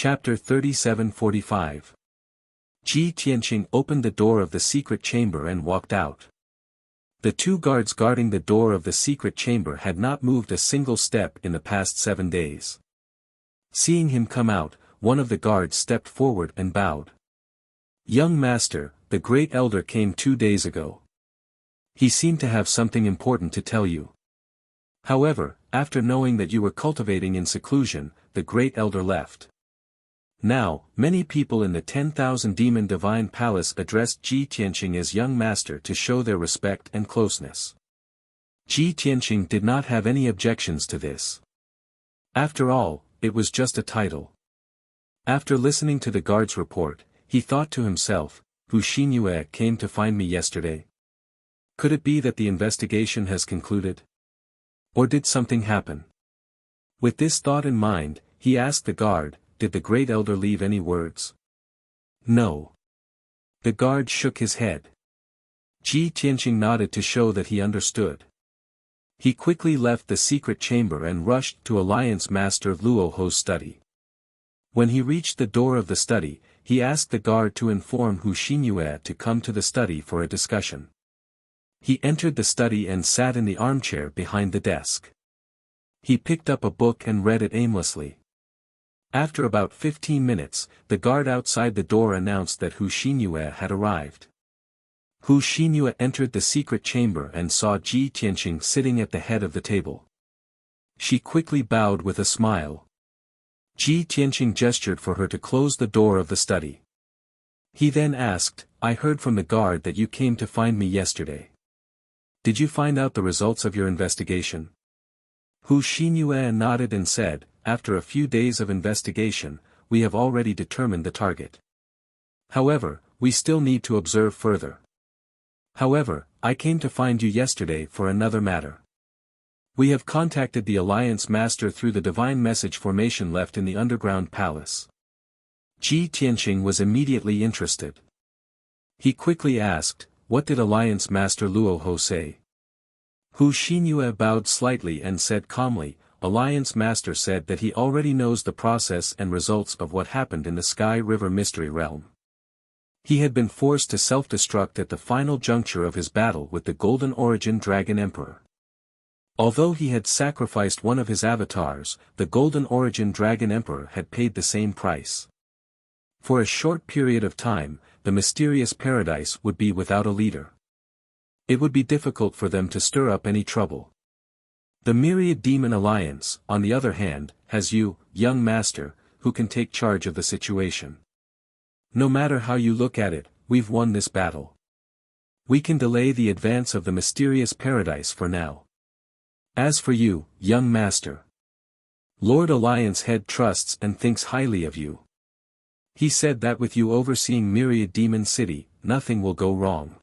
Chapter 37:45. Ji Tianqing opened the door of the secret chamber and walked out. The two guards guarding the door of the secret chamber had not moved a single step in the past 7 days. Seeing him come out, one of the guards stepped forward and bowed. "Young master, the great elder came 2 days ago. He seemed to have something important to tell you. However, after knowing that you were cultivating in seclusion, the great elder left." Now, many people in the 10,000 Demon Divine Palace addressed Ji Tianqing as young master to show their respect and closeness. Ji Tianqing did not have any objections to this. After all, it was just a title. After listening to the guard's report, he thought to himself, "Hu Xinyue came to find me yesterday. Could it be that the investigation has concluded? Or did something happen?" With this thought in mind, he asked the guard, "Did the great elder leave any words?" "No." The guard shook his head. Ji Tianqing nodded to show that he understood. He quickly left the secret chamber and rushed to Alliance Master Luoho's study. When he reached the door of the study, he asked the guard to inform Hu Xinyue to come to the study for a discussion. He entered the study and sat in the armchair behind the desk. He picked up a book and read it aimlessly. After about 15 minutes, the guard outside the door announced that Hu Xinyue had arrived. Hu Xinyue entered the secret chamber and saw Ji Tianqing sitting at the head of the table. She quickly bowed with a smile. Ji Tianqing gestured for her to close the door of the study. He then asked, "I heard from the guard that you came to find me yesterday. Did you find out the results of your investigation?" Hu Xinyue nodded and said, "After a few days of investigation, we have already determined the target. However, we still need to observe further. However, I came to find you yesterday for another matter. We have contacted the Alliance Master through the divine message formation left in the underground palace." Ji Tianqing was immediately interested. He quickly asked, "What did Alliance Master Luoho say?" Hu Xinyue bowed slightly and said calmly, "Alliance Master said that he already knows the process and results of what happened in the Sky River Mystery Realm. He had been forced to self-destruct at the final juncture of his battle with the Golden Origin Dragon Emperor. Although he had sacrificed one of his avatars, the Golden Origin Dragon Emperor had paid the same price. For a short period of time, the mysterious paradise would be without a leader. It would be difficult for them to stir up any trouble. The Myriad Demon Alliance, on the other hand, has you, young master, who can take charge of the situation. No matter how you look at it, we've won this battle. We can delay the advance of the mysterious paradise for now. As for you, young master, Lord Alliance Head trusts and thinks highly of you. He said that with you overseeing Myriad Demon City, nothing will go wrong.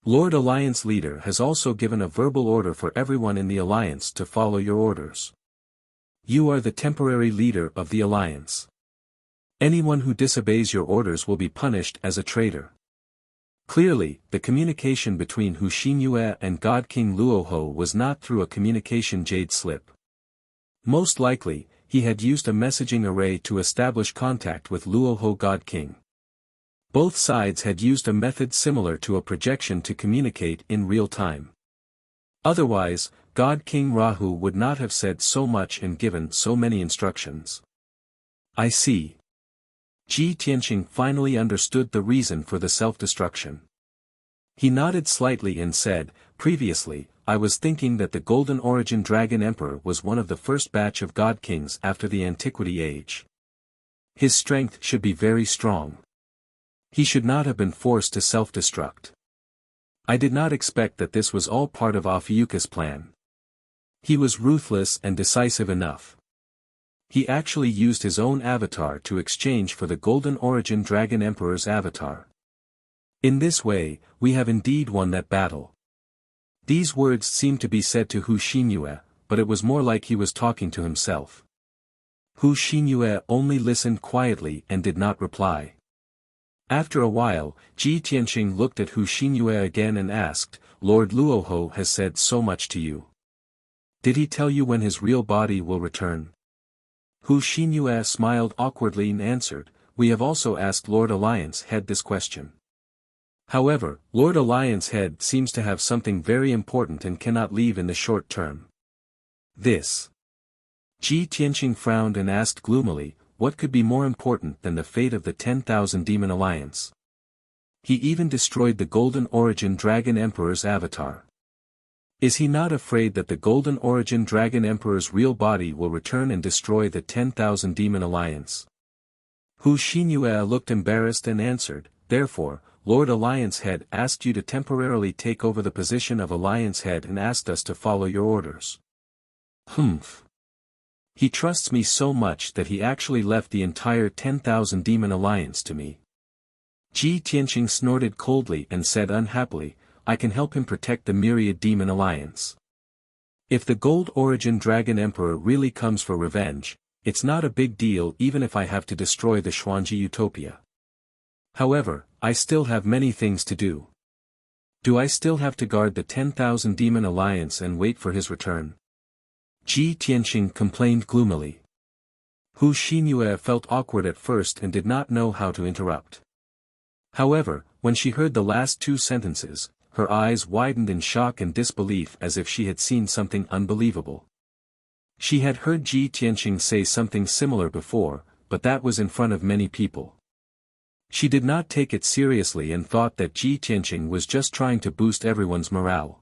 Lord Alliance Leader has also given a verbal order for everyone in the Alliance to follow your orders. You are the temporary leader of the Alliance. Anyone who disobeys your orders will be punished as a traitor." Clearly, the communication between Hu Xinyue and God King Luoho was not through a communication jade slip. Most likely, he had used a messaging array to establish contact with Luoho God King. Both sides had used a method similar to a projection to communicate in real time. Otherwise, God King Rahu would not have said so much and given so many instructions. "I see." Ji Tianqing finally understood the reason for the self-destruction. He nodded slightly and said, "Previously, I was thinking that the Golden Origin Dragon Emperor was one of the first batch of God Kings after the Antiquity Age. His strength should be very strong. He should not have been forced to self-destruct. I did not expect that this was all part of Ophiuchus' plan. He was ruthless and decisive enough. He actually used his own avatar to exchange for the Golden Origin Dragon Emperor's avatar. In this way, we have indeed won that battle." These words seemed to be said to Hu Xinyue, but it was more like he was talking to himself. Hu Xinyue only listened quietly and did not reply. After a while, Ji Tianqing looked at Hu Xinyue again and asked, "Lord Luoho has said so much to you. Did he tell you when his real body will return?" Hu Xinyue smiled awkwardly and answered, "We have also asked Lord Alliance Head this question. However, Lord Alliance Head seems to have something very important and cannot leave in the short term." This. Ji Tianqing frowned and asked gloomily, what could be more important than the fate of the 10,000 Demon Alliance? He even destroyed the Golden Origin Dragon Emperor's avatar. Is he not afraid that the Golden Origin Dragon Emperor's real body will return and destroy the 10,000 Demon Alliance? Hu Xinyue looked embarrassed and answered, "Therefore, Lord Alliance Head asked you to temporarily take over the position of Alliance Head and asked us to follow your orders." Humph. He trusts me so much that he actually left the entire 10,000 Demon Alliance to me. Ji Tianqing snorted coldly and said unhappily, "I can help him protect the Myriad Demon Alliance. If the Gold Origin Dragon Emperor really comes for revenge, it's not a big deal even if I have to destroy the Xuanji Utopia. However, I still have many things to do. Do I still have to guard the 10,000 Demon Alliance and wait for his return?" Ji Tianqing complained gloomily. Hu Xinyue felt awkward at first and did not know how to interrupt. However, when she heard the last two sentences, her eyes widened in shock and disbelief as if she had seen something unbelievable. She had heard Ji Tianqing say something similar before, but that was in front of many people. She did not take it seriously and thought that Ji Tianqing was just trying to boost everyone's morale.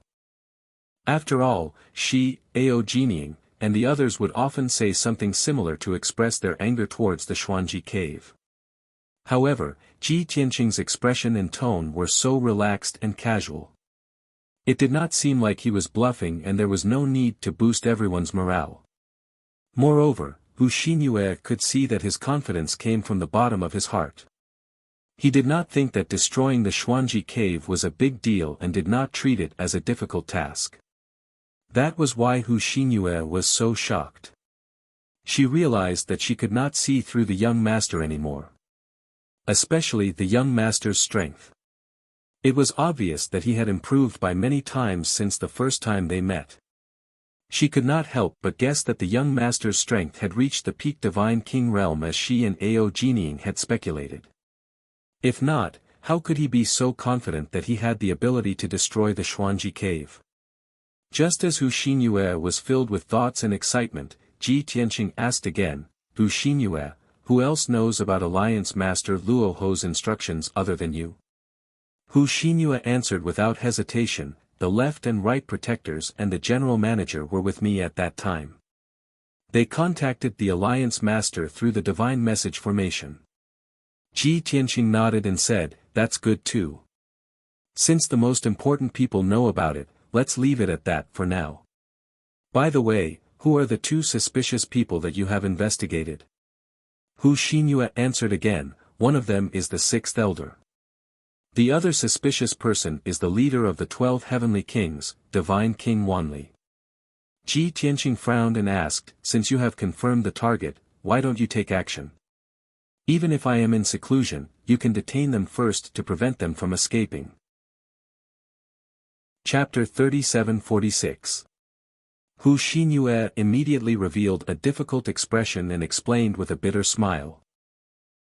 After all, she, Ao Jining, and the others would often say something similar to express their anger towards the Xuanji cave. However, Ji Tianqing's expression and tone were so relaxed and casual. It did not seem like he was bluffing and there was no need to boost everyone's morale. Moreover, Hu Xinyue could see that his confidence came from the bottom of his heart. He did not think that destroying the Xuanji cave was a big deal and did not treat it as a difficult task. That was why Hu Xinyue was so shocked. She realized that she could not see through the young master anymore. Especially the young master's strength. It was obvious that he had improved by many times since the first time they met. She could not help but guess that the young master's strength had reached the peak Divine King realm as she and Ao Jining had speculated. If not, how could he be so confident that he had the ability to destroy the Xuanji cave? Just as Hu Xinyue was filled with thoughts and excitement, Ji Tianqing asked again, "Hu Xinyue, who else knows about Alliance Master Luo Ho's instructions other than you?" Hu Xinyue answered without hesitation, "The left and right protectors and the general manager were with me at that time. They contacted the Alliance Master through the Divine Message formation." Ji Tianqing nodded and said, "That's good too. Since the most important people know about it, let's leave it at that for now. By the way, who are the two suspicious people that you have investigated?" Hu Xinyue answered again, "One of them is the sixth elder. The other suspicious person is the leader of the 12 heavenly kings, Divine King Wanli." Ji Tianqing frowned and asked, "Since you have confirmed the target, why don't you take action? Even if I am in seclusion, you can detain them first to prevent them from escaping." Chapter 3746. Hu Xinyue immediately revealed a difficult expression and explained with a bitter smile.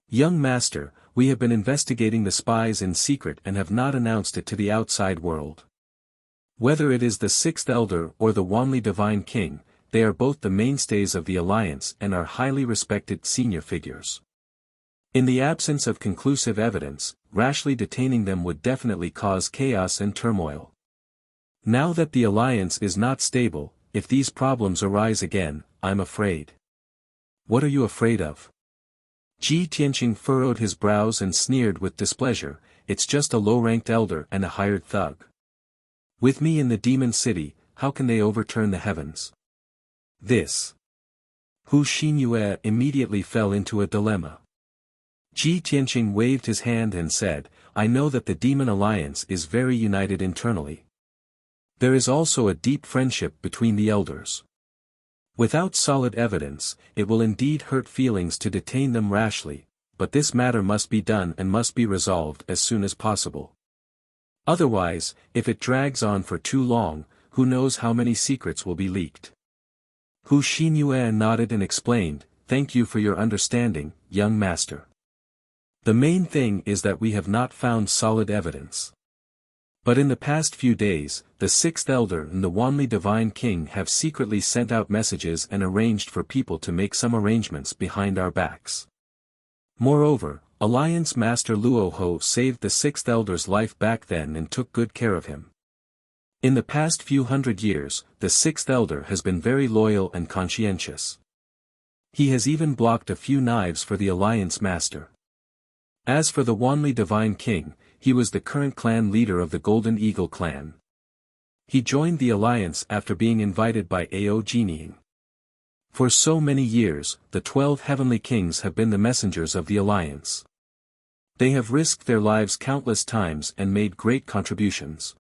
"Young master, we have been investigating the spies in secret and have not announced it to the outside world. Whether it is the sixth elder or the Wanli Divine King, they are both the mainstays of the alliance and are highly respected senior figures. In the absence of conclusive evidence, rashly detaining them would definitely cause chaos and turmoil. Now that the alliance is not stable, if these problems arise again, I'm afraid." "What are you afraid of?" Ji Tianqing furrowed his brows and sneered with displeasure, "It's just a low-ranked elder and a hired thug. With me in the demon city, how can they overturn the heavens?" This. Hu Xinyue immediately fell into a dilemma. Ji Tianqing waved his hand and said, "I know that the demon alliance is very united internally. There is also a deep friendship between the elders. Without solid evidence, it will indeed hurt feelings to detain them rashly, but this matter must be done and must be resolved as soon as possible. Otherwise, if it drags on for too long, who knows how many secrets will be leaked." Hu Xinyue nodded and explained, thank you for your understanding, young master. The main thing is that we have not found solid evidence. But in the past few days, the sixth elder and the Wanli Divine King have secretly sent out messages and arranged for people to make some arrangements behind our backs. Moreover, Alliance Master Luo Ho saved the sixth elder's life back then and took good care of him. In the past few hundred years, the sixth elder has been very loyal and conscientious. He has even blocked a few knives for the Alliance Master. As for the Wanli Divine King, he was the current clan leader of the Golden Eagle clan. He joined the alliance after being invited by Ao Jining. For so many years, the 12 heavenly kings have been the messengers of the alliance. They have risked their lives countless times and made great contributions.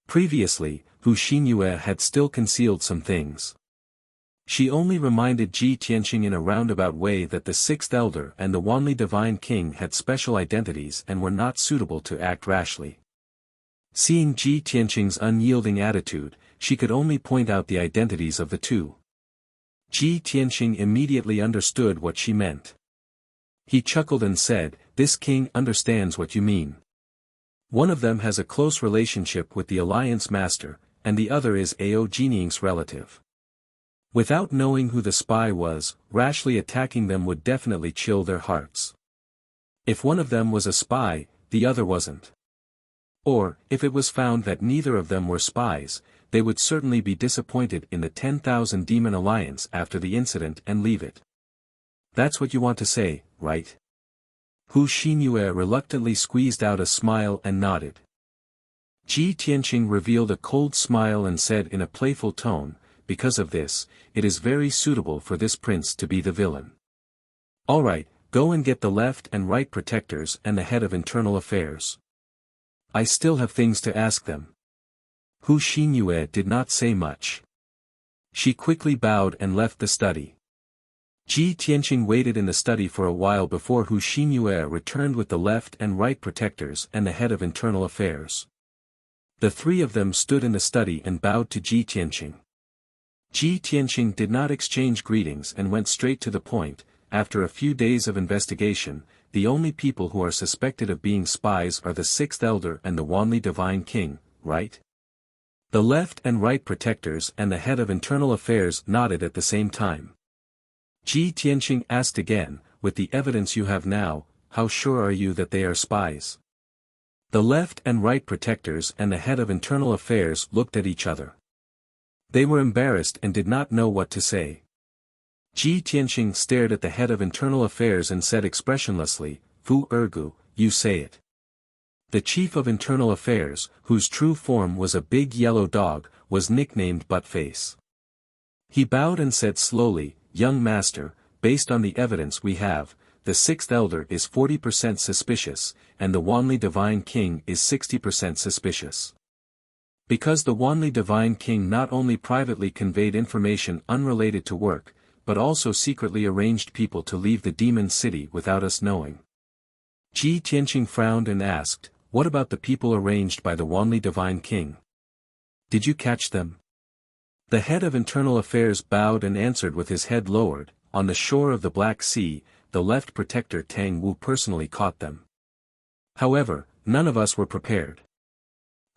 Previously, Hu Xinyue had still concealed some things. She only reminded Ji Tianqing in a roundabout way that the sixth elder and the Wanli Divine King had special identities and were not suitable to act rashly. Seeing Ji Tianqing's unyielding attitude, she could only point out the identities of the two. Ji Tianqing immediately understood what she meant. He chuckled and said, "This king understands what you mean. One of them has a close relationship with the Alliance Master, and the other is Ao Jining's relative. Without knowing who the spy was, rashly attacking them would definitely chill their hearts. If one of them was a spy, the other wasn't. Or, if it was found that neither of them were spies, they would certainly be disappointed in the 10,000 Demon Alliance after the incident and leave it. That's what you want to say, right?" Hu Xinyue reluctantly squeezed out a smile and nodded. Ji Tianqing revealed a cold smile and said in a playful tone, "Because of this, it is very suitable for this prince to be the villain. Alright, go and get the left and right protectors and the head of internal affairs. I still have things to ask them." Hu Xinyue did not say much. She quickly bowed and left the study. Ji Tianqing waited in the study for a while before Hu Xinyue returned with the left and right protectors and the head of internal affairs. The three of them stood in the study and bowed to Ji Tianqing. Ji Tianqing did not exchange greetings and went straight to the point. After a few days of investigation, the only people who are suspected of being spies are the sixth elder and the Wanli Divine King, right? The left and right protectors and the head of internal affairs nodded at the same time. Ji Tianqing asked again, "With the evidence you have now, how sure are you that they are spies?" The left and right protectors and the head of internal affairs looked at each other. They were embarrassed and did not know what to say. Ji Tianqing stared at the head of internal affairs and said expressionlessly, "Fu Ergu, you say it." The chief of internal affairs, whose true form was a big yellow dog, was nicknamed Buttface. He bowed and said slowly, "Young master, based on the evidence we have, the sixth elder is 40% suspicious, and the Wanli Divine King is 60% suspicious. Because the Wanli Divine King not only privately conveyed information unrelated to work, but also secretly arranged people to leave the demon city without us knowing." Ji Tianqing frowned and asked, "What about the people arranged by the Wanli Divine King? Did you catch them?" The head of internal affairs bowed and answered with his head lowered, "On the shore of the Black Sea, the left protector Tang Wu personally caught them. However, none of us were prepared.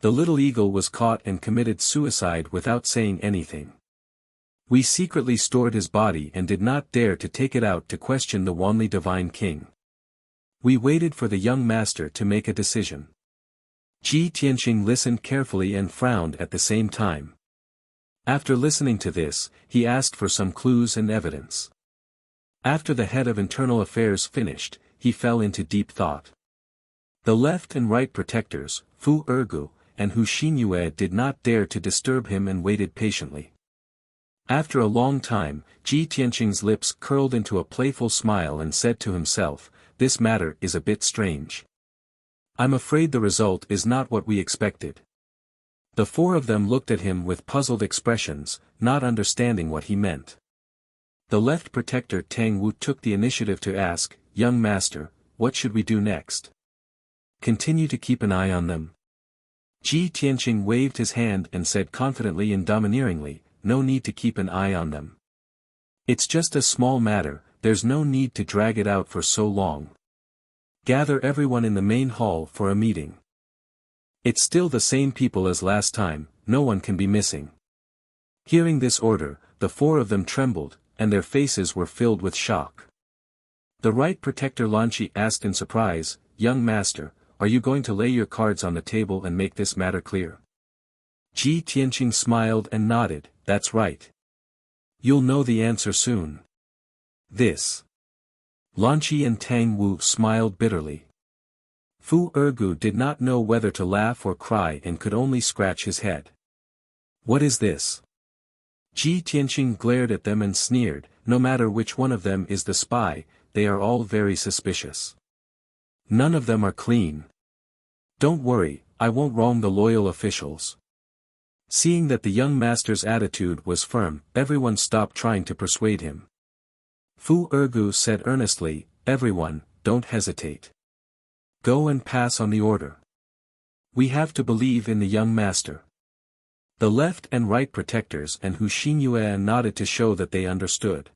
The little eagle was caught and committed suicide without saying anything. We secretly stored his body and did not dare to take it out to question the Wanli Divine King. We waited for the young master to make a decision." Ji Tianqing listened carefully and frowned at the same time. After listening to this, he asked for some clues and evidence. After the head of internal affairs finished, he fell into deep thought. The left and right protectors, Fu Ergu, and Hu Xinyue did not dare to disturb him and waited patiently. After a long time, Ji Tianqing's lips curled into a playful smile and said to himself, "This matter is a bit strange. I'm afraid the result is not what we expected." The four of them looked at him with puzzled expressions, not understanding what he meant. The left protector Tang Wu took the initiative to ask, "Young master, what should we do next? Continue to keep an eye on them?" Ji Tianqing waved his hand and said confidently and domineeringly, "No need to keep an eye on them. It's just a small matter, there's no need to drag it out for so long. Gather everyone in the main hall for a meeting. It's still the same people as last time, no one can be missing. Hearing this order, the four of them trembled, and their faces were filled with shock. The right protector Lanchi asked in surprise, "Young master, are you going to lay your cards on the table and make this matter clear?" Ji Tianqing smiled and nodded, "That's right. You'll know the answer soon." This. Lanchi and Tang Wu smiled bitterly. Fu Ergu did not know whether to laugh or cry and could only scratch his head. "What is this?" Ji Tianqing glared at them and sneered, "No matter which one of them is the spy, they are all very suspicious. None of them are clean. Don't worry, I won't wrong the loyal officials." Seeing that the young master's attitude was firm, everyone stopped trying to persuade him. Fu Ergu said earnestly, "Everyone, don't hesitate. Go and pass on the order. We have to believe in the young master." The left and right protectors and Hu Xinyue nodded to show that they understood.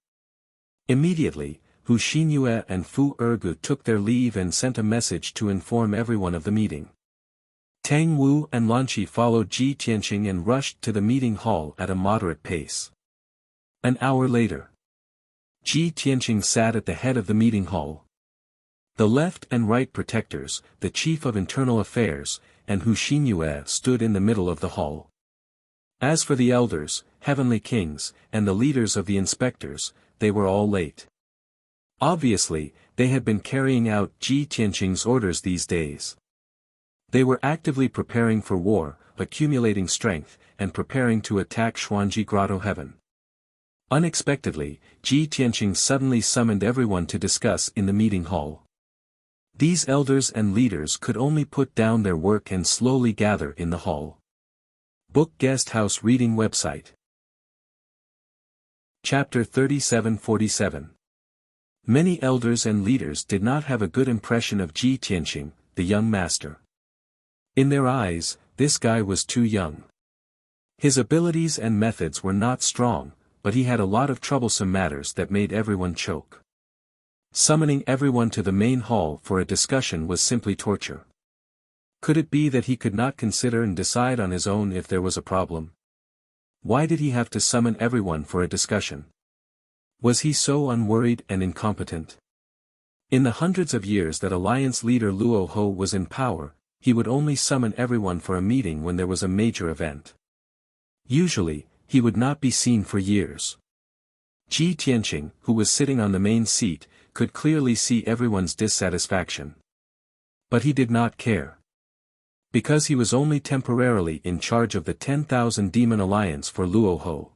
Immediately, Hu Xinyue and Fu Ergu took their leave and sent a message to inform everyone of the meeting. Tang Wu and Lanchi followed Ji Tianqing and rushed to the meeting hall at a moderate pace. An hour later, Ji Tianqing sat at the head of the meeting hall. The left and right protectors, the chief of internal affairs, and Hu Xinyue stood in the middle of the hall. As for the elders, heavenly kings, and the leaders of the inspectors, they were all late. Obviously, they had been carrying out Ji Tianqing's orders these days. They were actively preparing for war, accumulating strength, and preparing to attack Xuanji Grotto Heaven. Unexpectedly, Ji Tianqing suddenly summoned everyone to discuss in the meeting hall. These elders and leaders could only put down their work and slowly gather in the hall. Book Guest House Reading Website. Chapter 3747. Many elders and leaders did not have a good impression of Ji Tianqing, the young master. In their eyes, this guy was too young. His abilities and methods were not strong, but he had a lot of troublesome matters that made everyone choke. Summoning everyone to the main hall for a discussion was simply torture. Could it be that he could not consider and decide on his own if there was a problem? Why did he have to summon everyone for a discussion? Was he so unworried and incompetent? In the hundreds of years that Alliance leader Luo Ho was in power, he would only summon everyone for a meeting when there was a major event. Usually, he would not be seen for years. Ji Tianqing, who was sitting on the main seat, could clearly see everyone's dissatisfaction. But he did not care. Because he was only temporarily in charge of the 10,000 Demon Alliance for Luo Ho.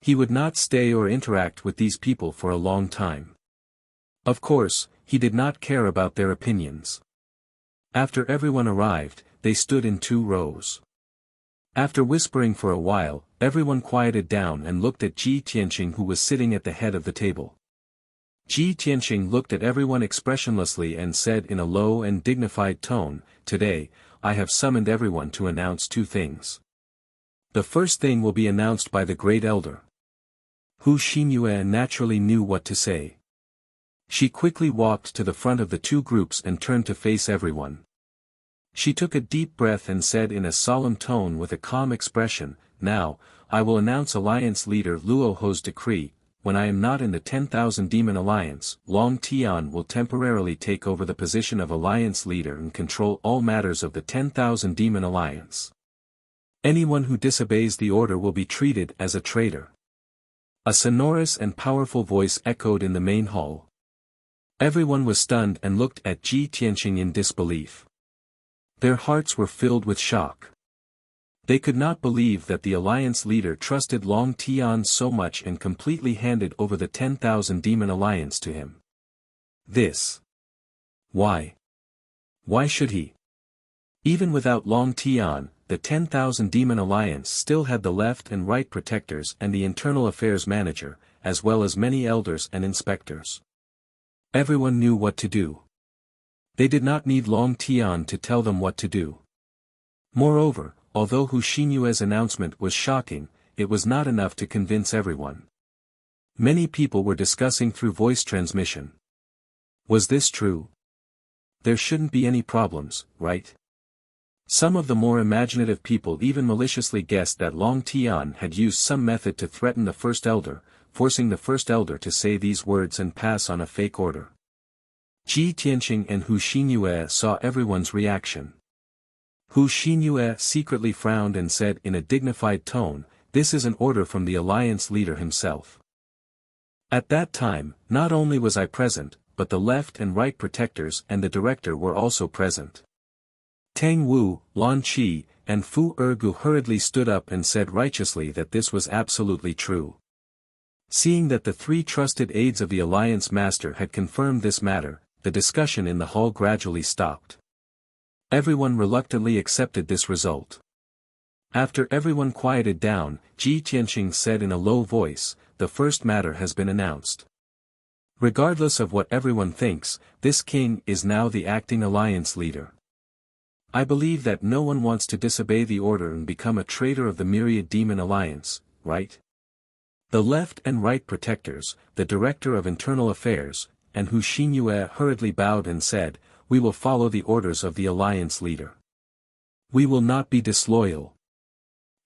He would not stay or interact with these people for a long time. Of course, he did not care about their opinions. After everyone arrived, they stood in 2 rows. After whispering for a while, everyone quieted down and looked at Ji Tianqing, who was sitting at the head of the table. Ji Tianqing looked at everyone expressionlessly and said in a low and dignified tone, "Today, I have summoned everyone to announce 2 things. The first thing will be announced by the Great Elder." Hu Xinyue naturally knew what to say. She quickly walked to the front of the 2 groups and turned to face everyone. She took a deep breath and said in a solemn tone with a calm expression, "Now, I will announce Alliance leader Luo Ho's decree. When I am not in the 10,000 Demon Alliance, Long Tian will temporarily take over the position of Alliance leader and control all matters of the 10,000 Demon Alliance. Anyone who disobeys the order will be treated as a traitor." A sonorous and powerful voice echoed in the main hall. Everyone was stunned and looked at Ji Tianqing in disbelief. Their hearts were filled with shock. They could not believe that the Alliance leader trusted Long Tian so much and completely handed over the 10,000 Demon Alliance to him. This. Why? Why should he? Even without Long Tian, the 10,000 Demon Alliance still had the left and right protectors and the internal affairs manager, as well as many elders and inspectors. Everyone knew what to do. They did not need Long Tian to tell them what to do. Moreover, although Hu Xinyue's announcement was shocking, it was not enough to convince everyone. Many people were discussing through voice transmission. Was this true? There shouldn't be any problems, right? Some of the more imaginative people even maliciously guessed that Long Tian had used some method to threaten the first elder, forcing the first elder to say these words and pass on a fake order. Ji Tianqing and Hu Xinyue saw everyone's reaction. Hu Xinyue secretly frowned and said in a dignified tone, "This is an order from the alliance leader himself." At that time, not only was I present, but the left and right protectors and the director were also present. Tang Wu, Lan Qi, and Fu Ergu hurriedly stood up and said righteously that this was absolutely true. Seeing that the three trusted aides of the alliance master had confirmed this matter, the discussion in the hall gradually stopped. Everyone reluctantly accepted this result. After everyone quieted down, Ji Tianqing said in a low voice, "The first matter has been announced. Regardless of what everyone thinks, this king is now the acting alliance leader. I believe that no one wants to disobey the order and become a traitor of the Myriad Demon Alliance, right?" The left and right protectors, the director of internal affairs, and Hu Xinyue hurriedly bowed and said, "We will follow the orders of the alliance leader. We will not be disloyal."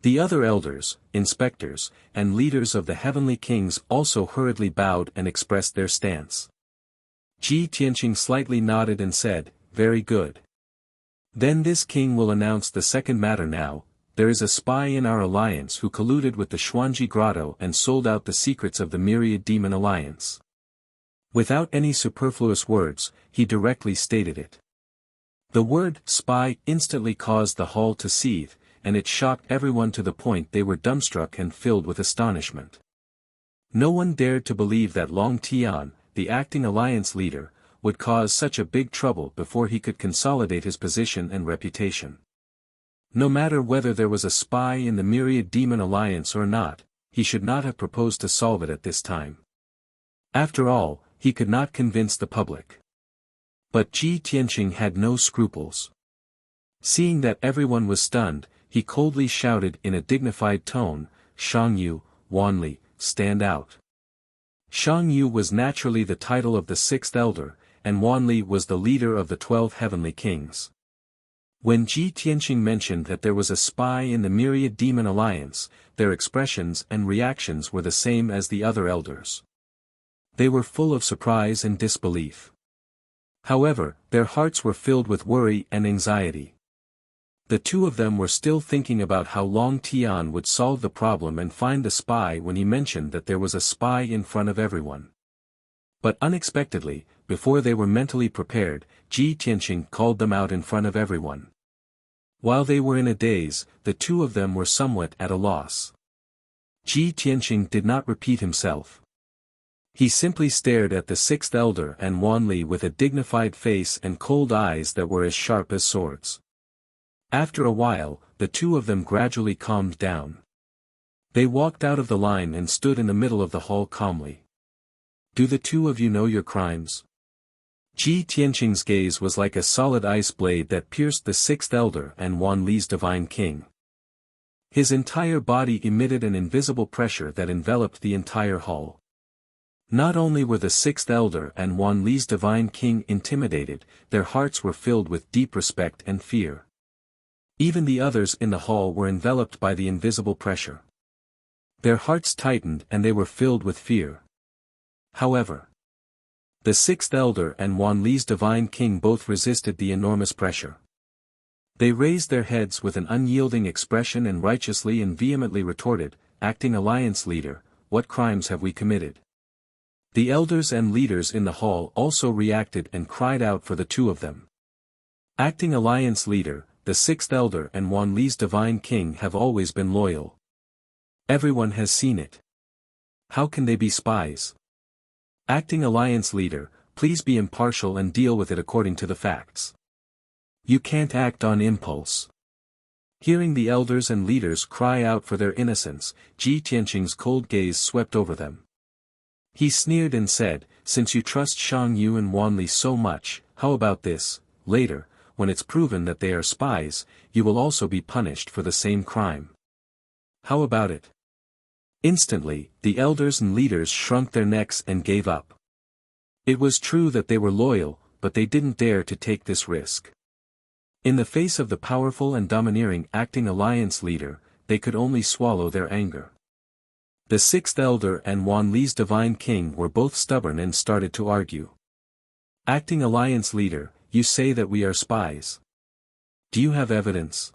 The other elders, inspectors, and leaders of the heavenly kings also hurriedly bowed and expressed their stance. Ji Tianqing slightly nodded and said, "Very good. Then this king will announce the second matter now. There is a spy in our alliance who colluded with the Xuanji Grotto and sold out the secrets of the Myriad Demon Alliance." Without any superfluous words, he directly stated it. The word spy instantly caused the hall to seethe, and it shocked everyone to the point they were dumbstruck and filled with astonishment. No one dared to believe that Long Tian, the acting alliance leader, would cause such a big trouble before he could consolidate his position and reputation. No matter whether there was a spy in the Myriad Demon Alliance or not, he should not have proposed to solve it at this time. After all, he could not convince the public. But Ji Tianqing had no scruples. Seeing that everyone was stunned, he coldly shouted in a dignified tone, "Shang Yu, Wan Li, stand out." Shang Yu was naturally the title of the sixth elder, and Wan Li was the leader of the 12 heavenly kings. When Ji Tianqing mentioned that there was a spy in the Myriad Demon Alliance, their expressions and reactions were the same as the other elders. They were full of surprise and disbelief. However, their hearts were filled with worry and anxiety. The two of them were still thinking about how Long Tian would solve the problem and find the spy when he mentioned that there was a spy in front of everyone. But unexpectedly, before they were mentally prepared, Ji Tianqing called them out in front of everyone. While they were in a daze, the two of them were somewhat at a loss. Ji Tianqing did not repeat himself. He simply stared at the sixth elder and Wan Li with a dignified face and cold eyes that were as sharp as swords. After a while, the two of them gradually calmed down. They walked out of the line and stood in the middle of the hall calmly. "Do the two of you know your crimes?" Ji Tianqing's gaze was like a solid ice blade that pierced the sixth elder and Wan Li's divine king. His entire body emitted an invisible pressure that enveloped the entire hall. Not only were the sixth elder and Wan Li's divine king intimidated, their hearts were filled with deep respect and fear. Even the others in the hall were enveloped by the invisible pressure. Their hearts tightened and they were filled with fear. However, the sixth elder and Wan Li's divine king both resisted the enormous pressure. They raised their heads with an unyielding expression and righteously and vehemently retorted, "Acting alliance leader, what crimes have we committed?" The elders and leaders in the hall also reacted and cried out for the two of them. Acting alliance leader, the sixth elder and Wan Li's divine king have always been loyal. Everyone has seen it. How can they be spies? Acting alliance leader, please be impartial and deal with it according to the facts. You can't act on impulse. Hearing the elders and leaders cry out for their innocence, Ji Tianqing's cold gaze swept over them. He sneered and said, "Since you trust Shang Yu and Wan Li so much, how about this? Later, when it's proven that they are spies, you will also be punished for the same crime. How about it?" Instantly, the elders and leaders shrunk their necks and gave up. It was true that they were loyal, but they didn't dare to take this risk. In the face of the powerful and domineering acting alliance leader, they could only swallow their anger. The sixth elder and Wan Li's divine king were both stubborn and started to argue. Acting alliance leader, you say that we are spies. Do you have evidence?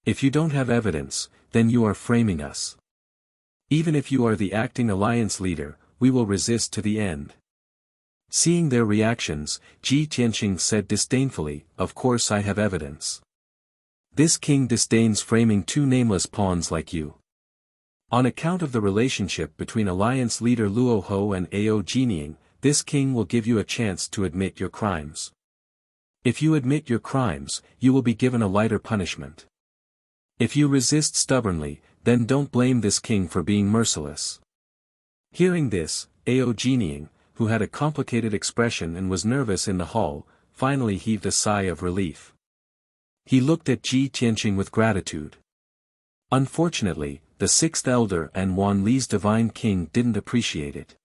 If you don't have evidence, then you are framing us. Even if you are the acting alliance leader, we will resist to the end. Seeing their reactions, Ji Tianqing said disdainfully, of course I have evidence. This king disdains framing two nameless pawns like you. On account of the relationship between alliance leader Luo Ho and Ao Jining, this king will give you a chance to admit your crimes. If you admit your crimes, you will be given a lighter punishment. If you resist stubbornly, then don't blame this king for being merciless. Hearing this, Ao Jining, who had a complicated expression and was nervous in the hall, finally heaved a sigh of relief. He looked at Ji Tianqing with gratitude. Unfortunately, the sixth elder and Wan Li's divine king didn't appreciate it.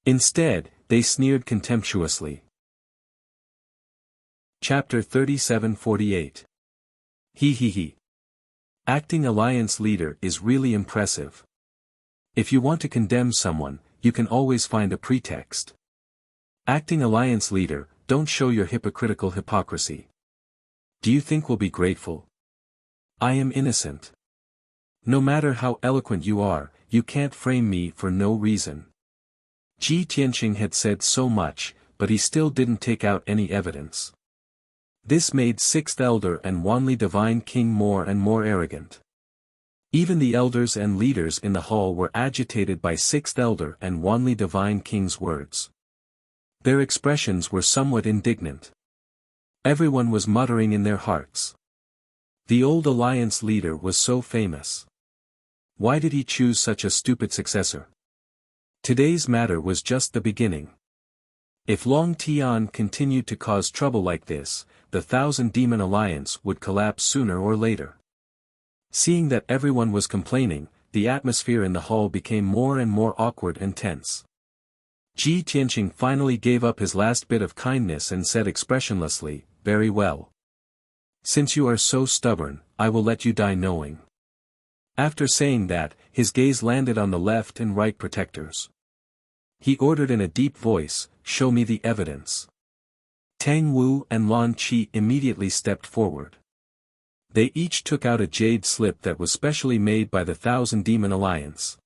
Instead, they sneered contemptuously. Chapter 37-48. He. Acting alliance leader is really impressive. If you want to condemn someone, you can always find a pretext. Acting alliance leader, don't show your hypocritical hypocrisy. Do you think we'll be grateful? I am innocent. No matter how eloquent you are, you can't frame me for no reason. Ji Tianqing had said so much, but he still didn't take out any evidence. This made sixth elder and Wan Li divine king more and more arrogant. Even the elders and leaders in the hall were agitated by sixth elder and Wan Li divine king's words. Their expressions were somewhat indignant. Everyone was muttering in their hearts. The old alliance leader was so famous. Why did he choose such a stupid successor? Today's matter was just the beginning. If Long Tian continued to cause trouble like this, the Thousand Demon Alliance would collapse sooner or later. Seeing that everyone was complaining, the atmosphere in the hall became more and more awkward and tense. Ji Tianqing finally gave up his last bit of kindness and said expressionlessly, "Very well. Since you are so stubborn, I will let you die knowing." After saying that, his gaze landed on the left and right protectors. He ordered in a deep voice, "Show me the evidence." Tang Wu and Lan Qi immediately stepped forward. They each took out a jade slip that was specially made by the Thousand Demon Alliance.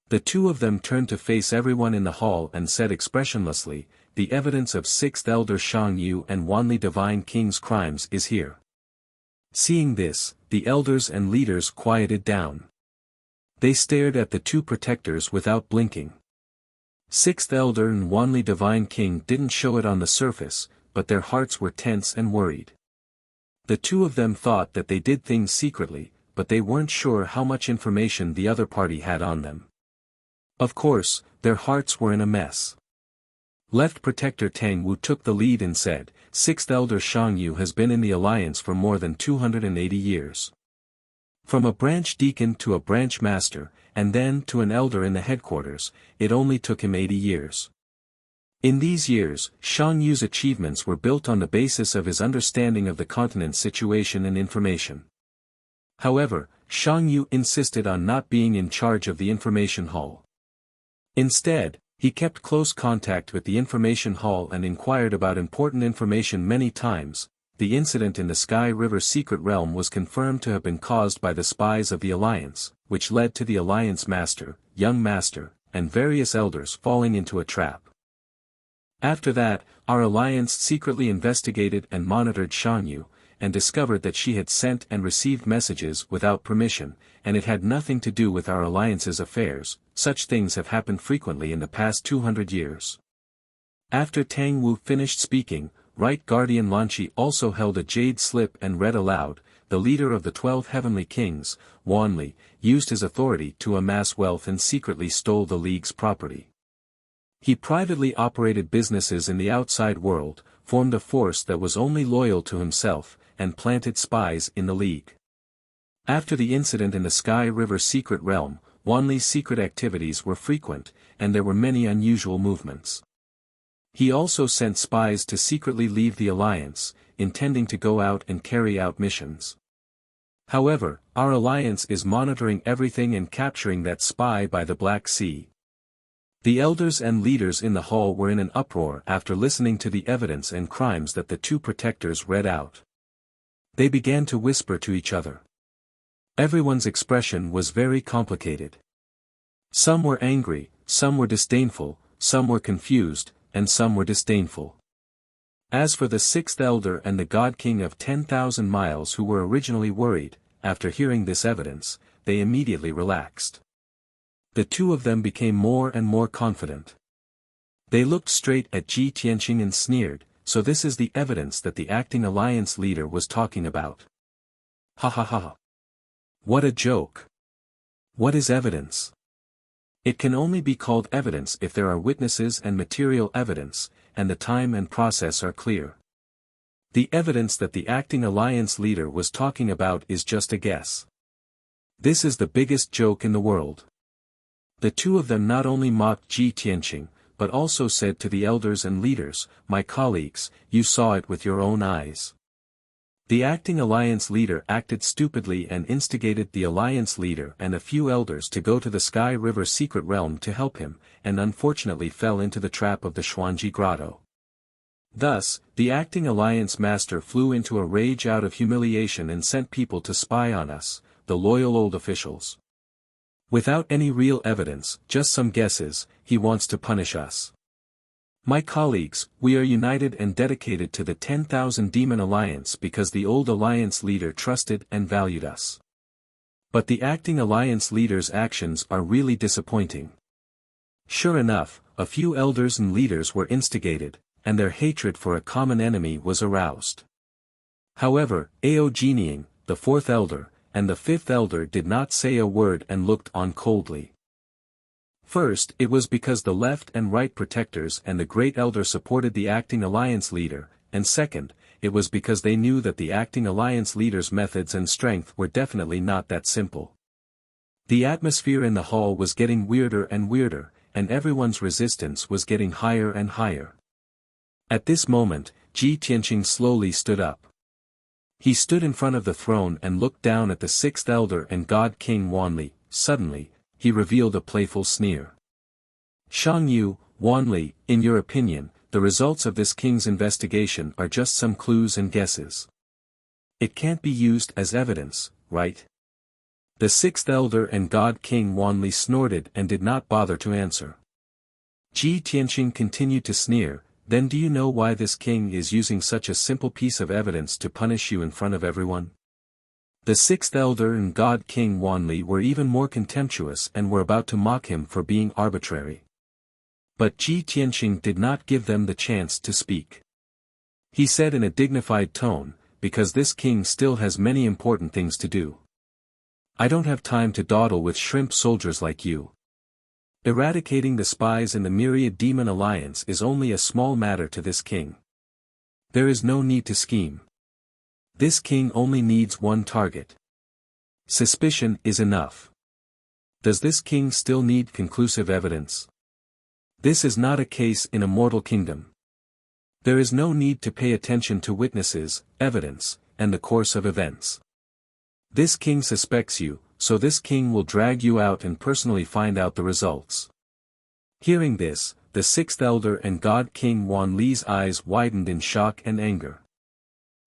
The two of them turned to face everyone in the hall and said expressionlessly, "The evidence of sixth elder Shang Yu and Wan Li divine king's crimes is here." Seeing this, the elders and leaders quieted down. They stared at the two protectors without blinking. Sixth elder and Wan Li divine king didn't show it on the surface, but their hearts were tense and worried. The two of them thought that they did things secretly, but they weren't sure how much information the other party had on them. Of course, their hearts were in a mess. Left Protector Tang Wu took the lead and said, "Sixth Elder Shang Yu has been in the alliance for more than 280 years. From a branch deacon to a branch master, and then to an elder in the headquarters, it only took him 80 years. In these years, Shang Yu's achievements were built on the basis of his understanding of the continent's situation and information. However, Shang Yu insisted on not being in charge of the information hall. Instead, he kept close contact with the information hall and inquired about important information many times. The incident in the Sky River secret realm was confirmed to have been caused by the spies of the Alliance, which led to the Alliance Master, Young Master, and various elders falling into a trap. After that, our Alliance secretly investigated and monitored Shang Yu, and discovered that she had sent and received messages without permission, and it had nothing to do with our Alliance's affairs. Such things have happened frequently in the past 200 years. After Tang Wu finished speaking, Right Guardian Lanqi also held a jade slip and read aloud, "The leader of the 12 heavenly kings, Wan Li, used his authority to amass wealth and secretly stole the League's property. He privately operated businesses in the outside world, formed a force that was only loyal to himself, and planted spies in the League. After the incident in the Sky River secret realm, Wanli's secret activities were frequent, and there were many unusual movements. He also sent spies to secretly leave the alliance, intending to go out and carry out missions. However, our alliance is monitoring everything and capturing that spy by the Black Sea. The elders and leaders in the hall were in an uproar after listening to the evidence and crimes that the two protectors read out. They began to whisper to each other. Everyone's expression was very complicated. Some were angry, some were disdainful, some were confused, and some were disdainful. As for the sixth elder and the God King of 10,000 miles who were originally worried, after hearing this evidence, they immediately relaxed. The two of them became more and more confident. They looked straight at Ji Tianqing and sneered, so this is the evidence that the acting alliance leader was talking about. Ha ha ha. What a joke. What is evidence? It can only be called evidence if there are witnesses and material evidence, and the time and process are clear. The evidence that the acting alliance leader was talking about is just a guess. This is the biggest joke in the world. The two of them not only mocked Ji Tianqing, but also said to the elders and leaders, "My colleagues, you saw it with your own eyes." The acting alliance leader acted stupidly and instigated the alliance leader and a few elders to go to the Sky River secret realm to help him, and unfortunately fell into the trap of the Xuanji Grotto. Thus, the acting alliance master flew into a rage out of humiliation and sent people to spy on us, the loyal old officials. Without any real evidence, just some guesses, he wants to punish us. My colleagues, we are united and dedicated to the 10,000 Demon Alliance because the old alliance leader trusted and valued us. But the acting alliance leader's actions are really disappointing. Sure enough, a few elders and leaders were instigated, and their hatred for a common enemy was aroused. However, Ao Jinying, the fourth elder, and the fifth elder did not say a word and looked on coldly. First, it was because the left and right protectors and the great elder supported the acting alliance leader, and second, it was because they knew that the acting alliance leader's methods and strength were definitely not that simple. The atmosphere in the hall was getting weirder and weirder, and everyone's resistance was getting higher and higher. At this moment, Ji Tianqing slowly stood up. He stood in front of the throne and looked down at the sixth elder and God King Wanli. Suddenly, he revealed a playful sneer. "Shang Yu, Wanli, in your opinion, the results of this king's investigation are just some clues and guesses. It can't be used as evidence, right?" The sixth elder and God King Wanli snorted and did not bother to answer. Ji Tianqing continued to sneer. "Then do you know why this king is using such a simple piece of evidence to punish you in front of everyone?" The sixth elder and God King Wanli were even more contemptuous and were about to mock him for being arbitrary. But Ji Tianqing did not give them the chance to speak. He said in a dignified tone, "Because this king still has many important things to do. I don't have time to dawdle with shrimp soldiers like you. Eradicating the spies in the myriad demon alliance is only a small matter to this king. There is no need to scheme. This king only needs one target. Suspicion is enough. Does this king still need conclusive evidence? This is not a case in a mortal kingdom. There is no need to pay attention to witnesses, evidence, and the course of events. This king suspects you, so this king will drag you out and personally find out the results." Hearing this, the sixth elder and God King Wanli's eyes widened in shock and anger.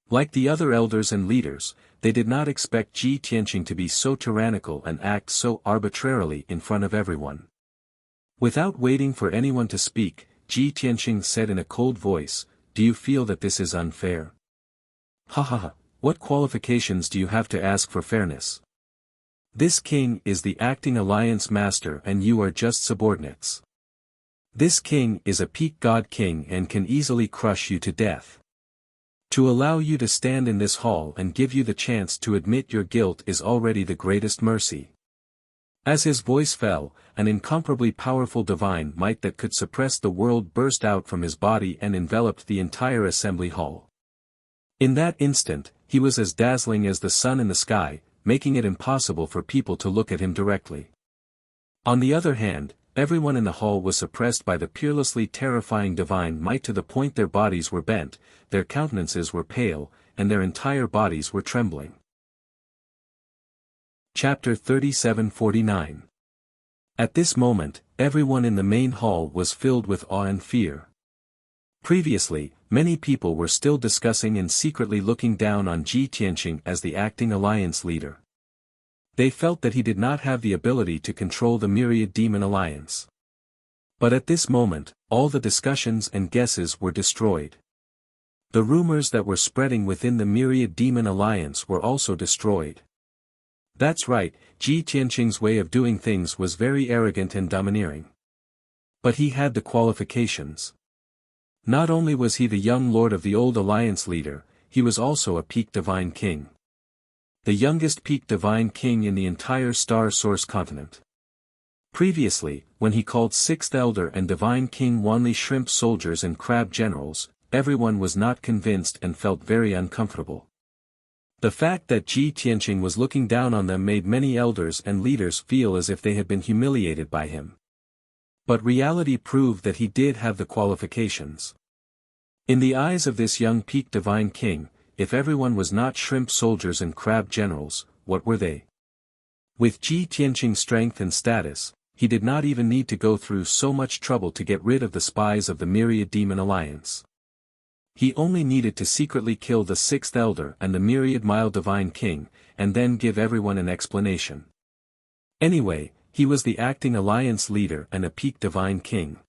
Like the other elders and leaders, they did not expect Ji Tianqing to be so tyrannical and act so arbitrarily in front of everyone. Without waiting for anyone to speak, Ji Tianqing said in a cold voice, "Do you feel that this is unfair? Ha ha ha, what qualifications do you have to ask for fairness? This king is the acting alliance master and you are just subordinates. This king is a peak god king and can easily crush you to death. To allow you to stand in this hall and give you the chance to admit your guilt is already the greatest mercy." As his voice fell, an incomparably powerful divine might that could suppress the world burst out from his body and enveloped the entire assembly hall. In that instant, he was as dazzling as the sun in the sky, making it impossible for people to look at him directly. On the other hand, everyone in the hall was suppressed by the peerlessly terrifying divine might to the point their bodies were bent, their countenances were pale, and their entire bodies were trembling. Chapter 37-49. At this moment, everyone in the main hall was filled with awe and fear. Previously, many people were still discussing and secretly looking down on Ji Tianqing as the acting alliance leader. They felt that he did not have the ability to control the myriad demon alliance. But at this moment, all the discussions and guesses were destroyed. The rumors that were spreading within the myriad demon alliance were also destroyed. That's right, Ji Tianqing's way of doing things was very arrogant and domineering. But he had the qualifications. Not only was he the young lord of the old alliance leader, he was also a peak divine king. The youngest peak divine king in the entire Star Source continent. Previously, when he called Sixth Elder and Divine King Wanli shrimp soldiers and crab generals, everyone was not convinced and felt very uncomfortable. The fact that Ji Tianqing was looking down on them made many elders and leaders feel as if they had been humiliated by him. But reality proved that he did have the qualifications. In the eyes of this young peak divine king, if everyone was not shrimp soldiers and crab generals, what were they? With Ji Tianqing's strength and status, he did not even need to go through so much trouble to get rid of the spies of the Myriad Demon Alliance. He only needed to secretly kill the Sixth Elder and the Myriad Mile Divine King, and then give everyone an explanation. Anyway, he was the acting alliance leader and a peak divine king.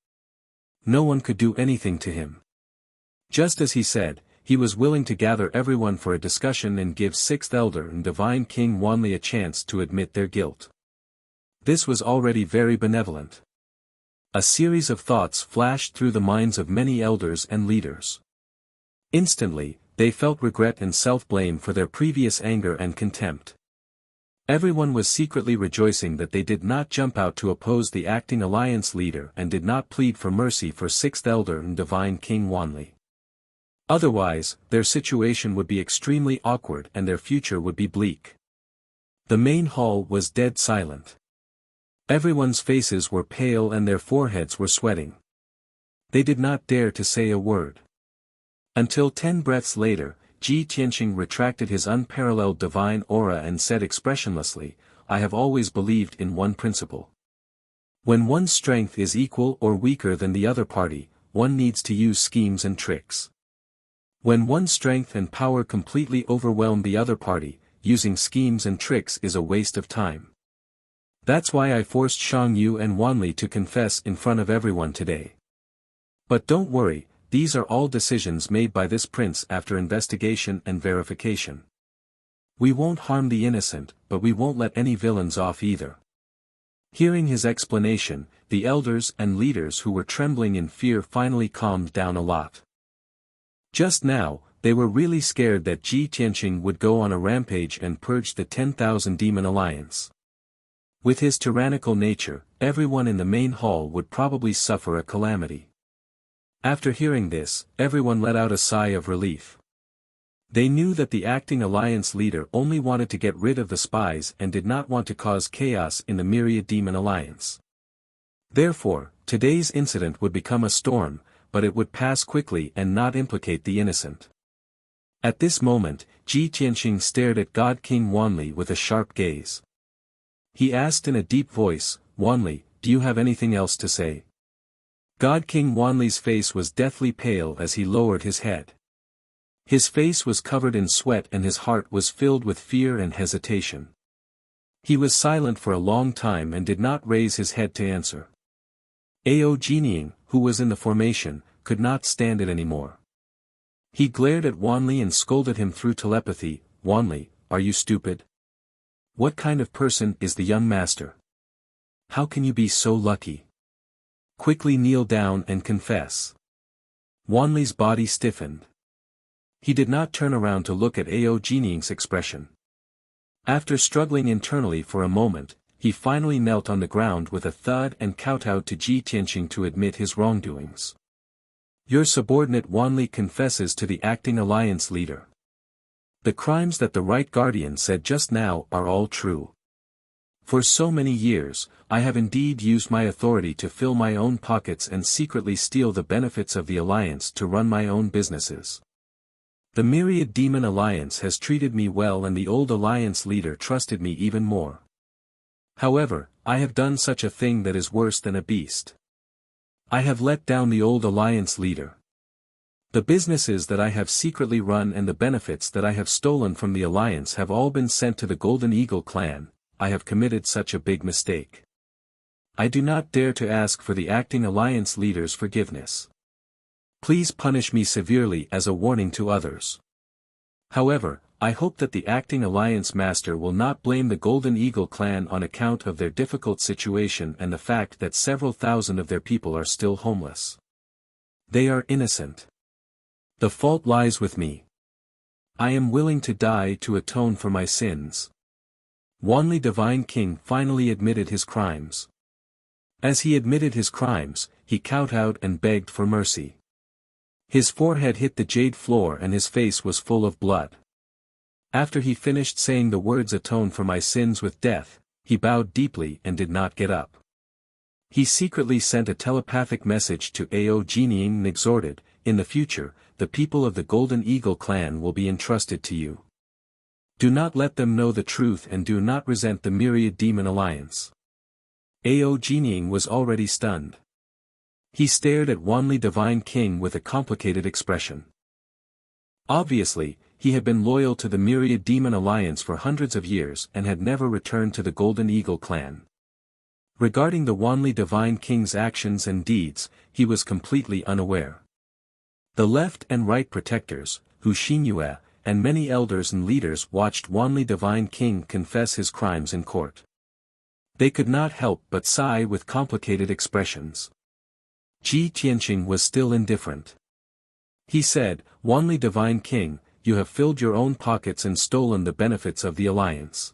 No one could do anything to him. Just as he said, he was willing to gather everyone for a discussion and give Sixth Elder and Divine King Wanli a chance to admit their guilt. This was already very benevolent. A series of thoughts flashed through the minds of many elders and leaders. Instantly, they felt regret and self-blame for their previous anger and contempt. Everyone was secretly rejoicing that they did not jump out to oppose the acting alliance leader and did not plead for mercy for Sixth Elder and Divine King Wanli. Otherwise, their situation would be extremely awkward and their future would be bleak. The main hall was dead silent. Everyone's faces were pale and their foreheads were sweating. They did not dare to say a word. Until 10 breaths later, Ji Tianqing retracted his unparalleled divine aura and said expressionlessly, "I have always believed in one principle. When one's strength is equal or weaker than the other party, one needs to use schemes and tricks. When one's strength and power completely overwhelm the other party, using schemes and tricks is a waste of time. That's why I forced Shang Yu and Wanli to confess in front of everyone today. But don't worry, these are all decisions made by this prince after investigation and verification. We won't harm the innocent, but we won't let any villains off either." Hearing his explanation, the elders and leaders who were trembling in fear finally calmed down a lot. Just now, they were really scared that Ji Tianqing would go on a rampage and purge the 10,000 Demon Alliance. With his tyrannical nature, everyone in the main hall would probably suffer a calamity. After hearing this, everyone let out a sigh of relief. They knew that the acting alliance leader only wanted to get rid of the spies and did not want to cause chaos in the Myriad Demon Alliance. Therefore, today's incident would become a storm, but it would pass quickly and not implicate the innocent. At this moment, Ji Tianqing stared at God King Wanli with a sharp gaze. He asked in a deep voice, "Wanli, do you have anything else to say?" God King Wanli's face was deathly pale as he lowered his head. His face was covered in sweat and his heart was filled with fear and hesitation. He was silent for a long time and did not raise his head to answer. Ao Jining, who was in the formation, could not stand it anymore. He glared at Wanli and scolded him through telepathy, "Wanli, are you stupid? What kind of person is the young master? How can you be so lucky? Quickly kneel down and confess." Wanli's body stiffened. He did not turn around to look at Ao Jining's expression. After struggling internally for a moment, he finally knelt on the ground with a thud and kowtowed to Ji Tianqing to admit his wrongdoings. "Your subordinate Wanli confesses to the acting alliance leader. The crimes that the Right Guardian said just now are all true. For so many years, I have indeed used my authority to fill my own pockets and secretly steal the benefits of the Alliance to run my own businesses. The Myriad Demon Alliance has treated me well and the old Alliance leader trusted me even more. However, I have done such a thing that is worse than a beast. I have let down the old Alliance leader. The businesses that I have secretly run and the benefits that I have stolen from the Alliance have all been sent to the Golden Eagle clan. I have committed such a big mistake. I do not dare to ask for the acting Alliance leader's forgiveness. Please punish me severely as a warning to others. However, I hope that the acting Alliance master will not blame the Golden Eagle clan on account of their difficult situation and the fact that several thousand of their people are still homeless. They are innocent. The fault lies with me. I am willing to die to atone for my sins. Wanli Divine King finally admitted his crimes. As he admitted his crimes, he kowtowed and begged for mercy. His forehead hit the jade floor and his face was full of blood. After he finished saying the words "atone for my sins with death," he bowed deeply and did not get up. He secretly sent a telepathic message to Ao Jinying and exhorted, "In the future, the people of the Golden Eagle clan will be entrusted to you. Do not let them know the truth and do not resent the Myriad Demon Alliance." Ao Jinying was already stunned. He stared at Wanli Divine King with a complicated expression. Obviously, he had been loyal to the Myriad Demon Alliance for hundreds of years and had never returned to the Golden Eagle clan. Regarding the Wanli Divine King's actions and deeds, he was completely unaware. The left and right protectors, Hu Xinyue, and many elders and leaders watched Wanli Divine King confess his crimes in court. They could not help but sigh with complicated expressions. Ji Tianqing was still indifferent. He said, "Wanli Divine King, you have filled your own pockets and stolen the benefits of the Alliance.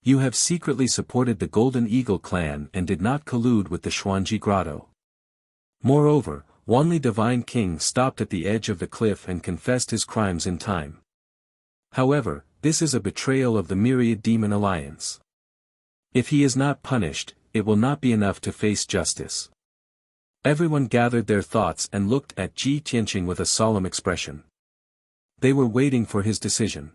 You have secretly supported the Golden Eagle clan and did not collude with the Xuanji Grotto. Moreover, Wanli Divine King stopped at the edge of the cliff and confessed his crimes in time. However, this is a betrayal of the Myriad Demon Alliance. If he is not punished, it will not be enough to face justice." Everyone gathered their thoughts and looked at Ji Tianqing with a solemn expression. They were waiting for his decision.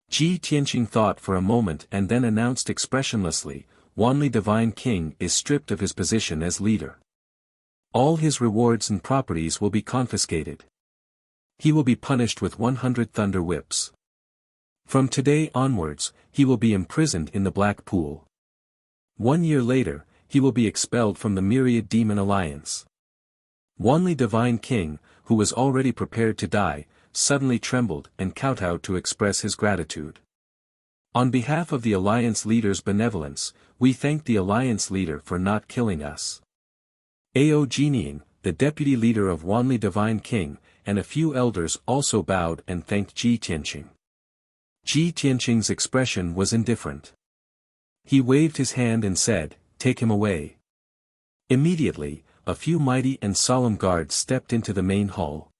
Ji Tianqing thought for a moment and then announced expressionlessly, "Wanli Divine King is stripped of his position as leader. All his rewards and properties will be confiscated. He will be punished with 100 thunder whips. From today onwards, he will be imprisoned in the Black Pool. 1 year later, he will be expelled from the Myriad Demon Alliance." Wanli Divine King, who was already prepared to die, suddenly trembled and kowtowed to express his gratitude. "On behalf of the Alliance leader's benevolence, we thank the Alliance leader for not killing us." Ao Jinying, the deputy leader of Wanli Divine King, and a few elders also bowed and thanked Ji Tianqing. Ji Tianqing's expression was indifferent. He waved his hand and said, "Take him away." Immediately, a few mighty and solemn guards stepped into the main hall.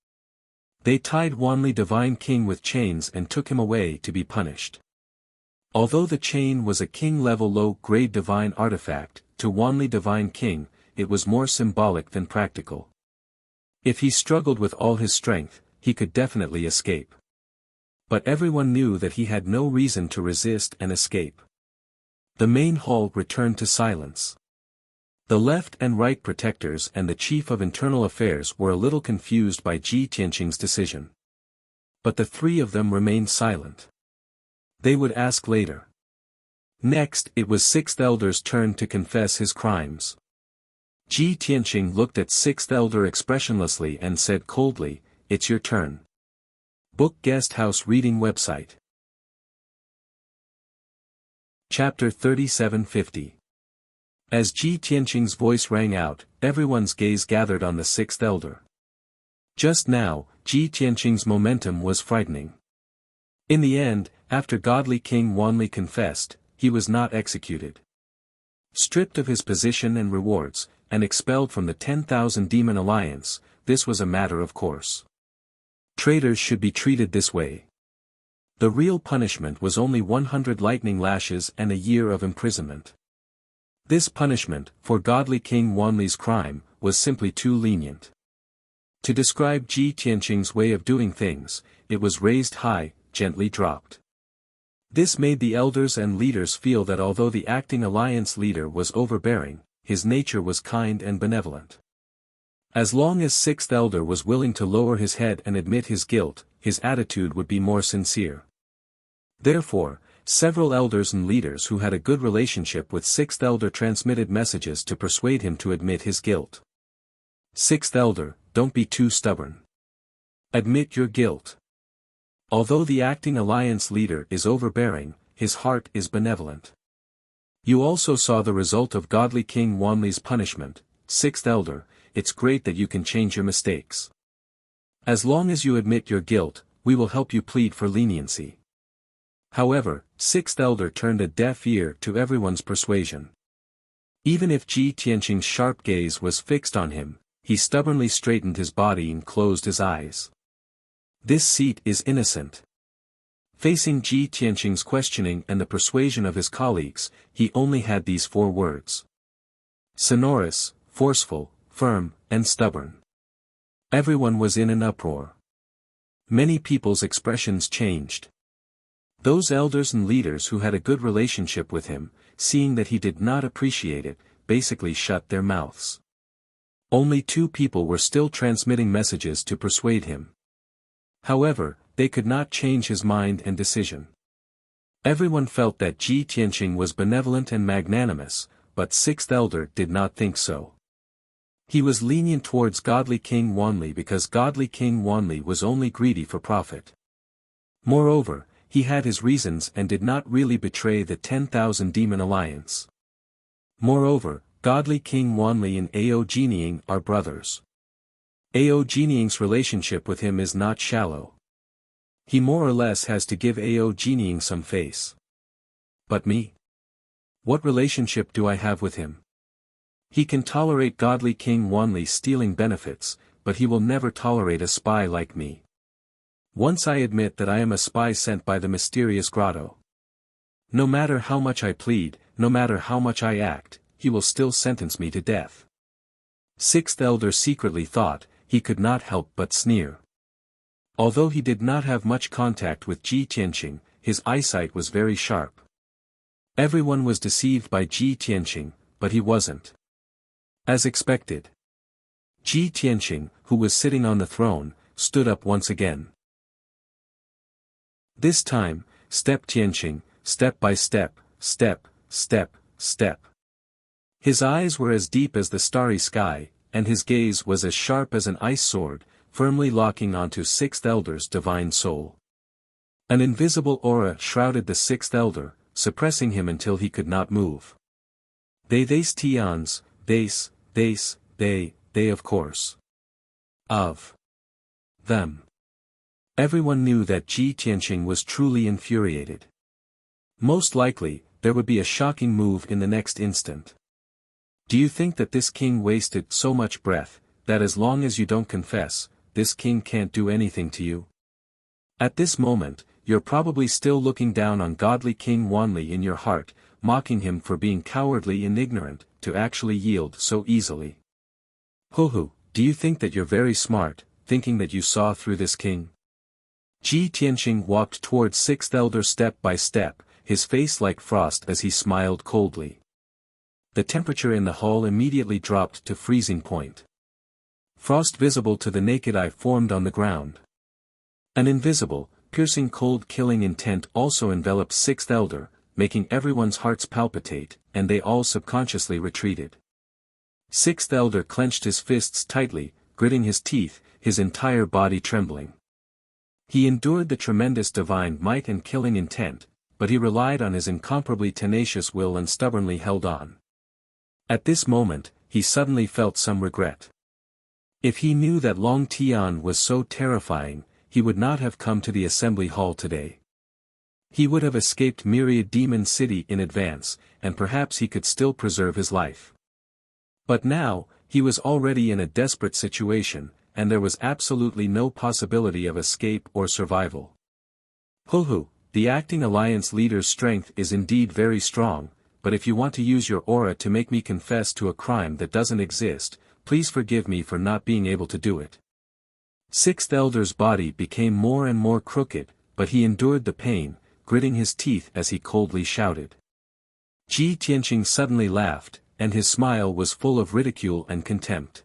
They tied Wanli Divine King with chains and took him away to be punished. Although the chain was a king-level low-grade divine artifact, to Wanli Divine King, it was more symbolic than practical. If he struggled with all his strength, he could definitely escape. But everyone knew that he had no reason to resist and escape. The main hall returned to silence. The left and right protectors and the chief of internal affairs were a little confused by Ji Tianqing's decision. But the three of them remained silent. They would ask later. Next, it was Sixth Elder's turn to confess his crimes. Ji Tianqing looked at Sixth Elder expressionlessly and said coldly, "It's your turn." Book Guest House Reading Website. Chapter 3750. As Ji Tianqing's voice rang out, everyone's gaze gathered on the Sixth Elder. Just now, Ji Tianqing's momentum was frightening. In the end, after godly King Wanli confessed, he was not executed. Stripped of his position and rewards, and expelled from the 10,000 Demon Alliance, this was a matter of course. Traitors should be treated this way. The real punishment was only 100 lightning lashes and a year of imprisonment. This punishment, for godly King Wanli's crime, was simply too lenient. To describe Ji Tianqing's way of doing things, it was raised high, gently dropped. This made the elders and leaders feel that although the acting alliance leader was overbearing, his nature was kind and benevolent. As long as sixth elder was willing to lower his head and admit his guilt, his attitude would be more sincere. Therefore, several elders and leaders who had a good relationship with sixth elder transmitted messages to persuade him to admit his guilt. Sixth elder, don't be too stubborn. Admit your guilt. Although the acting alliance leader is overbearing, his heart is benevolent. You also saw the result of godly King Wanli's punishment, sixth elder. It's great that you can change your mistakes. As long as you admit your guilt, we will help you plead for leniency. However, sixth elder turned a deaf ear to everyone's persuasion. Even if Ji Tianqing's sharp gaze was fixed on him, he stubbornly straightened his body and closed his eyes. This seat is innocent. Facing Ji Tianqing's questioning and the persuasion of his colleagues, he only had these 4 words. Sonorous, forceful, firm, and stubborn. Everyone was in an uproar. Many people's expressions changed. Those elders and leaders who had a good relationship with him, seeing that he did not appreciate it, basically shut their mouths. Only 2 people were still transmitting messages to persuade him. However, they could not change his mind and decision. Everyone felt that Ji Tianqing was benevolent and magnanimous, but sixth elder did not think so. He was lenient towards godly King Wanli because godly King Wanli was only greedy for profit. Moreover, he had his reasons and did not really betray the 10,000 demon alliance. Moreover, godly King Wanli and Ao Jinying are brothers. Ao Jinying's relationship with him is not shallow. He more or less has to give Ao Jinying some face. But me? What relationship do I have with him? He can tolerate godly King Wanli stealing benefits, but he will never tolerate a spy like me. Once I admit that I am a spy sent by the mysterious grotto. No matter how much I plead, no matter how much I act, he will still sentence me to death. Sixth elder secretly thought, he could not help but sneer. Although he did not have much contact with Ji Tianqing, his eyesight was very sharp. Everyone was deceived by Ji Tianqing, but he wasn't. As expected. Ji Tianqing, who was sitting on the throne, stood up once again. This time, step Tianqing, step by step, step, step, step. His eyes were as deep as the starry sky, and his gaze was as sharp as an ice sword, firmly locking onto sixth elder's divine soul. An invisible aura shrouded the sixth elder, suppressing him until he could not move. They Tians, they of course. Of them. Everyone knew that Ji Tianqing was truly infuriated. Most likely, there would be a shocking move in the next instant. Do you think that this king wasted so much breath, that as long as you don't confess, this king can't do anything to you? At this moment, you're probably still looking down on godly King Wanli in your heart, mocking him for being cowardly and ignorant, to actually yield so easily. Ho, do you think that you're very smart, thinking that you saw through this king? Ji Tianqing walked towards sixth elder step by step, his face like frost as he smiled coldly. The temperature in the hall immediately dropped to freezing point. Frost visible to the naked eye formed on the ground. An invisible, piercing cold killing intent also enveloped sixth elder, making everyone's hearts palpitate, and they all subconsciously retreated. Sixth elder clenched his fists tightly, gritting his teeth, his entire body trembling. He endured the tremendous divine might and killing intent, but he relied on his incomparably tenacious will and stubbornly held on. At this moment, he suddenly felt some regret. If he knew that Long Tian was so terrifying, he would not have come to the assembly hall today. He would have escaped Myriad Demon City in advance, and perhaps he could still preserve his life. But now, he was already in a desperate situation, and there was absolutely no possibility of escape or survival. Huhu, the acting alliance leader's strength is indeed very strong, but if you want to use your aura to make me confess to a crime that doesn't exist, please forgive me for not being able to do it. Sixth Elder's body became more and more crooked, but he endured the pain, gritting his teeth as he coldly shouted. Ji Tianqing suddenly laughed, and his smile was full of ridicule and contempt.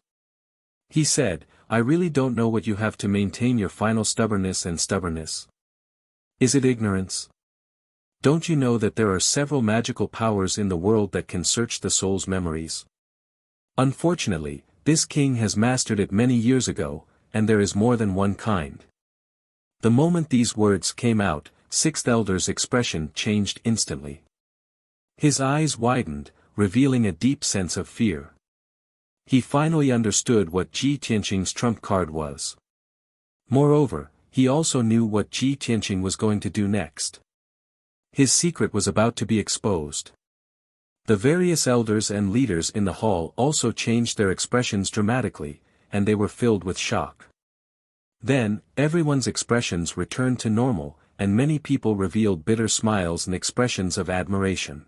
He said, I really don't know what you have to maintain your final stubbornness and stubbornness. Is it ignorance? Don't you know that there are several magical powers in the world that can search the soul's memories? Unfortunately, this king has mastered it many years ago, and there is more than one kind. The moment these words came out, Sixth Elder's expression changed instantly. His eyes widened, revealing a deep sense of fear. He finally understood what Ji Tianqing's trump card was. Moreover, he also knew what Ji Tianqing was going to do next. His secret was about to be exposed. The various elders and leaders in the hall also changed their expressions dramatically, and they were filled with shock. Then, everyone's expressions returned to normal, and many people revealed bitter smiles and expressions of admiration.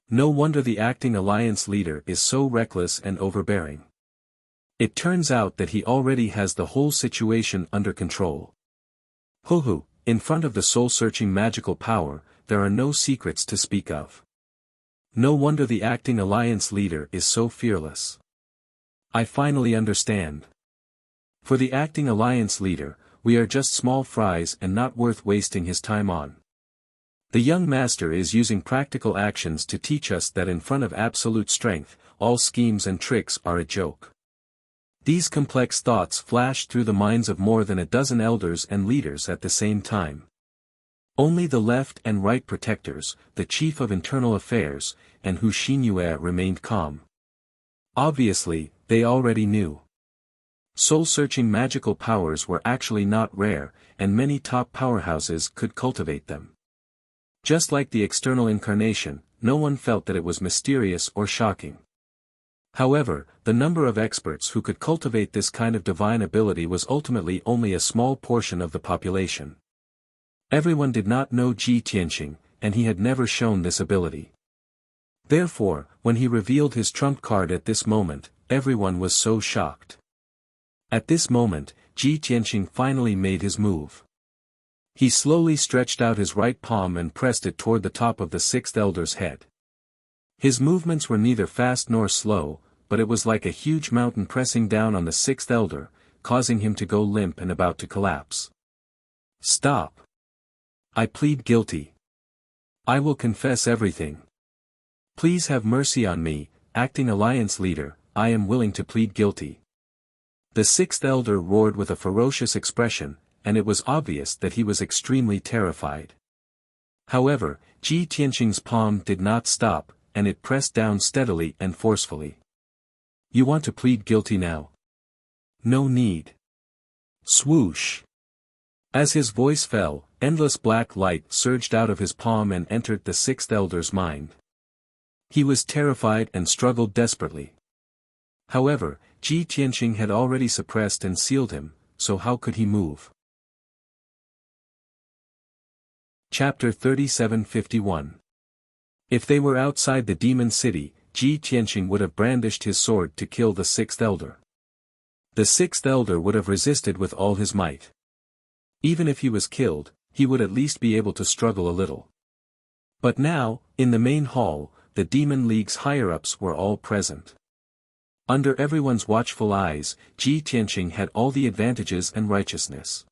No wonder the acting alliance leader is so reckless and overbearing. It turns out that he already has the whole situation under control. Huhu, in front of the soul-searching magical power, there are no secrets to speak of. No wonder the acting alliance leader is so fearless. I finally understand. For the acting alliance leader, we are just small fries and not worth wasting his time on. The young master is using practical actions to teach us that in front of absolute strength, all schemes and tricks are a joke. These complex thoughts flashed through the minds of more than a dozen elders and leaders at the same time. Only the left and right protectors, the chief of internal affairs, and Hu Xinyue remained calm. Obviously, they already knew. Soul-searching magical powers were actually not rare, and many top powerhouses could cultivate them. Just like the external incarnation, no one felt that it was mysterious or shocking. However, the number of experts who could cultivate this kind of divine ability was ultimately only a small portion of the population. Everyone did not know Ji Tianqing, and he had never shown this ability. Therefore, when he revealed his trump card at this moment, everyone was so shocked. At this moment, Ji Tianqing finally made his move. He slowly stretched out his right palm and pressed it toward the top of the sixth elder's head. His movements were neither fast nor slow, but it was like a huge mountain pressing down on the sixth elder, causing him to go limp and about to collapse. Stop! I plead guilty. I will confess everything. Please have mercy on me, acting alliance leader, I am willing to plead guilty. The sixth elder roared with a ferocious expression, and it was obvious that he was extremely terrified. However, Ji Tianqing's palm did not stop, and it pressed down steadily and forcefully. You want to plead guilty now? No need. Swoosh! As his voice fell, endless black light surged out of his palm and entered the sixth elder's mind. He was terrified and struggled desperately. However, Ji Tianqing had already suppressed and sealed him, so how could he move? Chapter 3751. If they were outside the demon city, Ji Tianqing would have brandished his sword to kill the sixth elder. The sixth elder would have resisted with all his might. Even if he was killed, he would at least be able to struggle a little. But now, in the main hall, the Demon League's higher-ups were all present. Under everyone's watchful eyes, Ji Tianqing had all the advantages and righteousness.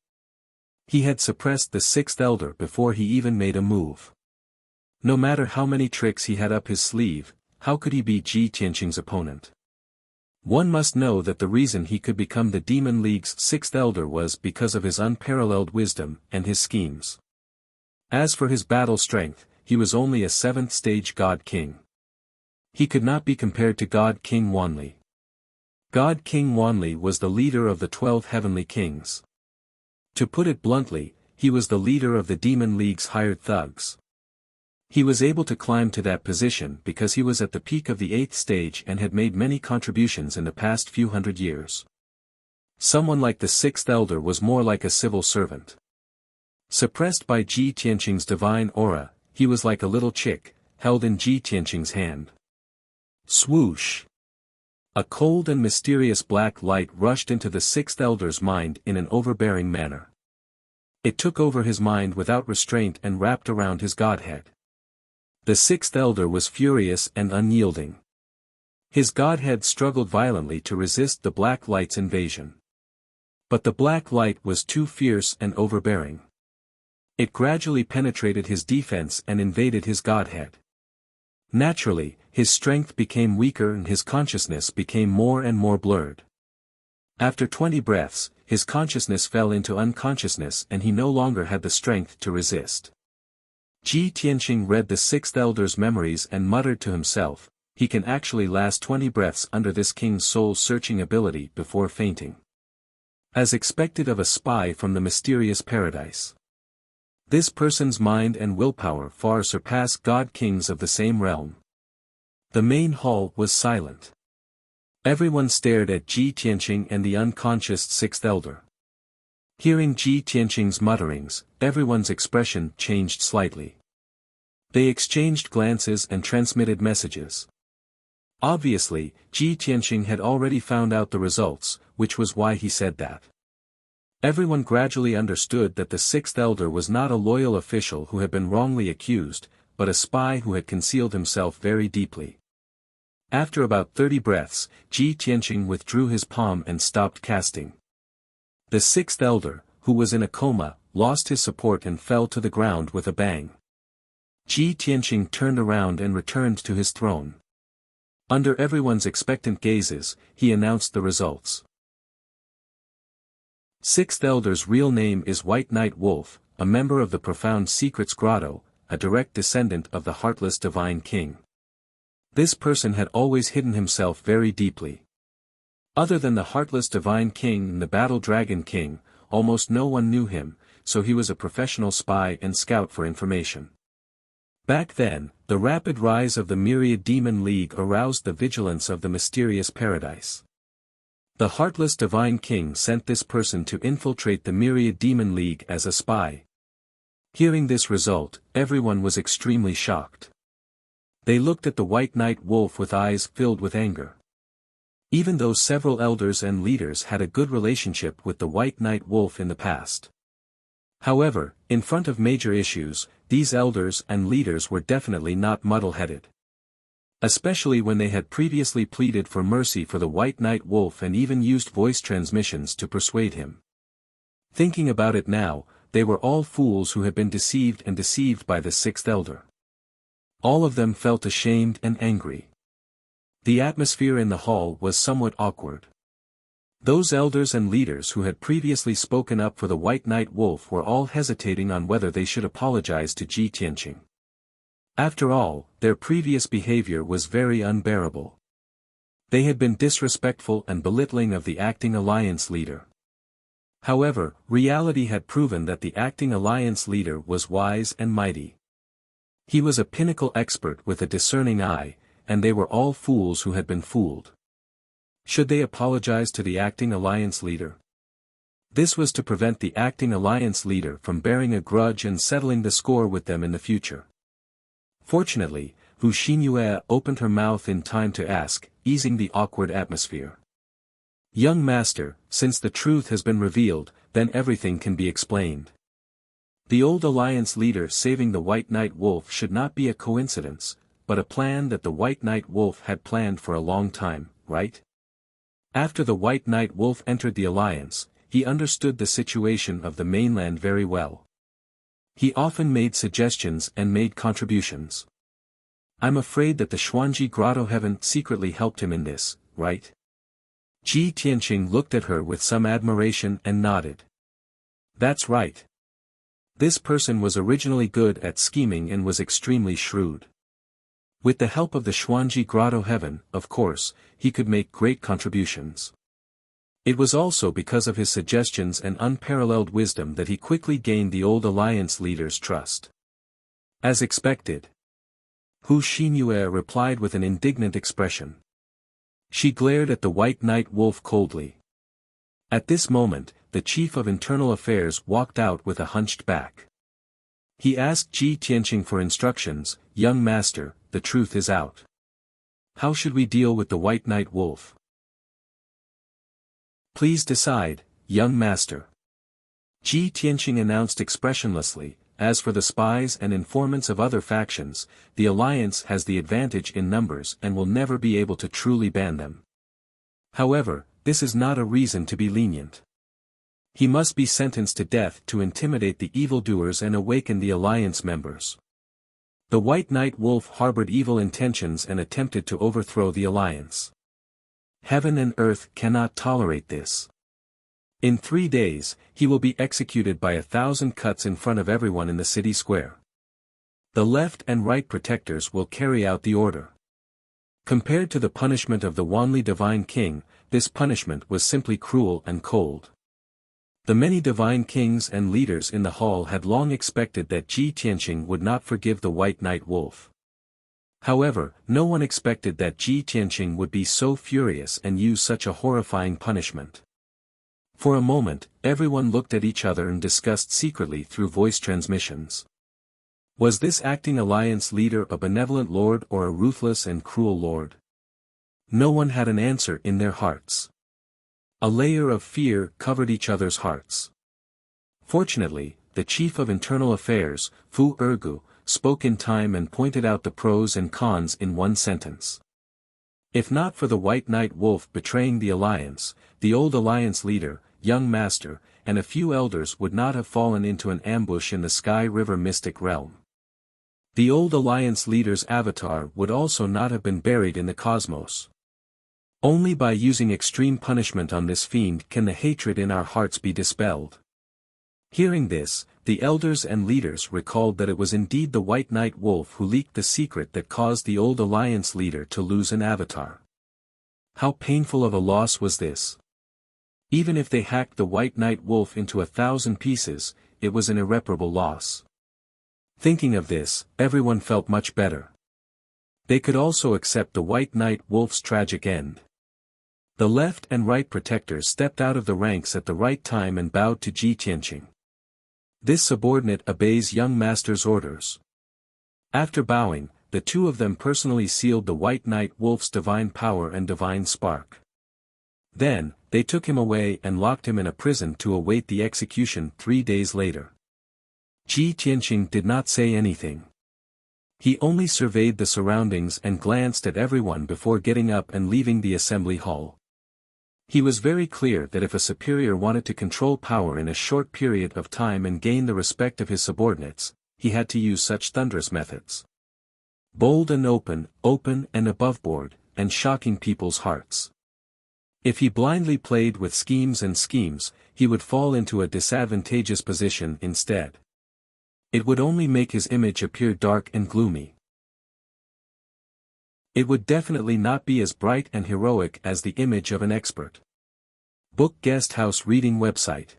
He had suppressed the sixth elder before he even made a move. No matter how many tricks he had up his sleeve, how could he be Ji Tianqing's opponent? One must know that the reason he could become the Demon League's sixth elder was because of his unparalleled wisdom and his schemes. As for his battle strength, he was only a seventh-stage God King. He could not be compared to God King Wanli. God King Wanli was the leader of the 12 heavenly kings. To put it bluntly, he was the leader of the Demon League's hired thugs. He was able to climb to that position because he was at the peak of the 8th stage and had made many contributions in the past few hundred years. Someone like the 6th elder was more like a civil servant. Suppressed by Ji Tianqing's divine aura, he was like a little chick, held in Ji Tianqing's hand. Swoosh! A cold and mysterious black light rushed into the sixth elder's mind in an overbearing manner. It took over his mind without restraint and wrapped around his godhead. The sixth elder was furious and unyielding. His godhead struggled violently to resist the black light's invasion. But the black light was too fierce and overbearing. It gradually penetrated his defense and invaded his godhead. Naturally, his strength became weaker and his consciousness became more and more blurred. After 20 breaths, his consciousness fell into unconsciousness and he no longer had the strength to resist. Ji Tianqing read the sixth elder's memories and muttered to himself, he can actually last 20 breaths under this king's soul-searching ability before fainting. As expected of a spy from the mysterious paradise. This person's mind and willpower far surpass god-kings of the same realm. The main hall was silent. Everyone stared at Ji Tianqing and the unconscious sixth elder. Hearing Ji Tianqing's mutterings, everyone's expression changed slightly. They exchanged glances and transmitted messages. Obviously, Ji Tianqing had already found out the results, which was why he said that. Everyone gradually understood that the sixth elder was not a loyal official who had been wrongly accused, but a spy who had concealed himself very deeply. After about 30 breaths, Ji Tianqing withdrew his palm and stopped casting. The sixth elder, who was in a coma, lost his support and fell to the ground with a bang. Ji Tianqing turned around and returned to his throne. Under everyone's expectant gazes, he announced the results. Sixth elder's real name is White Knight Wolf, a member of the Profound Secrets Grotto, a direct descendant of the Heartless Divine King. This person had always hidden himself very deeply. Other than the Heartless Divine King and the Battle Dragon King, almost no one knew him, so he was a professional spy and scout for information. Back then, the rapid rise of the Myriad Demon League aroused the vigilance of the mysterious paradise. The Heartless Divine King sent this person to infiltrate the Myriad Demon League as a spy. Hearing this result, everyone was extremely shocked. They looked at the White Knight Wolf with eyes filled with anger. Even though several elders and leaders had a good relationship with the White Knight Wolf in the past. However, in front of major issues, these elders and leaders were definitely not muddle-headed. Especially when they had previously pleaded for mercy for the White Knight Wolf and even used voice transmissions to persuade him. Thinking about it now, they were all fools who had been deceived by the sixth elder. All of them felt ashamed and angry. The atmosphere in the hall was somewhat awkward. Those elders and leaders who had previously spoken up for the White Knight Wolf were all hesitating on whether they should apologize to Ji Tianqing. After all, their previous behavior was very unbearable. They had been disrespectful and belittling of the acting alliance leader. However, reality had proven that the acting alliance leader was wise and mighty. He was a pinnacle expert with a discerning eye, and they were all fools who had been fooled. Should they apologize to the acting alliance leader? This was to prevent the acting alliance leader from bearing a grudge and settling the score with them in the future. Fortunately, Wu Xinyue opened her mouth in time to ask, easing the awkward atmosphere. Young master, since the truth has been revealed, then everything can be explained. The old alliance leader saving the White Knight Wolf should not be a coincidence, but a plan that the White Knight Wolf had planned for a long time, right? After the White Knight Wolf entered the alliance, he understood the situation of the mainland very well. He often made suggestions and made contributions. I'm afraid that the Xuanji Grotto Heaven secretly helped him in this, right? Ji Tianqing looked at her with some admiration and nodded. That's right. This person was originally good at scheming and was extremely shrewd. With the help of the Xuanji Grotto Heaven, of course, he could make great contributions. It was also because of his suggestions and unparalleled wisdom that he quickly gained the old alliance leader's trust. As expected. Wu Xinyue replied with an indignant expression. She glared at the White Knight Wolf coldly. At this moment, the chief of internal affairs walked out with a hunched back. He asked Ji Tianqing for instructions. "Young master, the truth is out. How should we deal with the White Knight Wolf? Please decide, young master." Ji Tianqing announced expressionlessly, "As for the spies and informants of other factions, the alliance has the advantage in numbers and will never be able to truly ban them. However, this is not a reason to be lenient. He must be sentenced to death to intimidate the evildoers and awaken the alliance members. The White Knight Wolf harbored evil intentions and attempted to overthrow the alliance. Heaven and earth cannot tolerate this. In 3 days, he will be executed by 1,000 cuts in front of everyone in the city square. The left and right protectors will carry out the order." Compared to the punishment of the Wanli Divine King, this punishment was simply cruel and cold. The many divine kings and leaders in the hall had long expected that Ji Tianqing would not forgive the White Knight Wolf. However, no one expected that Ji Tianqing would be so furious and use such a horrifying punishment. For a moment, everyone looked at each other and discussed secretly through voice transmissions. Was this acting alliance leader a benevolent lord or a ruthless and cruel lord? No one had an answer in their hearts. A layer of fear covered each other's hearts. Fortunately, the chief of internal affairs, Fu Ergu, spoke in time and pointed out the pros and cons in one sentence. If not for the White Knight Wolf betraying the alliance, the old alliance leader, young master, and a few elders would not have fallen into an ambush in the Sky River mystic realm. The old alliance leader's avatar would also not have been buried in the cosmos. Only by using extreme punishment on this fiend can the hatred in our hearts be dispelled. Hearing this, the elders and leaders recalled that it was indeed the White Knight Wolf who leaked the secret that caused the old alliance leader to lose an avatar. How painful of a loss was this? Even if they hacked the White Knight Wolf into 1,000 pieces, it was an irreparable loss. Thinking of this, everyone felt much better. They could also accept the White Knight Wolf's tragic end. The left and right protectors stepped out of the ranks at the right time and bowed to Ji Tianqing. This subordinate obeys young master's orders. After bowing, the two of them personally sealed the White Knight Wolf's divine power and divine spark. Then, they took him away and locked him in a prison to await the execution 3 days later. Ji Tianqing did not say anything. He only surveyed the surroundings and glanced at everyone before getting up and leaving the assembly hall. He was very clear that if a superior wanted to control power in a short period of time and gain the respect of his subordinates, he had to use such thunderous methods. Bold and open and aboveboard, and shocking people's hearts. If he blindly played with schemes, he would fall into a disadvantageous position instead. It would only make his image appear dark and gloomy. It would definitely not be as bright and heroic as the image of an expert. Book Guest House Reading Website.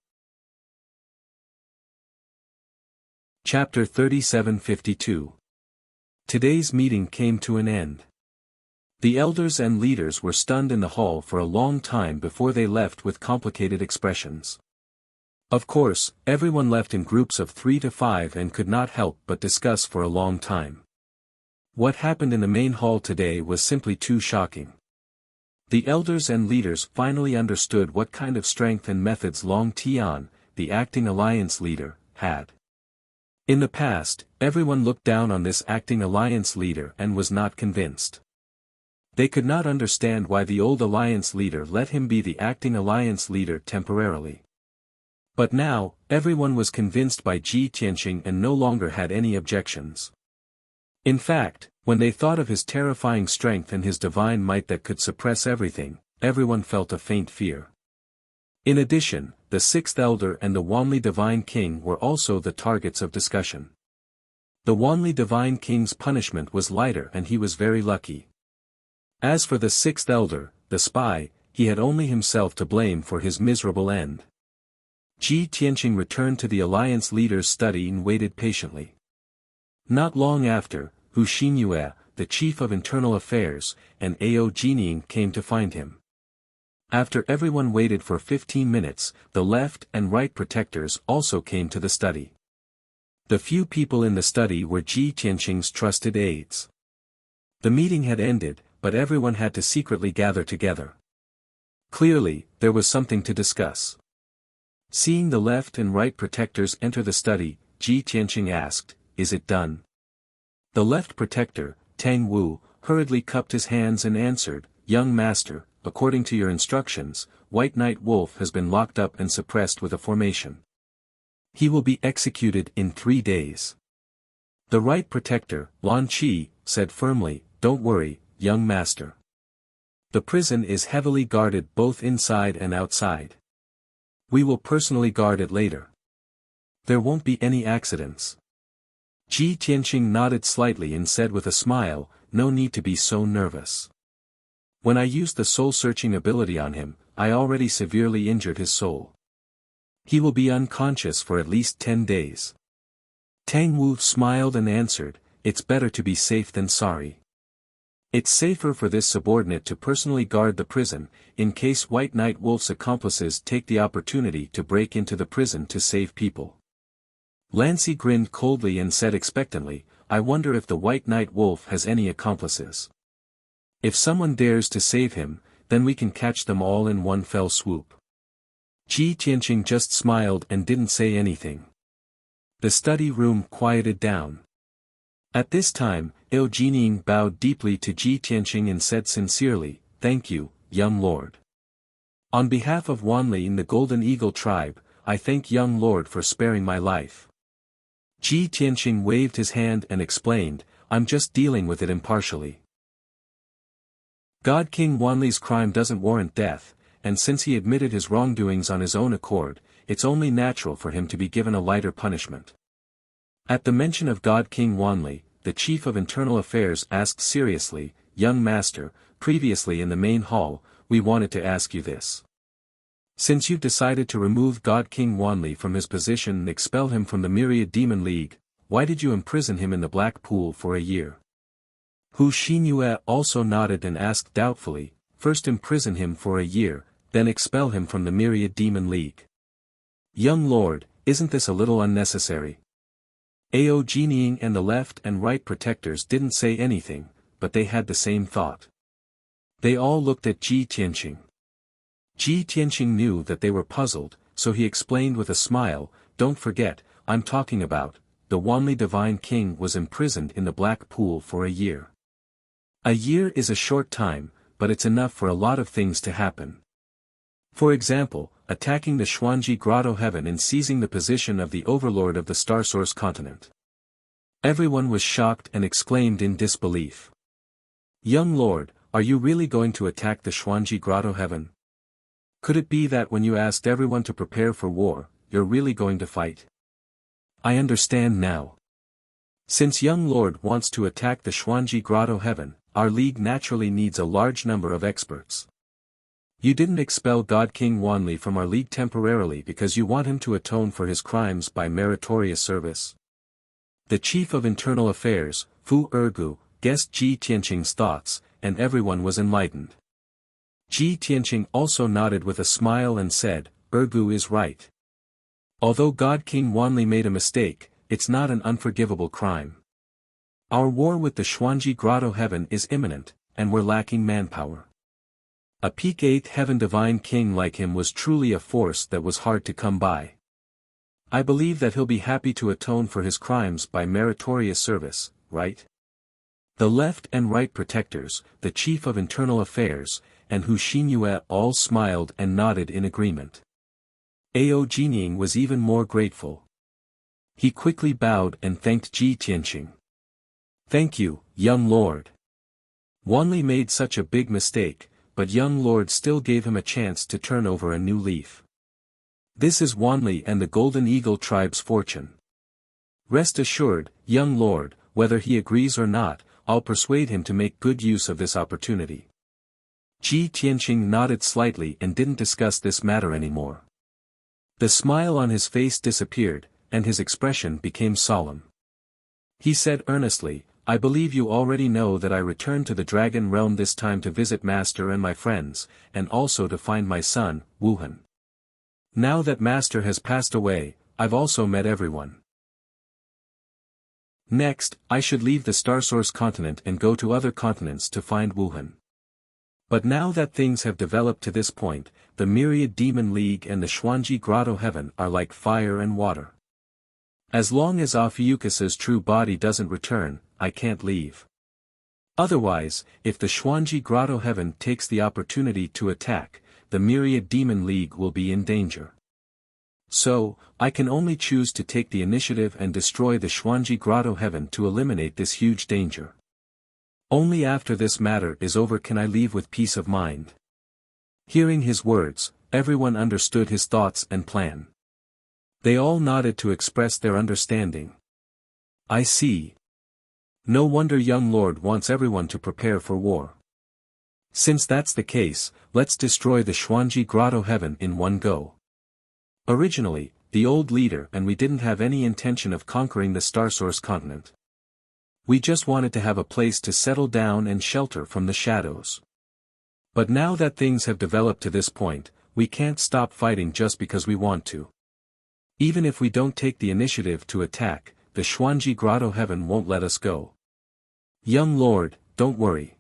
Chapter 3752. Today's meeting came to an end. The elders and leaders were stunned in the hall for a long time before they left with complicated expressions. Of course, everyone left in groups of 3 to 5 and could not help but discuss for a long time. What happened in the main hall today was simply too shocking. The elders and leaders finally understood what kind of strength and methods Long Tian, the acting alliance leader, had. In the past, everyone looked down on this acting alliance leader and was not convinced. They could not understand why the old alliance leader let him be the acting alliance leader temporarily. But now, everyone was convinced by Ji Tianqing and no longer had any objections. In fact, when they thought of his terrifying strength and his divine might that could suppress everything, everyone felt a faint fear. In addition, the sixth elder and the Wanli Divine King were also the targets of discussion. The Wanli Divine King's punishment was lighter and he was very lucky. As for the sixth elder, the spy, he had only himself to blame for his miserable end. Ji Tianqing returned to the alliance leader's study and waited patiently. Not long after, Hu Xinyue, the chief of internal affairs, and Ao Jining came to find him. After everyone waited for 15 minutes, the left and right protectors also came to the study. The few people in the study were Ji Tianqing's trusted aides. The meeting had ended, but everyone had to secretly gather together. Clearly, there was something to discuss. Seeing the left and right protectors enter the study, Ji Tianqing asked, "Is it done?" The left protector, Tang Wu, hurriedly cupped his hands and answered, "Young master, according to your instructions, White Knight Wolf has been locked up and suppressed with a formation. He will be executed in 3 days." The right protector, Lan Qi, said firmly, "Don't worry, young master. The prison is heavily guarded both inside and outside. We will personally guard it later. There won't be any accidents." Ji Tianqing nodded slightly and said with a smile, "No need to be so nervous. When I used the soul-searching ability on him, I already severely injured his soul. He will be unconscious for at least 10 days. Tang Wu smiled and answered, "It's better to be safe than sorry. It's safer for this subordinate to personally guard the prison, in case White Knight Wolf's accomplices take the opportunity to break into the prison to save people." Lancy grinned coldly and said expectantly, "I wonder if the White Knight Wolf has any accomplices. If someone dares to save him, then we can catch them all in one fell swoop." Ji Tianqing just smiled and didn't say anything. The study room quieted down. At this time, Liu Jining bowed deeply to Ji Tianqing and said sincerely, "Thank you, young lord. On behalf of Wanli and the Golden Eagle tribe, I thank young lord for sparing my life." Ji Tianqing waved his hand and explained, "I'm just dealing with it impartially. God King Wanli's crime doesn't warrant death, and since he admitted his wrongdoings on his own accord, it's only natural for him to be given a lighter punishment." At the mention of God King Wanli, the chief of internal affairs asked seriously, "Young master, previously in the main hall, we wanted to ask you this. Since you've decided to remove God King Wanli from his position and expel him from the Myriad Demon League, why did you imprison him in the Black Pool for a year?" Hu Xinyue also nodded and asked doubtfully, "First imprison him for a year, then expel him from the Myriad Demon League. Young lord, isn't this a little unnecessary?" Ao Jining and the left and right protectors didn't say anything, but they had the same thought. They all looked at Ji Tianqing. Ji Tianqing knew that they were puzzled, so he explained with a smile, "Don't forget, I'm talking about, the Wanli Divine King was imprisoned in the Black Pool for a year. A year is a short time, but it's enough for a lot of things to happen. For example, attacking the Xuanji Grotto Heaven and seizing the position of the overlord of the Starsource continent." Everyone was shocked and exclaimed in disbelief. "Young lord, are you really going to attack the Xuanji Grotto Heaven? Could it be that when you asked everyone to prepare for war, you're really going to fight? I understand now. Since young lord wants to attack the Xuanji Grotto Heaven, our league naturally needs a large number of experts. You didn't expel God King Wanli from our league temporarily because you want him to atone for his crimes by meritorious service?" The chief of internal affairs, Fu Ergu, guessed Ji Tianqing's thoughts, and everyone was enlightened. Ji Tianqing also nodded with a smile and said, "Ergu is right. Although God King Wanli made a mistake, it's not an unforgivable crime. Our war with the Xuanji Grotto Heaven is imminent, and we're lacking manpower. A peak 8th Heaven Divine King like him was truly a force that was hard to come by. I believe that he'll be happy to atone for his crimes by meritorious service, right?" The left and right protectors, the chief of internal affairs, and Hu Xinyue all smiled and nodded in agreement. Ao Jining was even more grateful. He quickly bowed and thanked Ji Tianqing. "Thank you, young lord. Wanli made such a big mistake, but young lord still gave him a chance to turn over a new leaf. This is Wanli and the Golden Eagle tribe's fortune. Rest assured, young lord, whether he agrees or not, I'll persuade him to make good use of this opportunity." Ji Tianqing nodded slightly and didn't discuss this matter anymore. The smile on his face disappeared, and his expression became solemn. He said earnestly, I believe you already know that I returned to the Dragon Realm this time to visit Master and my friends, and also to find my son, Wuhan. Now that Master has passed away, I've also met everyone. Next, I should leave the Starsource continent and go to other continents to find Wuhan. But now that things have developed to this point, the Myriad Demon League and the Xuanji Grotto Heaven are like fire and water. As long as Ophiuchus's true body doesn't return, I can't leave. Otherwise, if the Xuanji Grotto Heaven takes the opportunity to attack, the Myriad Demon League will be in danger. So, I can only choose to take the initiative and destroy the Xuanji Grotto Heaven to eliminate this huge danger. Only after this matter is over can I leave with peace of mind. Hearing his words, everyone understood his thoughts and plan. They all nodded to express their understanding. I see. No wonder young Lord wants everyone to prepare for war. Since that's the case, let's destroy the Xuanji Grotto Heaven in one go. Originally, the old leader and we didn't have any intention of conquering the Starsource continent. We just wanted to have a place to settle down and shelter from the shadows. But now that things have developed to this point, we can't stop fighting just because we want to. Even if we don't take the initiative to attack, the Xuanji Grotto Heaven won't let us go. Young Lord, don't worry.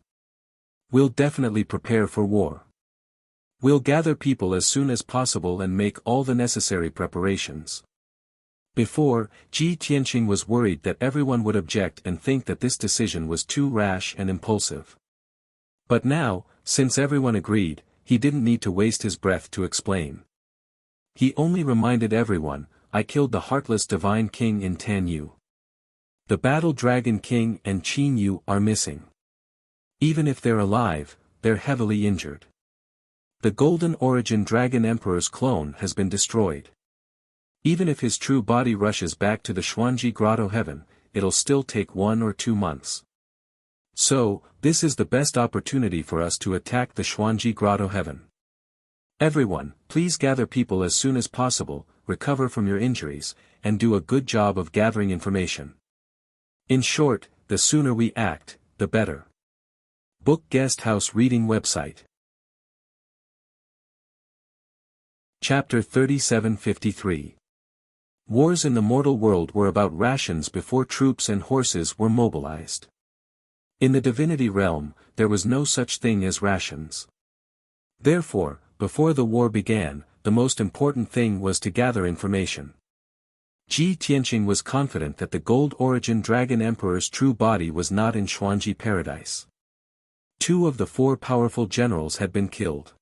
We'll definitely prepare for war. We'll gather people as soon as possible and make all the necessary preparations. Before, Ji Tianqing was worried that everyone would object and think that this decision was too rash and impulsive. But now, since everyone agreed, he didn't need to waste his breath to explain. He only reminded everyone, I killed the heartless Divine King in Tan Yu. The Battle Dragon King and Qin Yu are missing. Even if they're alive, they're heavily injured. The Golden Origin Dragon Emperor's clone has been destroyed. Even if his true body rushes back to the Xuanji Grotto Heaven, it'll still take 1 or 2 months. So, this is the best opportunity for us to attack the Xuanji Grotto Heaven. Everyone, please gather people as soon as possible, recover from your injuries, and do a good job of gathering information. In short, the sooner we act, the better. Book Guest House Reading Website. Chapter 3753. Wars in the mortal world were about rations before troops and horses were mobilized. In the divinity realm, there was no such thing as rations. Therefore, before the war began, the most important thing was to gather information. Ji Tianqing was confident that the Gold Origin Dragon Emperor's true body was not in Xuanji Paradise. 2 of the 4 powerful generals had been killed.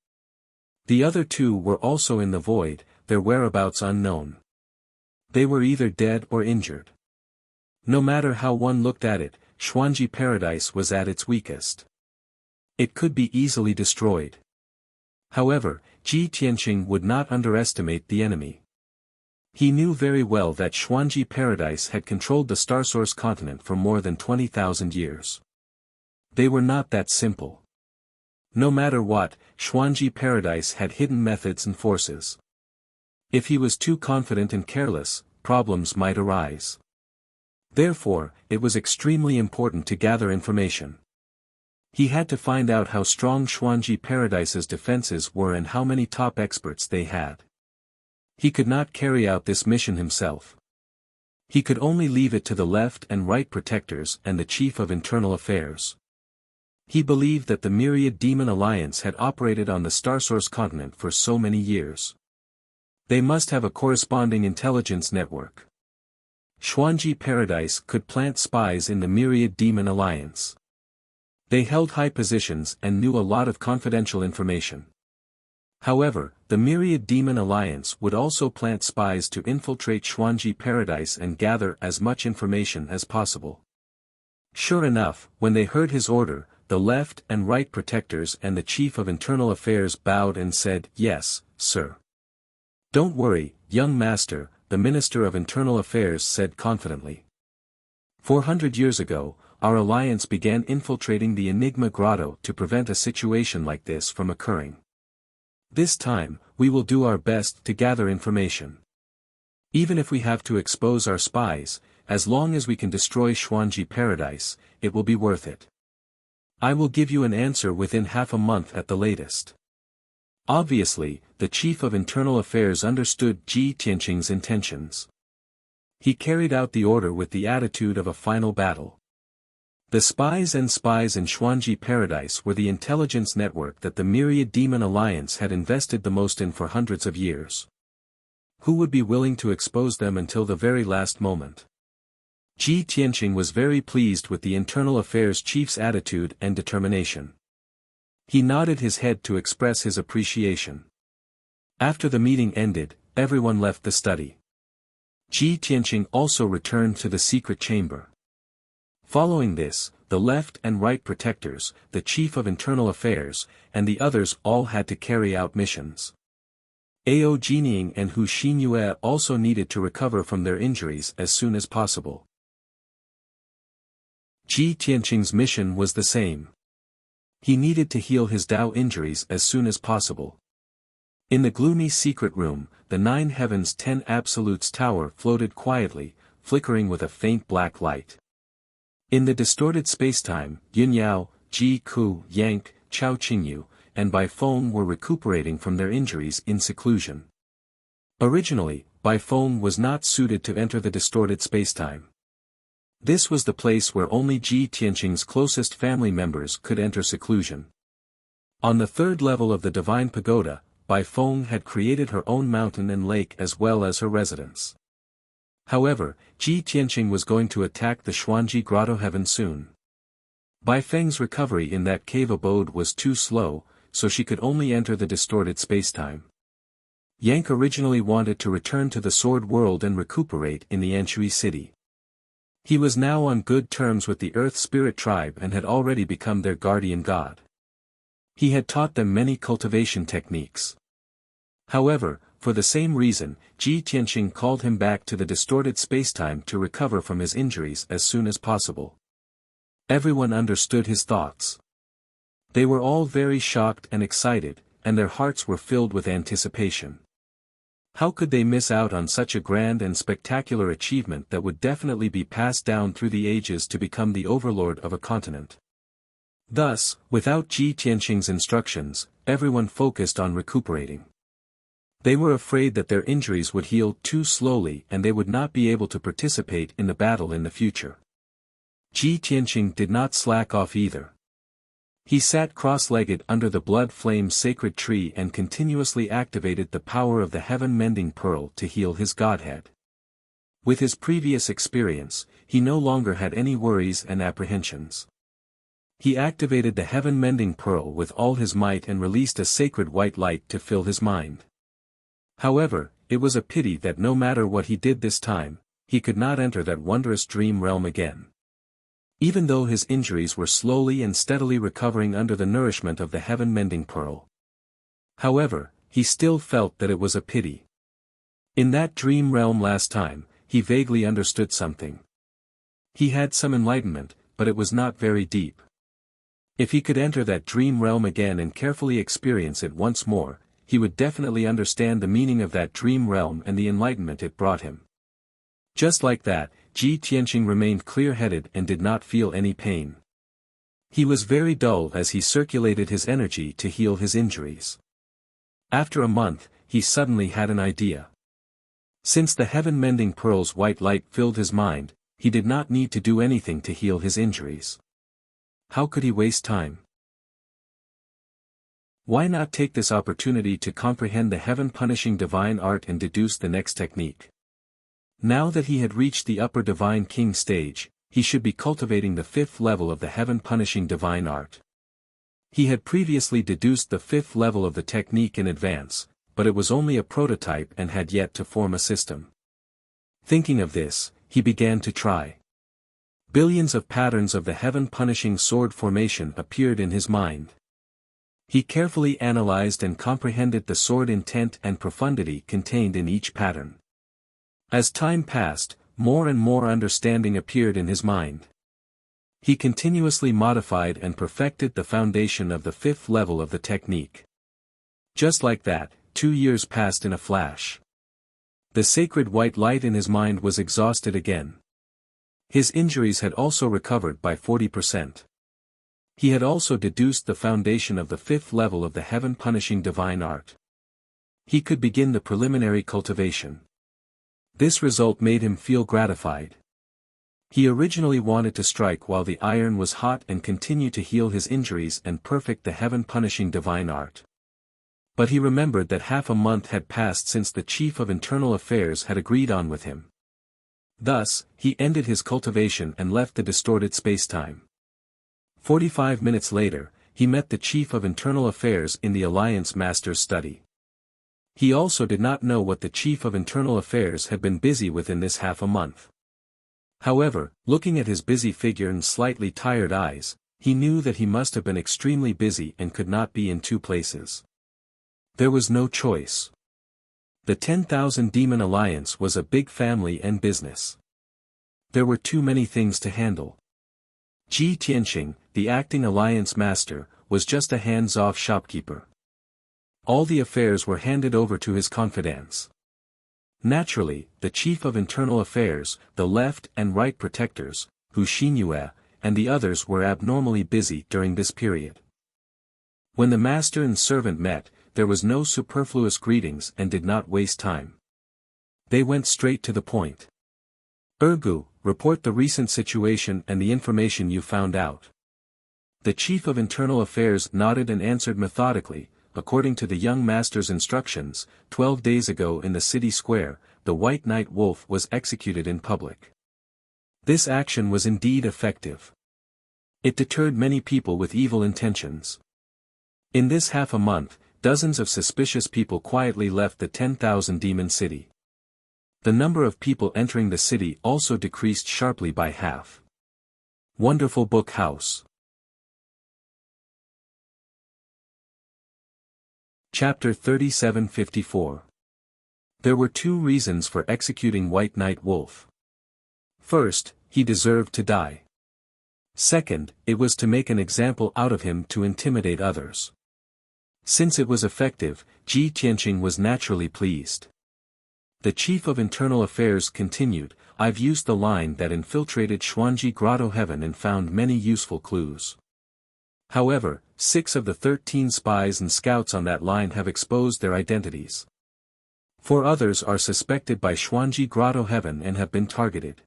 The other 2 were also in the void, their whereabouts unknown. They were either dead or injured. No matter how one looked at it, Xuanji Paradise was at its weakest. It could be easily destroyed. However, Ji Tianqing would not underestimate the enemy. He knew very well that Xuanji Paradise had controlled the Starsource continent for more than 20,000 years. They were not that simple. No matter what, Xuanji Paradise had hidden methods and forces. If he was too confident and careless, problems might arise. Therefore, it was extremely important to gather information. He had to find out how strong Xuanji Paradise's defenses were and how many top experts they had. He could not carry out this mission himself. He could only leave it to the left and right protectors and the Chief of Internal Affairs. He believed that the Myriad Demon Alliance had operated on the Starsource continent for so many years. They must have a corresponding intelligence network. Xuanji Paradise could plant spies in the Myriad Demon Alliance. They held high positions and knew a lot of confidential information. However, the Myriad Demon Alliance would also plant spies to infiltrate Xuanji Paradise and gather as much information as possible. Sure enough, when they heard his order, the left and right protectors and the Chief of Internal Affairs bowed and said, "Yes, sir." "Don't worry, young master," the Minister of Internal Affairs said confidently. 400 years ago, our alliance began infiltrating the Enigma Grotto to prevent a situation like this from occurring. This time, we will do our best to gather information. Even if we have to expose our spies, as long as we can destroy Xuanji Paradise, it will be worth it. I will give you an answer within half a month at the latest. Obviously, the Chief of Internal Affairs understood Ji Tianqing's intentions. He carried out the order with the attitude of a final battle. The spies in Xuanji Paradise were the intelligence network that the Myriad Demon Alliance had invested the most in for hundreds of years. Who would be willing to expose them until the very last moment? Ji Tianqing was very pleased with the Internal Affairs Chief's attitude and determination. He nodded his head to express his appreciation. After the meeting ended, everyone left the study. Ji Tianqing also returned to the secret chamber. Following this, the left and right protectors, the Chief of Internal Affairs, and the others all had to carry out missions. Ao Jining and Hu Xinyue also needed to recover from their injuries as soon as possible. Ji Tianqing's mission was the same. He needed to heal his Dao injuries as soon as possible. In the gloomy secret room, the Nine Heavens 10 Absolutes Tower floated quietly, flickering with a faint black light. In the distorted spacetime, Yunyao, Ji Ku, Yank, Chao Qingyu, and Bai Feng were recuperating from their injuries in seclusion. Originally, Bai Feng was not suited to enter the distorted spacetime. This was the place where only Ji Tianqing's closest family members could enter seclusion. On the third level of the Divine Pagoda, Bai Feng had created her own mountain and lake as well as her residence. However, Ji Tianqing was going to attack the Xuanji Grotto heaven soon. Bai Feng's recovery in that cave abode was too slow, so she could only enter the distorted spacetime. Yank originally wanted to return to the Sword World and recuperate in the Anshui city. He was now on good terms with the Earth Spirit tribe and had already become their guardian god. He had taught them many cultivation techniques. However, for the same reason, Ji Tianqing called him back to the distorted spacetime to recover from his injuries as soon as possible. Everyone understood his thoughts. They were all very shocked and excited, and their hearts were filled with anticipation. How could they miss out on such a grand and spectacular achievement that would definitely be passed down through the ages to become the overlord of a continent? Thus, without Ji Tianqing's instructions, everyone focused on recuperating. They were afraid that their injuries would heal too slowly and they would not be able to participate in the battle in the future. Ji Tianqing did not slack off either. He sat cross-legged under the blood flame sacred tree and continuously activated the power of the heaven-mending pearl to heal his godhead. With his previous experience, he no longer had any worries and apprehensions. He activated the heaven-mending pearl with all his might and released a sacred white light to fill his mind. However, it was a pity that no matter what he did this time, he could not enter that wondrous dream realm again. Even though his injuries were slowly and steadily recovering under the nourishment of the heaven-mending pearl. However, he still felt that it was a pity. In that dream realm last time, he vaguely understood something. He had some enlightenment, but it was not very deep. If he could enter that dream realm again and carefully experience it once more, he would definitely understand the meaning of that dream realm and the enlightenment it brought him. Just like that, Ji Tianqing remained clear-headed and did not feel any pain. He was very dull as he circulated his energy to heal his injuries. After a month, he suddenly had an idea. Since the heaven-mending pearl's white light filled his mind, he did not need to do anything to heal his injuries. How could he waste time? Why not take this opportunity to comprehend the heaven-punishing divine art and deduce the next technique? Now that he had reached the upper divine king stage, he should be cultivating the fifth level of the heaven-punishing divine art. He had previously deduced the fifth level of the technique in advance, but it was only a prototype and had yet to form a system. Thinking of this, he began to try. Billions of patterns of the heaven-punishing sword formation appeared in his mind. He carefully analyzed and comprehended the sword intent and profundity contained in each pattern. As time passed, more and more understanding appeared in his mind. He continuously modified and perfected the foundation of the fifth level of the technique. Just like that, 2 years passed in a flash. The sacred white light in his mind was exhausted again. His injuries had also recovered by 40%. He had also deduced the foundation of the 5th level of the heaven-punishing divine art. He could begin the preliminary cultivation. This result made him feel gratified. He originally wanted to strike while the iron was hot and continue to heal his injuries and perfect the heaven-punishing divine art. But he remembered that half a month had passed since the Chief of Internal Affairs had agreed on with him. Thus, he ended his cultivation and left the distorted spacetime. 45 minutes later, he met the Chief of Internal Affairs in the Alliance Master's study. He also did not know what the Chief of Internal Affairs had been busy with in this half a month. However, looking at his busy figure and slightly tired eyes, he knew that he must have been extremely busy and could not be in two places. There was no choice. The 10,000 Demon Alliance was a big family and business. There were too many things to handle. Ji Tianqing, the acting Alliance Master, was just a hands-off shopkeeper. All the affairs were handed over to his confidants. Naturally, the Chief of Internal Affairs, the left and right protectors, Hu Xinyue, and the others were abnormally busy during this period. When the master and servant met, there was no superfluous greetings and did not waste time. They went straight to the point. Ergu, report the recent situation and the information you found out. The Chief of Internal Affairs nodded and answered methodically. According to the young master's instructions, 12 days ago in the city square, the White Knight Wolf was executed in public. This action was indeed effective. It deterred many people with evil intentions. In this half a month, dozens of suspicious people quietly left the 10,000 demon city. The number of people entering the city also decreased sharply by half. Wonderful Book House. Chapter 3754. There were two reasons for executing White Knight Wolf. First, he deserved to die. Second, it was to make an example out of him to intimidate others. Since it was effective, Ji Tianqing was naturally pleased. The Chief of Internal Affairs continued, I've used the line that infiltrated Xuanji Grotto Heaven and found many useful clues. However, 6 of the 13 spies and scouts on that line have exposed their identities. 4 others are suspected by Xuanji Grotto Heaven and have been targeted.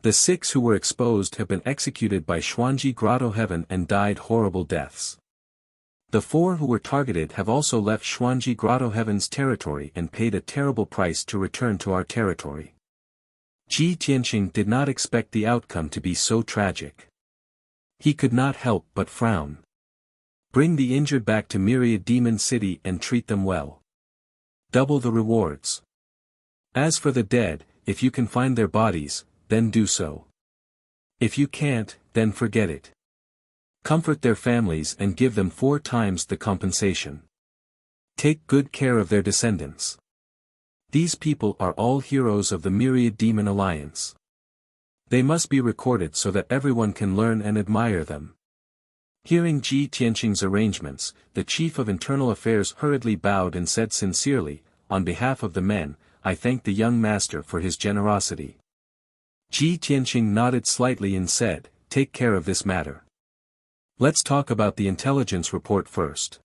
The 6 who were exposed have been executed by Xuanji Grotto Heaven and died horrible deaths. The 4 who were targeted have also left Xuanji Grotto Heaven's territory and paid a terrible price to return to our territory. Ji Tianqing did not expect the outcome to be so tragic. He could not help but frown. Bring the injured back to Myriad Demon City and treat them well. Double the rewards. As for the dead, if you can find their bodies, then do so. If you can't, then forget it. Comfort their families and give them 4 times the compensation. Take good care of their descendants. These people are all heroes of the Myriad Demon Alliance. They must be recorded so that everyone can learn and admire them. Hearing Ji Tianqing's arrangements, the Chief of Internal Affairs hurriedly bowed and said sincerely, on behalf of the men, I thank the young master for his generosity. Ji Tianqing nodded slightly and said, take care of this matter. Let's talk about the intelligence report first.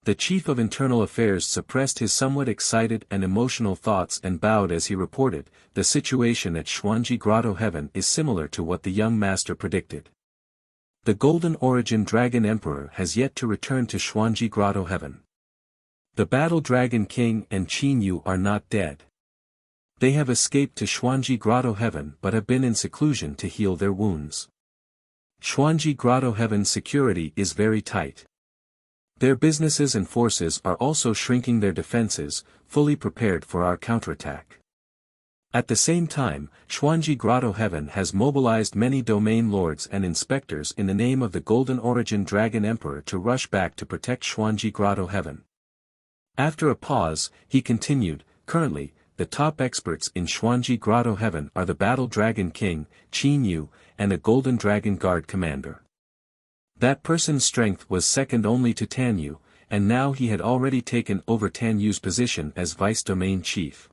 The Chief of Internal Affairs suppressed his somewhat excited and emotional thoughts and bowed as he reported, the situation at Xuanji Grotto Heaven is similar to what the young master predicted. The Golden Origin Dragon Emperor has yet to return to Xuanji Grotto Heaven. The Battle Dragon King and Qin Yu are not dead. They have escaped to Xuanji Grotto Heaven but have been in seclusion to heal their wounds. Xuanji Grotto Heaven's security is very tight. Their businesses and forces are also shrinking their defenses, fully prepared for our counterattack. At the same time, Xuanji Grotto Heaven has mobilized many domain lords and inspectors in the name of the Golden Origin Dragon Emperor to rush back to protect Xuanji Grotto Heaven. After a pause, he continued, currently, the top experts in Xuanji Grotto Heaven are the Battle Dragon King, Qin Yu, and a Golden Dragon Guard Commander. That person's strength was second only to Tan Yu, and now he had already taken over Tan Yu's position as Vice Domain Chief.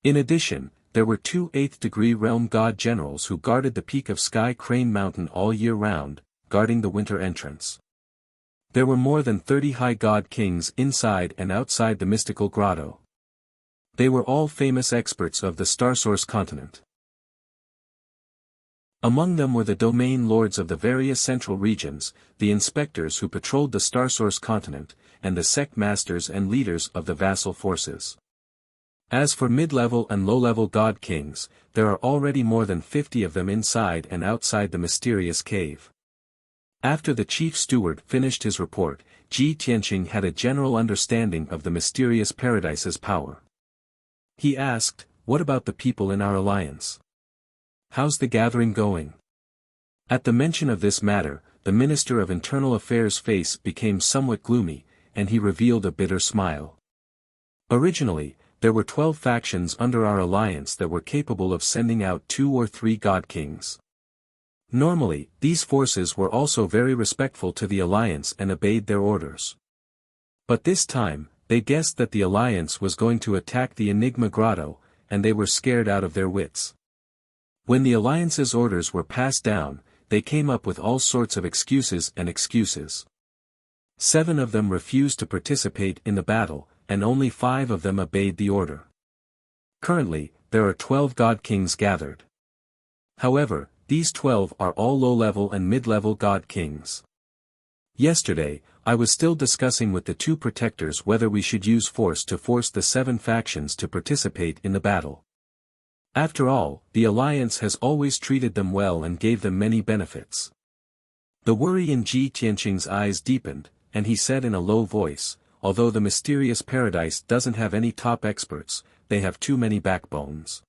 In addition, there were two 8th-degree realm god generals who guarded the peak of Sky Crane Mountain all year round, guarding the winter entrance. There were more than 30 high god kings inside and outside the mystical grotto. They were all famous experts of the Starsource continent. Among them were the domain lords of the various central regions, the inspectors who patrolled the Starsource continent, and the sect masters and leaders of the vassal forces. As for mid-level and low-level god kings, there are already more than 50 of them inside and outside the mysterious cave. After the chief steward finished his report, Ji Tianqing had a general understanding of the mysterious paradise's power. He asked, "What about the people in our alliance? How's the gathering going?" At the mention of this matter, the Minister of Internal Affairs' face became somewhat gloomy, and he revealed a bitter smile. Originally, there were 12 factions under our alliance that were capable of sending out 2 or 3 god kings. Normally, these forces were also very respectful to the alliance and obeyed their orders. But this time, they guessed that the alliance was going to attack the Enigma Grotto, and they were scared out of their wits. When the alliance's orders were passed down, they came up with all sorts of excuses. 7 of them refused to participate in the battle, and only 5 of them obeyed the order. Currently, there are 12 god kings gathered. However, these 12 are all low-level and mid-level god kings. Yesterday, I was still discussing with the 2 protectors whether we should use force to force the 7 factions to participate in the battle. After all, the alliance has always treated them well and gave them many benefits. The worry in Ji Tianqing's eyes deepened, and he said in a low voice, "Although the mysterious paradise doesn't have any top experts, they have too many backbones.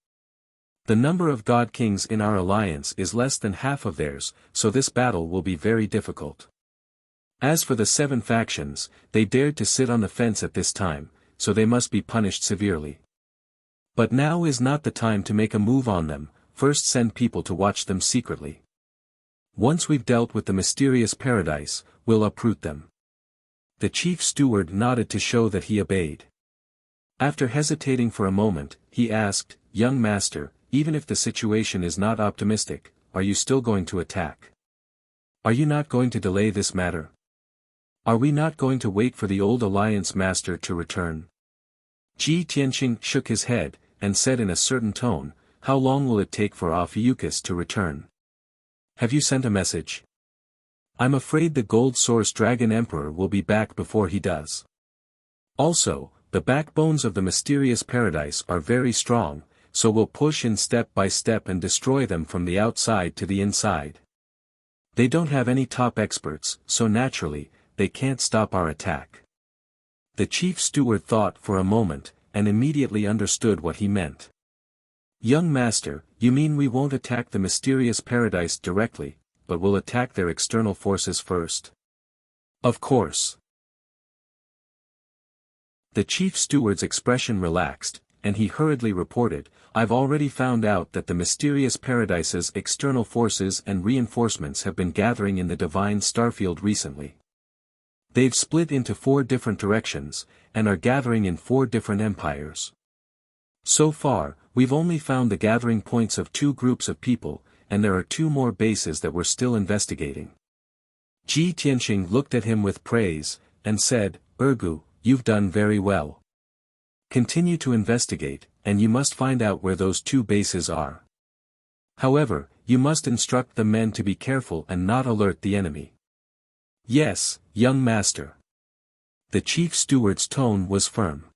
The number of god kings in our alliance is less than half of theirs, so this battle will be very difficult. As for the 7 factions, they dared to sit on the fence at this time, so they must be punished severely. But now is not the time to make a move on them, first send people to watch them secretly. Once we've dealt with the mysterious paradise, we'll uproot them." The chief steward nodded to show that he obeyed. After hesitating for a moment, he asked, "Young master, even if the situation is not optimistic, are you still going to attack? Are you not going to delay this matter? Are we not going to wait for the old alliance master to return?" Ji Tianqing shook his head, and said in a certain tone, "How long will it take for Ophiuchus to return? Have you sent a message? I'm afraid the Gold Source Dragon Emperor will be back before he does. Also, the backbones of the mysterious paradise are very strong, so we'll push in step by step and destroy them from the outside to the inside. They don't have any top experts, so naturally, they can't stop our attack." The chief steward thought for a moment, and immediately understood what he meant. "Young master, you mean we won't attack the mysterious paradise directly, but will attack their external forces first?" "Of course." The chief steward's expression relaxed, and he hurriedly reported, "I've already found out that the mysterious paradise's external forces and reinforcements have been gathering in the divine starfield recently. They've split into 4 different directions, and are gathering in 4 different empires. So far, we've only found the gathering points of 2 groups of people, and there are 2 more bases that we're still investigating." Ji Tianqing looked at him with praise, and said, "Ergu, you've done very well. Continue to investigate, and you must find out where those 2 bases are. However, you must instruct the men to be careful and not alert the enemy." "Yes, young master." The chief steward's tone was firm.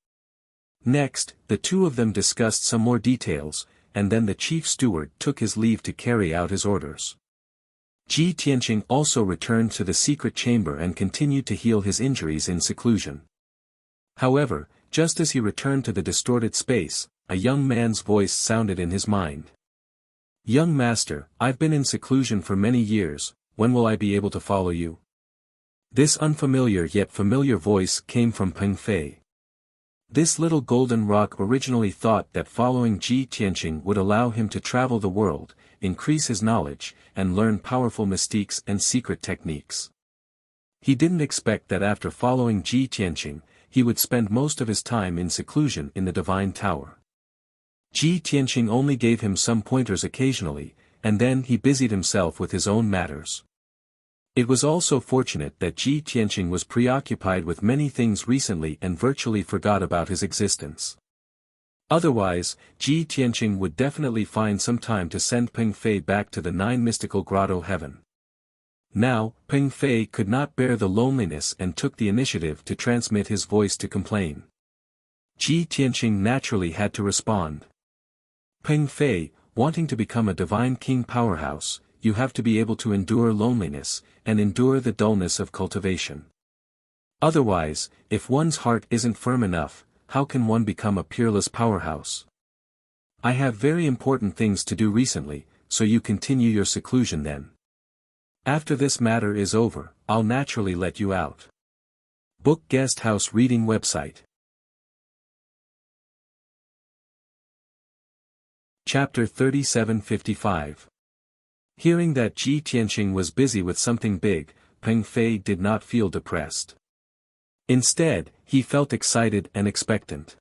Next, the 2 of them discussed some more details, and then the chief steward took his leave to carry out his orders. Ji Tianqing also returned to the secret chamber and continued to heal his injuries in seclusion. However, just as he returned to the distorted space, a young man's voice sounded in his mind. "Young master, I've been in seclusion for many years, when will I be able to follow you?" This unfamiliar yet familiar voice came from Peng Fei. This little golden rock originally thought that following Ji Tianqing would allow him to travel the world, increase his knowledge, and learn powerful mystiques and secret techniques. He didn't expect that after following Ji Tianqing, he would spend most of his time in seclusion in the Divine Tower. Ji Tianqing only gave him some pointers occasionally, and then he busied himself with his own matters. It was also fortunate that Ji Tianqing was preoccupied with many things recently and virtually forgot about his existence. Otherwise, Ji Tianqing would definitely find some time to send Peng Fei back to the Nine Mystical Grotto Heaven. Now, Peng Fei could not bear the loneliness and took the initiative to transmit his voice to complain. Ji Tianqing naturally had to respond. Peng Fei, wanting to become a divine king powerhouse, you have to be able to endure loneliness, and endure the dullness of cultivation. Otherwise, if one's heart isn't firm enough, how can one become a peerless powerhouse? I have very important things to do recently, so you continue your seclusion then. After this matter is over, I'll naturally let you out. Book Guest House Reading Website. Chapter 3755. Hearing that Ji Tianqing was busy with something big, Peng Fei did not feel depressed. Instead, he felt excited and expectant.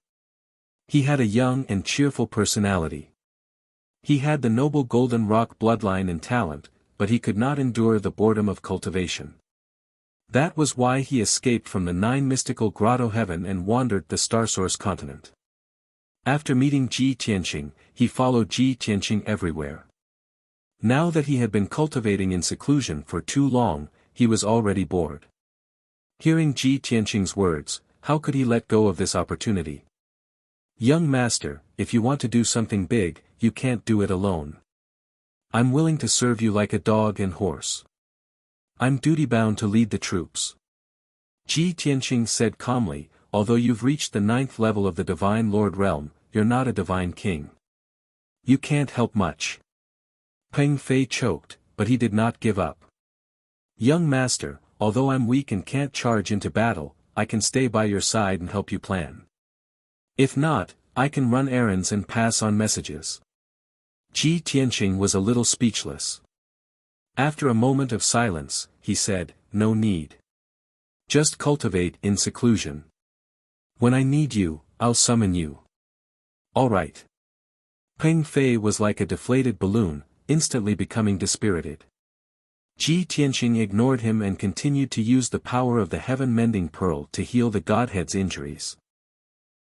He had a young and cheerful personality. He had the noble Golden Rock bloodline and talent, but he could not endure the boredom of cultivation. That was why he escaped from the Nine Mystical Grotto Heaven and wandered the Starsource continent. After meeting Ji Tianqing, he followed Ji Tianqing everywhere. Now that he had been cultivating in seclusion for too long, he was already bored. Hearing Ji Tianqing's words, how could he let go of this opportunity? Young master, if you want to do something big, you can't do it alone. I'm willing to serve you like a dog and horse. I'm duty-bound to lead the troops. Ji Tianqing said calmly, although you've reached the 9th level of the Divine Lord realm, you're not a divine king. You can't help much. Peng Fei choked, but he did not give up. Young master, although I'm weak and can't charge into battle, I can stay by your side and help you plan. If not, I can run errands and pass on messages. Ji Tianqing was a little speechless. After a moment of silence, he said, no need. Just cultivate in seclusion. When I need you, I'll summon you. All right. Peng Fei was like a deflated balloon, instantly becoming dispirited. Ji Tianqing ignored him and continued to use the power of the heaven-mending pearl to heal the Godhead's injuries.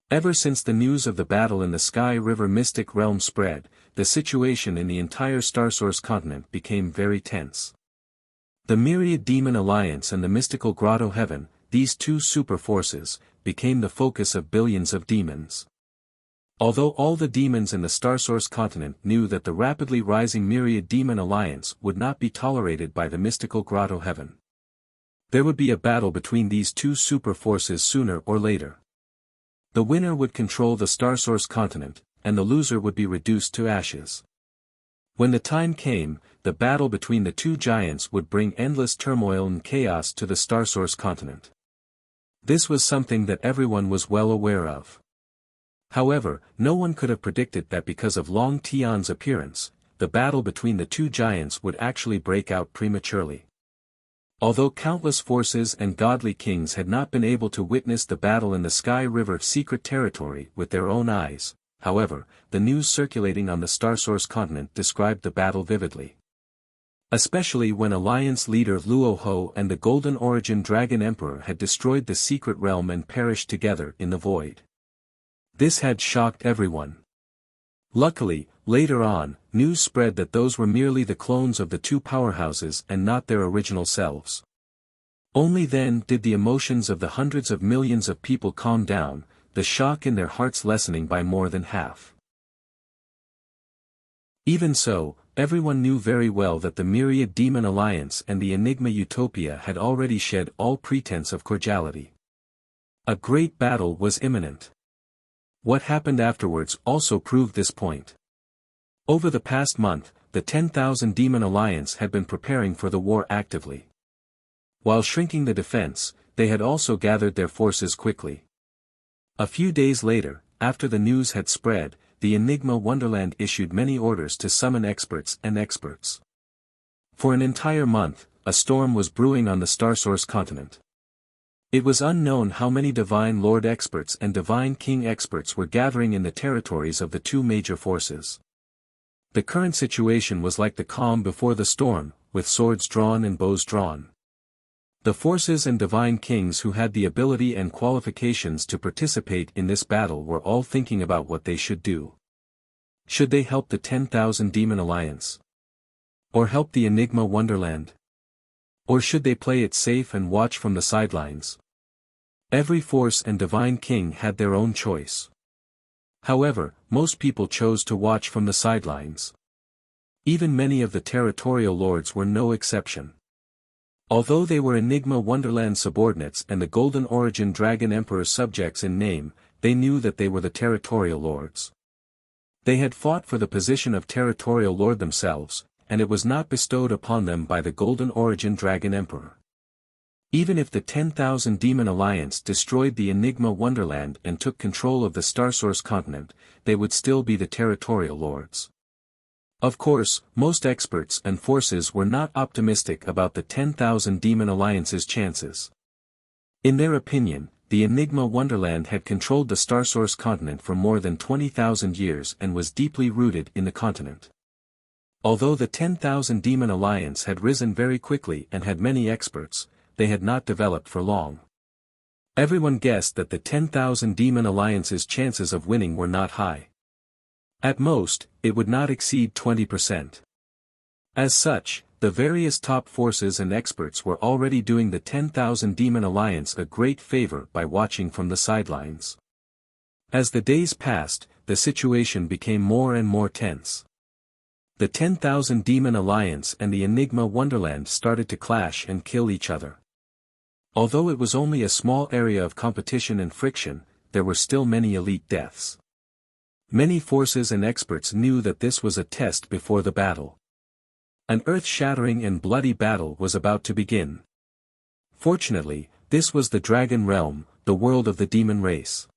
Ever since the news of the battle in the Sky River mystic realm spread, the situation in the entire Starsource continent became very tense. The Myriad Demon Alliance and the Mystical Grotto Heaven, these two super forces, became the focus of billions of demons. Although all the demons in the Starsource continent knew that the rapidly rising Myriad Demon Alliance would not be tolerated by the Mystical Grotto Heaven. There would be a battle between these two super forces sooner or later. The winner would control the Starsource continent, and the loser would be reduced to ashes. When the time came, the battle between the two giants would bring endless turmoil and chaos to the Starsource continent. This was something that everyone was well aware of. However, no one could have predicted that because of Long Tian's appearance, the battle between the two giants would actually break out prematurely. Although countless forces and godly kings had not been able to witness the battle in the Sky River secret territory with their own eyes, however, the news circulating on the Starsource continent described the battle vividly. Especially when Alliance leader Luo Ho and the Golden Origin Dragon Emperor had destroyed the secret realm and perished together in the void. This had shocked everyone. Luckily, later on, news spread that those were merely the clones of the two powerhouses and not their original selves. Only then did the emotions of the hundreds of millions of people calm down, the shock in their hearts lessening by more than half. Even so, everyone knew very well that the Myriad Demon Alliance and the Enigma Utopia had already shed all pretense of cordiality. A great battle was imminent. What happened afterwards also proved this point. Over the past month, the 10,000 Demon Alliance had been preparing for the war actively. While shrinking the defense, they had also gathered their forces quickly. A few days later, after the news had spread, the Enigma Wonderland issued many orders to summon experts and experts. For an entire month, a storm was brewing on the Starsource continent. It was unknown how many Divine Lord experts and Divine King experts were gathering in the territories of the two major forces. The current situation was like the calm before the storm, with swords drawn and bows drawn. The forces and Divine Kings who had the ability and qualifications to participate in this battle were all thinking about what they should do. Should they help the 10,000 Demon Alliance? Or help the Enigma Wonderland? Or should they play it safe and watch from the sidelines? Every force and Divine King had their own choice. However, most people chose to watch from the sidelines. Even many of the territorial lords were no exception. Although they were Enigma Wonderland subordinates and the Golden Origin Dragon Emperor's subjects in name, they knew that they were the territorial lords. They had fought for the position of territorial lord themselves, and it was not bestowed upon them by the Golden Origin Dragon Emperor. Even if the 10,000 Demon Alliance destroyed the Enigma Wonderland and took control of the Starsource continent, they would still be the territorial lords. Of course, most experts and forces were not optimistic about the 10,000 Demon Alliance's chances. In their opinion, the Enigma Wonderland had controlled the Starsource continent for more than 20,000 years and was deeply rooted in the continent. Although the 10,000 Demon Alliance had risen very quickly and had many experts, they had not developed for long. Everyone guessed that the 10,000 Demon Alliance's chances of winning were not high. At most, it would not exceed 20%. As such, the various top forces and experts were already doing the 10,000 Demon Alliance a great favor by watching from the sidelines. As the days passed, the situation became more and more tense. The 10,000 Demon Alliance and the Enigma Wonderland started to clash and kill each other. Although it was only a small area of competition and friction, there were still many elite deaths. Many forces and experts knew that this was a test before the battle. An earth-shattering and bloody battle was about to begin. Fortunately, this was the Dragon Realm, the world of the demon race.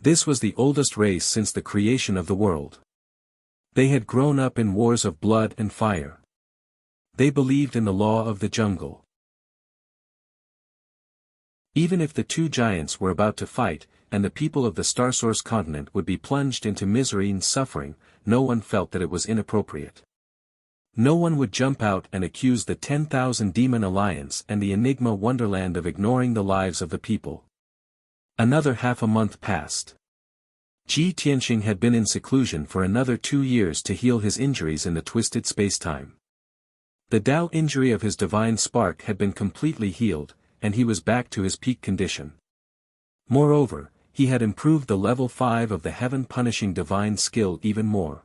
This was the oldest race since the creation of the world. They had grown up in wars of blood and fire. They believed in the law of the jungle. Even if the two giants were about to fight, and the people of the Starsource continent would be plunged into misery and suffering, no one felt that it was inappropriate. No one would jump out and accuse the 10,000 Demon Alliance and the Enigma Wonderland of ignoring the lives of the people. Another half a month passed. Ji Tianqing had been in seclusion for another 2 years to heal his injuries in the twisted spacetime. The Tao injury of his divine spark had been completely healed, and he was back to his peak condition. Moreover, he had improved the level 5 of the heaven-punishing divine skill even more.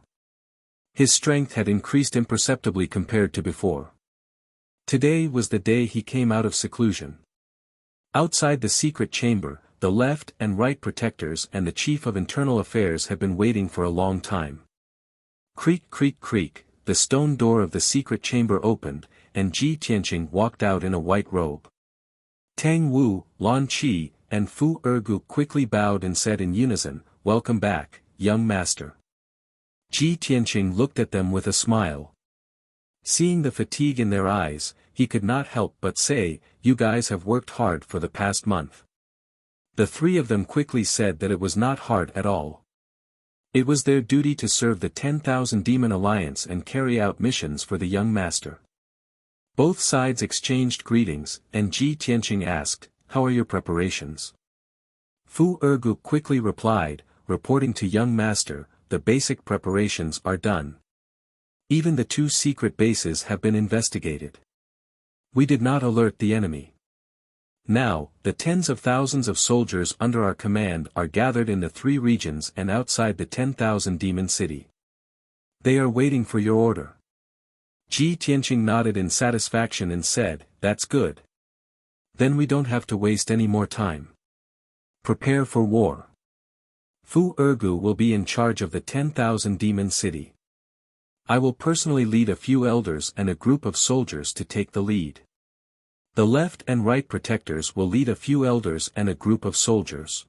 His strength had increased imperceptibly compared to before. Today was the day he came out of seclusion. Outside the secret chamber, the left and right protectors and the chief of internal affairs had been waiting for a long time. Creak creak creak, the stone door of the secret chamber opened, and Ji Tianqing walked out in a white robe. Tang Wu, Lan Qi, and Fu Ergu quickly bowed and said in unison, "Welcome back, young master." Ji Tianqing looked at them with a smile. Seeing the fatigue in their eyes, he could not help but say, "You guys have worked hard for the past month." The three of them quickly said that it was not hard at all. It was their duty to serve the 10,000 Demon Alliance and carry out missions for the young master. Both sides exchanged greetings, and Ji Tianqing asked, "How are your preparations?" Fu Ergu quickly replied, reporting to young master, "The basic preparations are done. Even the 2 secret bases have been investigated. We did not alert the enemy. Now, the tens of thousands of soldiers under our command are gathered in the 3 regions and outside the 10,000 demon city. They are waiting for your order." Ji Tianqing nodded in satisfaction and said, "That's good. Then we don't have to waste any more time. Prepare for war. Fu Ergu will be in charge of the 10,000 demon city. I will personally lead a few elders and a group of soldiers to take the lead. The left and right protectors will lead a few elders and a group of soldiers."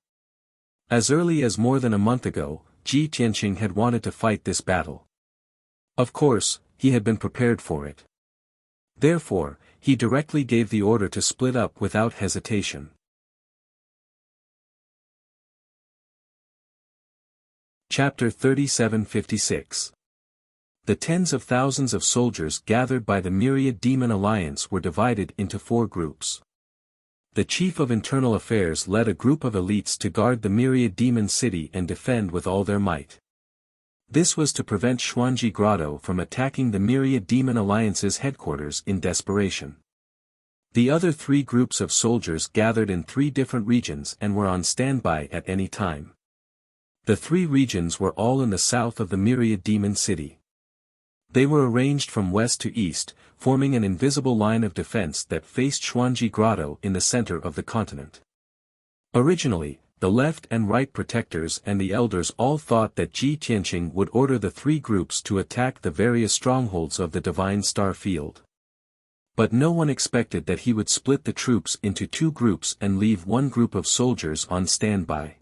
As early as more than a month ago, Ji Tianqing had wanted to fight this battle. Of course, he had been prepared for it. Therefore, he directly gave the order to split up without hesitation. Chapter 37-56. The tens of thousands of soldiers gathered by the myriad demon alliance were divided into 4 groups. The chief of internal affairs led a group of elites to guard the myriad demon city and defend with all their might. This was to prevent Xuanji Grotto from attacking the myriad demon alliance's headquarters in desperation. The other 3 groups of soldiers gathered in 3 different regions and were on standby at any time. The 3 regions were all in the south of the myriad demon city. They were arranged from west to east, forming an invisible line of defense that faced Xuanji Grotto in the center of the continent. Originally, the left and right protectors and the elders all thought that Ji Tianqing would order the 3 groups to attack the various strongholds of the Divine Star Field. But no one expected that he would split the troops into 2 groups and leave 1 group of soldiers on standby.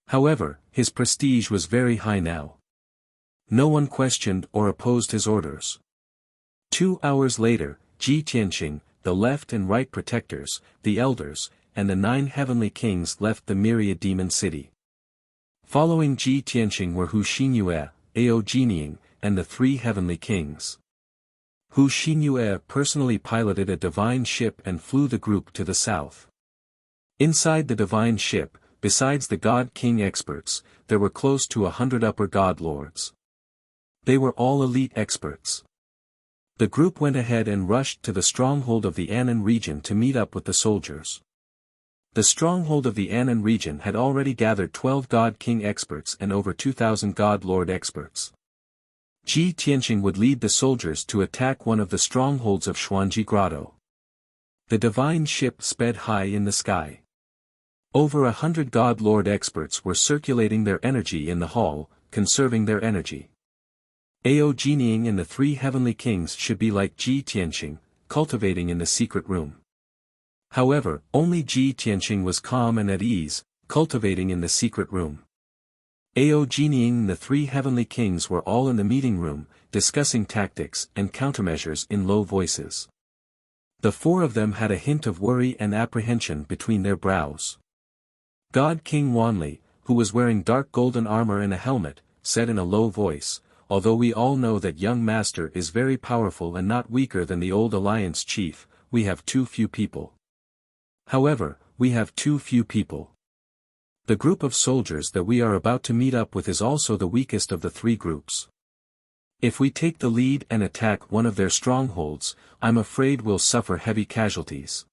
However, his prestige was very high now. No one questioned or opposed his orders. 2 hours later, Ji Tianqing, the left and right protectors, the elders, and the 9 heavenly kings left the myriad demon city. Following Ji Tianqing were Hu Xinyue, Ao Jinying, and the 3 heavenly kings. Hu Xinyue personally piloted a divine ship and flew the group to the south. Inside the divine ship, besides the God King experts, there were close to 100 upper God Lords. They were all elite experts. The group went ahead and rushed to the stronghold of the Annan region to meet up with the soldiers. The stronghold of the Annan region had already gathered 12 God King experts and over 2,000 God Lord experts. Ji Tianqing would lead the soldiers to attack one of the strongholds of Xuanji Grotto. The divine ship sped high in the sky. Over 100 God Lord experts were circulating their energy in the hall, conserving their energy. Ao Jinying and the 3 heavenly kings should be like Ji Tianqing, cultivating in the secret room. However, only Ji Tianqing was calm and at ease, cultivating in the secret room. Ao Jinying and the 3 heavenly kings were all in the meeting room, discussing tactics and countermeasures in low voices. The 4 of them had a hint of worry and apprehension between their brows. God King Wanli, who was wearing dark golden armor and a helmet, said in a low voice, "Although we all know that young master is very powerful and not weaker than the old alliance chief, we have too few people. However, we have too few people. The group of soldiers that we are about to meet up with is also the weakest of the 3 groups. If we take the lead and attack one of their strongholds, I'm afraid we'll suffer heavy casualties."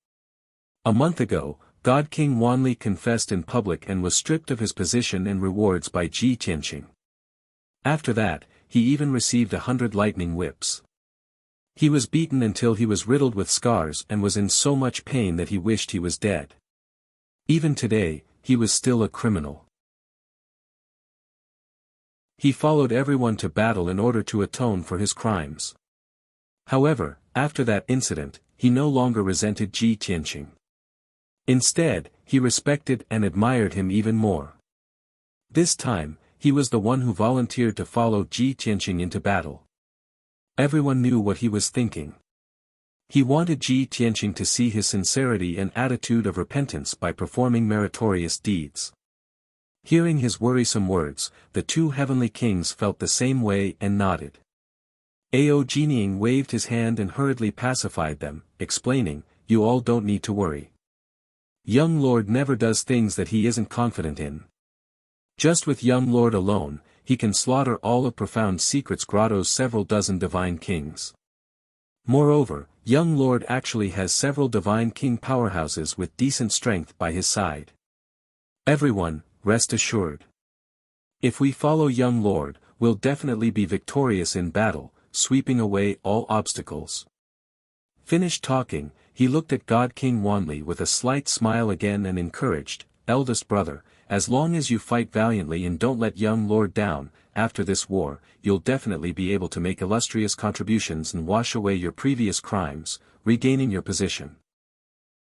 A month ago, God King Wanli confessed in public and was stripped of his position and rewards by Ji Tianqing. After that, he even received 100 lightning whips. He was beaten until he was riddled with scars and was in so much pain that he wished he was dead. Even today, he was still a criminal. He followed everyone to battle in order to atone for his crimes. However, after that incident, he no longer resented Ji Tianqing. Instead, he respected and admired him even more. This time, he was the one who volunteered to follow Ji Tianqing into battle. Everyone knew what he was thinking. He wanted Ji Tianqing to see his sincerity and attitude of repentance by performing meritorious deeds. Hearing his worrisome words, the 2 heavenly kings felt the same way and nodded. Ao Jinying waved his hand and hurriedly pacified them, explaining, "You all don't need to worry. Young Lord never does things that he isn't confident in. Just with Young Lord alone, he can slaughter all of Profound Secrets Grotto's several dozen divine kings. Moreover, Young Lord actually has several divine king powerhouses with decent strength by his side. Everyone, rest assured. If we follow Young Lord, we'll definitely be victorious in battle, sweeping away all obstacles." Finished talking, he looked at God King Wanli with a slight smile again and encouraged, "Eldest brother, as long as you fight valiantly and don't let Young Lord down, after this war, you'll definitely be able to make illustrious contributions and wash away your previous crimes, regaining your position."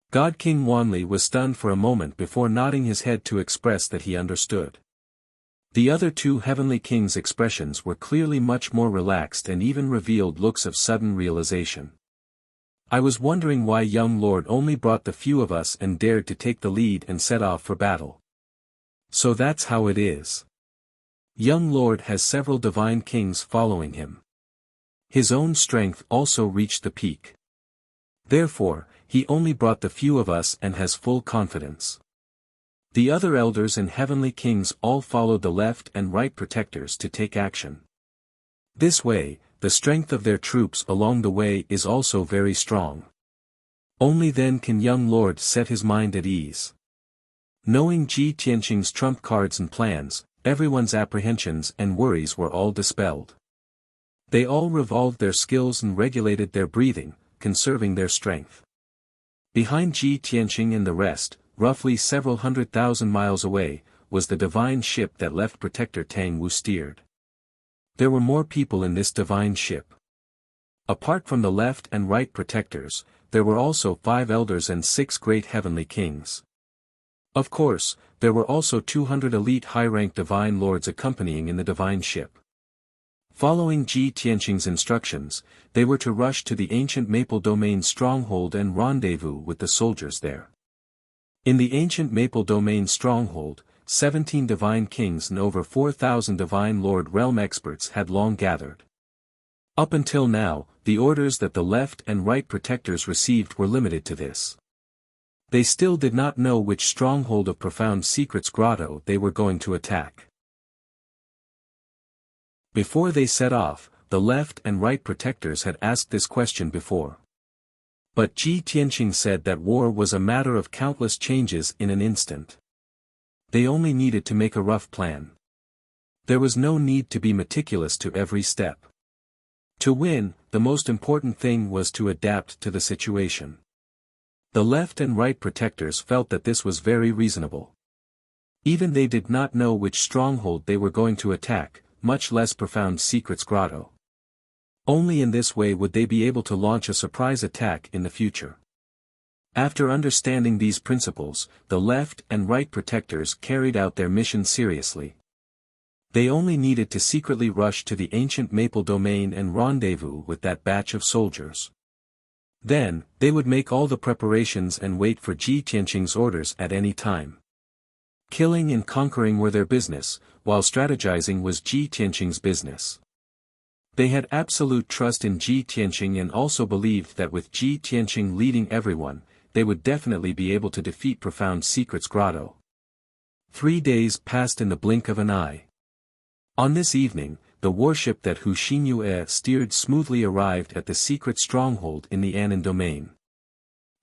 God King Wanli was stunned for a moment before nodding his head to express that he understood. The other 2 heavenly kings' expressions were clearly much more relaxed and even revealed looks of sudden realization. "I was wondering why Young Lord only brought the few of us and dared to take the lead and set off for battle. So that's how it is. Young Lord has several divine kings following him. His own strength also reached the peak. Therefore, he only brought the few of us and has full confidence. The other elders and heavenly kings all followed the left and right protectors to take action. This way, the strength of their troops along the way is also very strong. Only then can young Lord set his mind at ease. Knowing Ji Tianqing's trump cards and plans, everyone's apprehensions and worries were all dispelled. They all revolved their skills and regulated their breathing, conserving their strength. Behind Ji Tianqing and the rest, roughly several 100,000 miles away, was the divine ship that left Protector Tang Wu steered. There were more people in this divine ship. Apart from the left and right protectors, there were also 5 elders and 6 great heavenly kings. Of course, there were also 200 elite high-ranked divine lords accompanying in the divine ship. Following Ji Tianqing's instructions, they were to rush to the ancient Maple Domain stronghold and rendezvous with the soldiers there. In the ancient Maple Domain stronghold, 17 divine kings and over 4,000 divine lord realm experts had long gathered. Up until now, the orders that the left and right protectors received were limited to this. They still did not know which stronghold of profound secrets grotto they were going to attack. Before they set off, the left and right protectors had asked this question before. But Ji Tianqing said that war was a matter of countless changes in an instant. They only needed to make a rough plan. There was no need to be meticulous to every step. To win, the most important thing was to adapt to the situation. The left and right protectors felt that this was very reasonable. Even they did not know which stronghold they were going to attack, much less profound secrets grotto. Only in this way would they be able to launch a surprise attack in the future. After understanding these principles, the left and right protectors carried out their mission seriously. They only needed to secretly rush to the ancient Maple Domain and rendezvous with that batch of soldiers. Then, they would make all the preparations and wait for Ji Tianqing's orders at any time. Killing and conquering were their business, while strategizing was Ji Tianqing's business. They had absolute trust in Ji Tianqing and also believed that with Ji Tianqing leading everyone, they would definitely be able to defeat Profound Secrets Grotto. 3 days passed in the blink of an eye. On this evening, the warship that Hu Xinyue steered smoothly arrived at the secret stronghold in the Anan domain.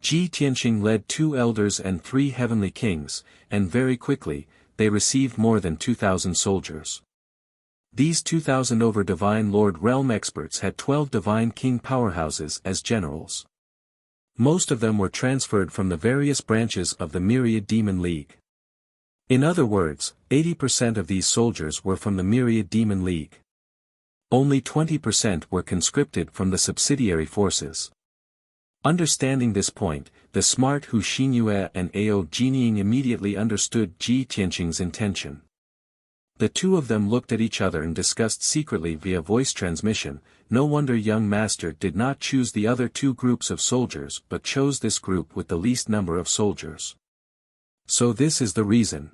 Ji Tianqing led 2 elders and 3 heavenly kings, and very quickly, they received more than 2,000 soldiers. These 2,000 over Divine Lord Realm experts had 12 Divine King powerhouses as generals. Most of them were transferred from the various branches of the Myriad Demon League. In other words, 80% of these soldiers were from the Myriad Demon League. Only 20% were conscripted from the subsidiary forces. Understanding this point, the smart Hu Xinyue and Ao Jinying immediately understood Ji Tianqing's intention. The two of them looked at each other and discussed secretly via voice transmission. No wonder young master did not choose the other 2 groups of soldiers but chose this group with the least number of soldiers. So this is the reason.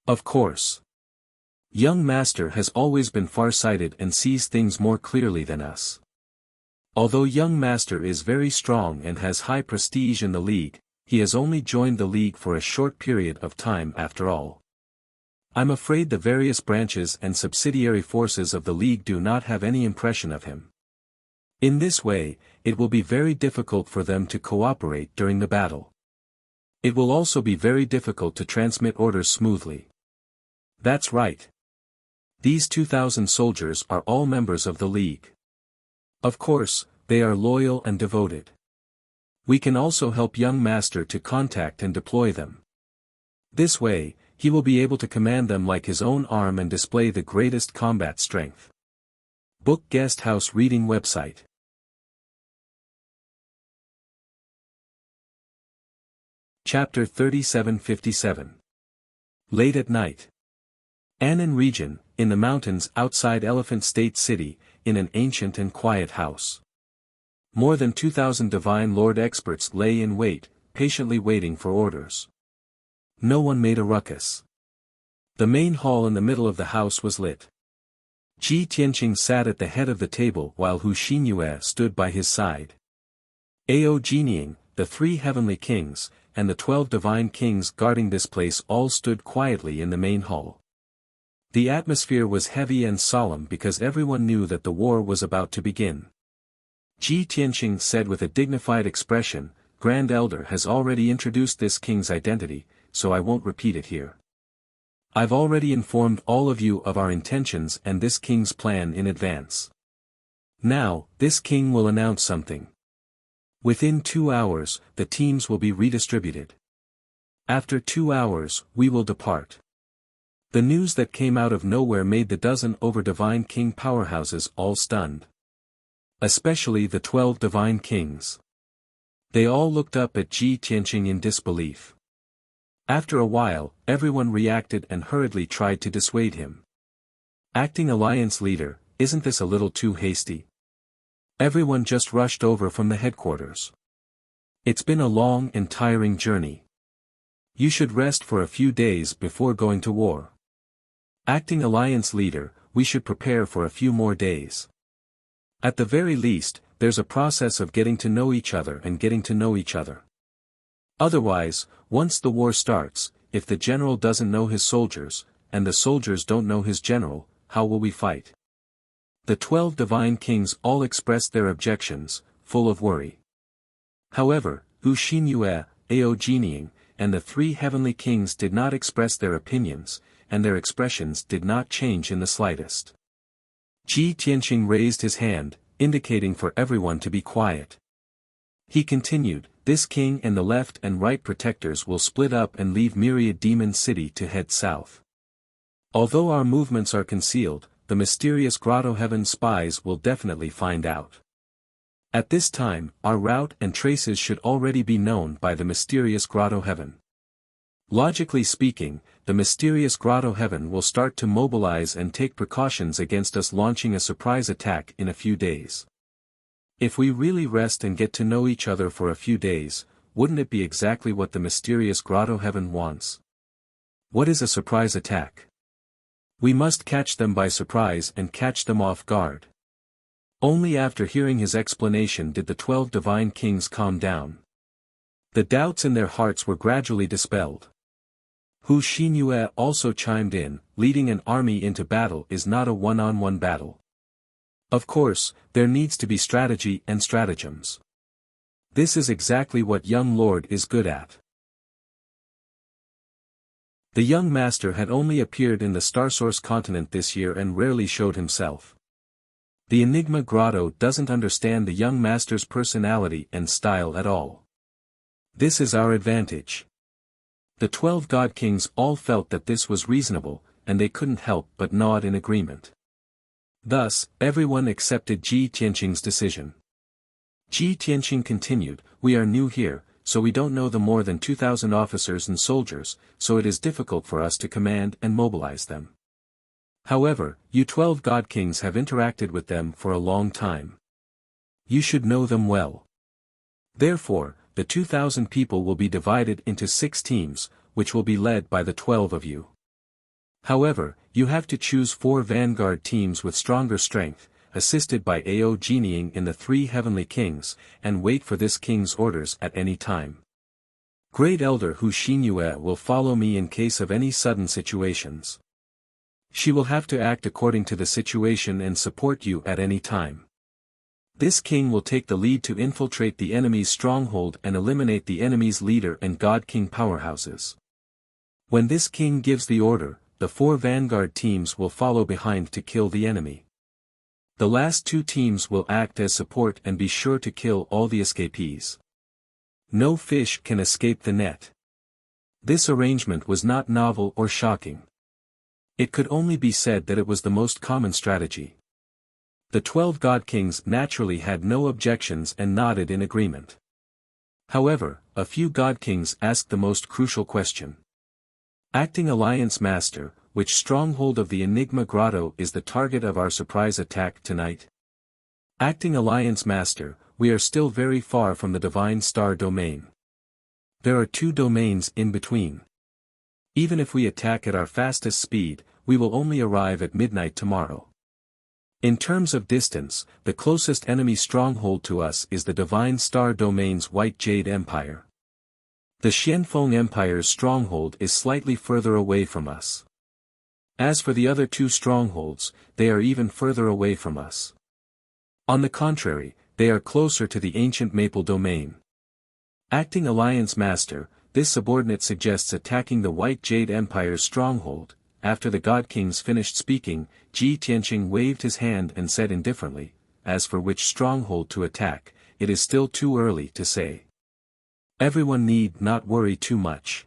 Of course. Young master has always been far-sighted and sees things more clearly than us. Although young master is very strong and has high prestige in the league, he has only joined the league for a short period of time after all. I'm afraid the various branches and subsidiary forces of the league do not have any impression of him. In this way, it will be very difficult for them to cooperate during the battle. It will also be very difficult to transmit orders smoothly. That's right. These 2,000 soldiers are all members of the league. Of course, they are loyal and devoted. We can also help young master to contact and deploy them. This way, he will be able to command them like his own arm and display the greatest combat strength. Book Guest House Reading Website. Chapter 3757. Late at night. Anan region, in the mountains outside Elephant State City, in an ancient and quiet house. More than 2,000 Divine Lord experts lay in wait, patiently waiting for orders. No one made a ruckus. The main hall in the middle of the house was lit. Ji Tianqing sat at the head of the table while Hu Xinyue stood by his side. Ao Jinying, the 3 heavenly kings, and the 12 divine kings guarding this place all stood quietly in the main hall. The atmosphere was heavy and solemn because everyone knew that the war was about to begin. Ji Tianqing said with a dignified expression, "Grand Elder has already introduced this king's identity, so I won't repeat it here. I've already informed all of you of our intentions and this king's plan in advance. Now, this king will announce something. Within 2 hours, the teams will be redistributed. After 2 hours, we will depart." The news that came out of nowhere made the dozen over divine king powerhouses all stunned. Especially the 12 divine kings. They all looked up at Ji Tianqing in disbelief. After a while, everyone reacted and hurriedly tried to dissuade him. "Acting alliance leader, isn't this a little too hasty? Everyone just rushed over from the headquarters. It's been a long and tiring journey. You should rest for a few days before going to war. Acting alliance leader, we should prepare for a few more days. At the very least, there's a process of getting to know each other and getting to know each other. Otherwise, once the war starts, if the general doesn't know his soldiers, and the soldiers don't know his general, how will we fight?" The 12 divine kings all expressed their objections, full of worry. However, Hu Xinyue, Ao Jinying, and the 3 heavenly kings did not express their opinions, and their expressions did not change in the slightest. Ji Tianqing raised his hand, indicating for everyone to be quiet. He continued, "This king and the left and right protectors will split up and leave Myriad Demon City to head south. Although our movements are concealed, the mysterious Grotto Heaven spies will definitely find out. At this time, our route and traces should already be known by the mysterious Grotto Heaven. Logically speaking, the mysterious Grotto Heaven will start to mobilize and take precautions against us launching a surprise attack in a few days. If we really rest and get to know each other for a few days, wouldn't it be exactly what the mysterious Grotto Heaven wants? What is a surprise attack? We must catch them by surprise and catch them off guard." Only after hearing his explanation did the 12 divine kings calm down. The doubts in their hearts were gradually dispelled. Hu Xinyue also chimed in, "Leading an army into battle is not a one-on-one battle. Of course, there needs to be strategy and stratagems. This is exactly what young Lord is good at." The young master had only appeared in the Starsource continent this year and rarely showed himself. The Enigma Grotto doesn't understand the young master's personality and style at all. This is our advantage. The 12 God Kings all felt that this was reasonable, and they couldn't help but nod in agreement. Thus, everyone accepted Ji Tianqing's decision. Ji Tianqing continued, "We are new here, so we don't know the more than 2,000 officers and soldiers, so it is difficult for us to command and mobilize them. However, you 12 God Kings have interacted with them for a long time. You should know them well. Therefore, the 2,000 people will be divided into 6 teams, which will be led by the 12 of you. However, you have to choose 4 vanguard teams with stronger strength, assisted by Ao Jinying in the 3 heavenly kings, and wait for this king's orders at any time. Great Elder Hu Xinyue will follow me in case of any sudden situations. She will have to act according to the situation and support you at any time. This king will take the lead to infiltrate the enemy's stronghold and eliminate the enemy's leader and God King powerhouses. When this king gives the order, the 4 vanguard teams will follow behind to kill the enemy. The last 2 teams will act as support and be sure to kill all the escapees. No fish can escape the net." This arrangement was not novel or shocking. It could only be said that it was the most common strategy. The 12 God Kings naturally had no objections and nodded in agreement. However, a few God Kings asked the most crucial question. "Acting Alliance Master, which stronghold of the Enigma Grotto is the target of our surprise attack tonight?" "Acting Alliance Master, we are still very far from the Divine Star Domain. There are 2 domains in between. Even if we attack at our fastest speed, we will only arrive at midnight tomorrow. In terms of distance, the closest enemy stronghold to us is the Divine Star Domain's White Jade Empire. The Xianfeng Empire's stronghold is slightly further away from us. As for the other two strongholds, they are even further away from us. On the contrary, they are closer to the ancient Maple Domain. Acting Alliance Master, this subordinate suggests attacking the White Jade Empire's stronghold. After the God Kings finished speaking, Ji Tianqing waved his hand and said indifferently, as for which stronghold to attack, it is still too early to say. Everyone need not worry too much.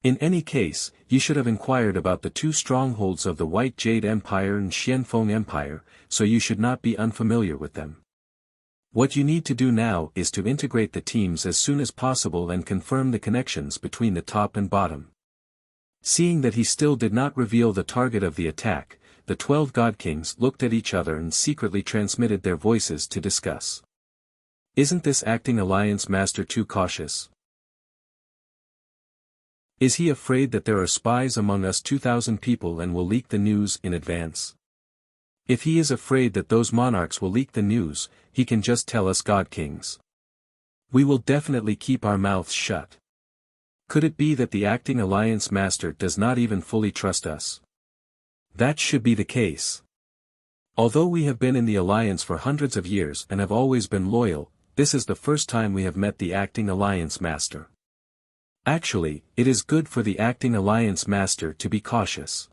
In any case, you should have inquired about the two strongholds of the White Jade Empire and Xianfeng Empire, so you should not be unfamiliar with them. What you need to do now is to integrate the teams as soon as possible and confirm the connections between the top and bottom. Seeing that he still did not reveal the target of the attack, the 12 God Kings looked at each other and secretly transmitted their voices to discuss. Isn't this acting alliance master too cautious? Is he afraid that there are spies among us 2,000 people and will leak the news in advance? If he is afraid that those monarchs will leak the news, he can just tell us God Kings. We will definitely keep our mouths shut. Could it be that the acting alliance master does not even fully trust us? That should be the case. Although we have been in the alliance for hundreds of years and have always been loyal, this is the first time we have met the acting alliance master. Actually, it is good for the acting alliance master to be cautious.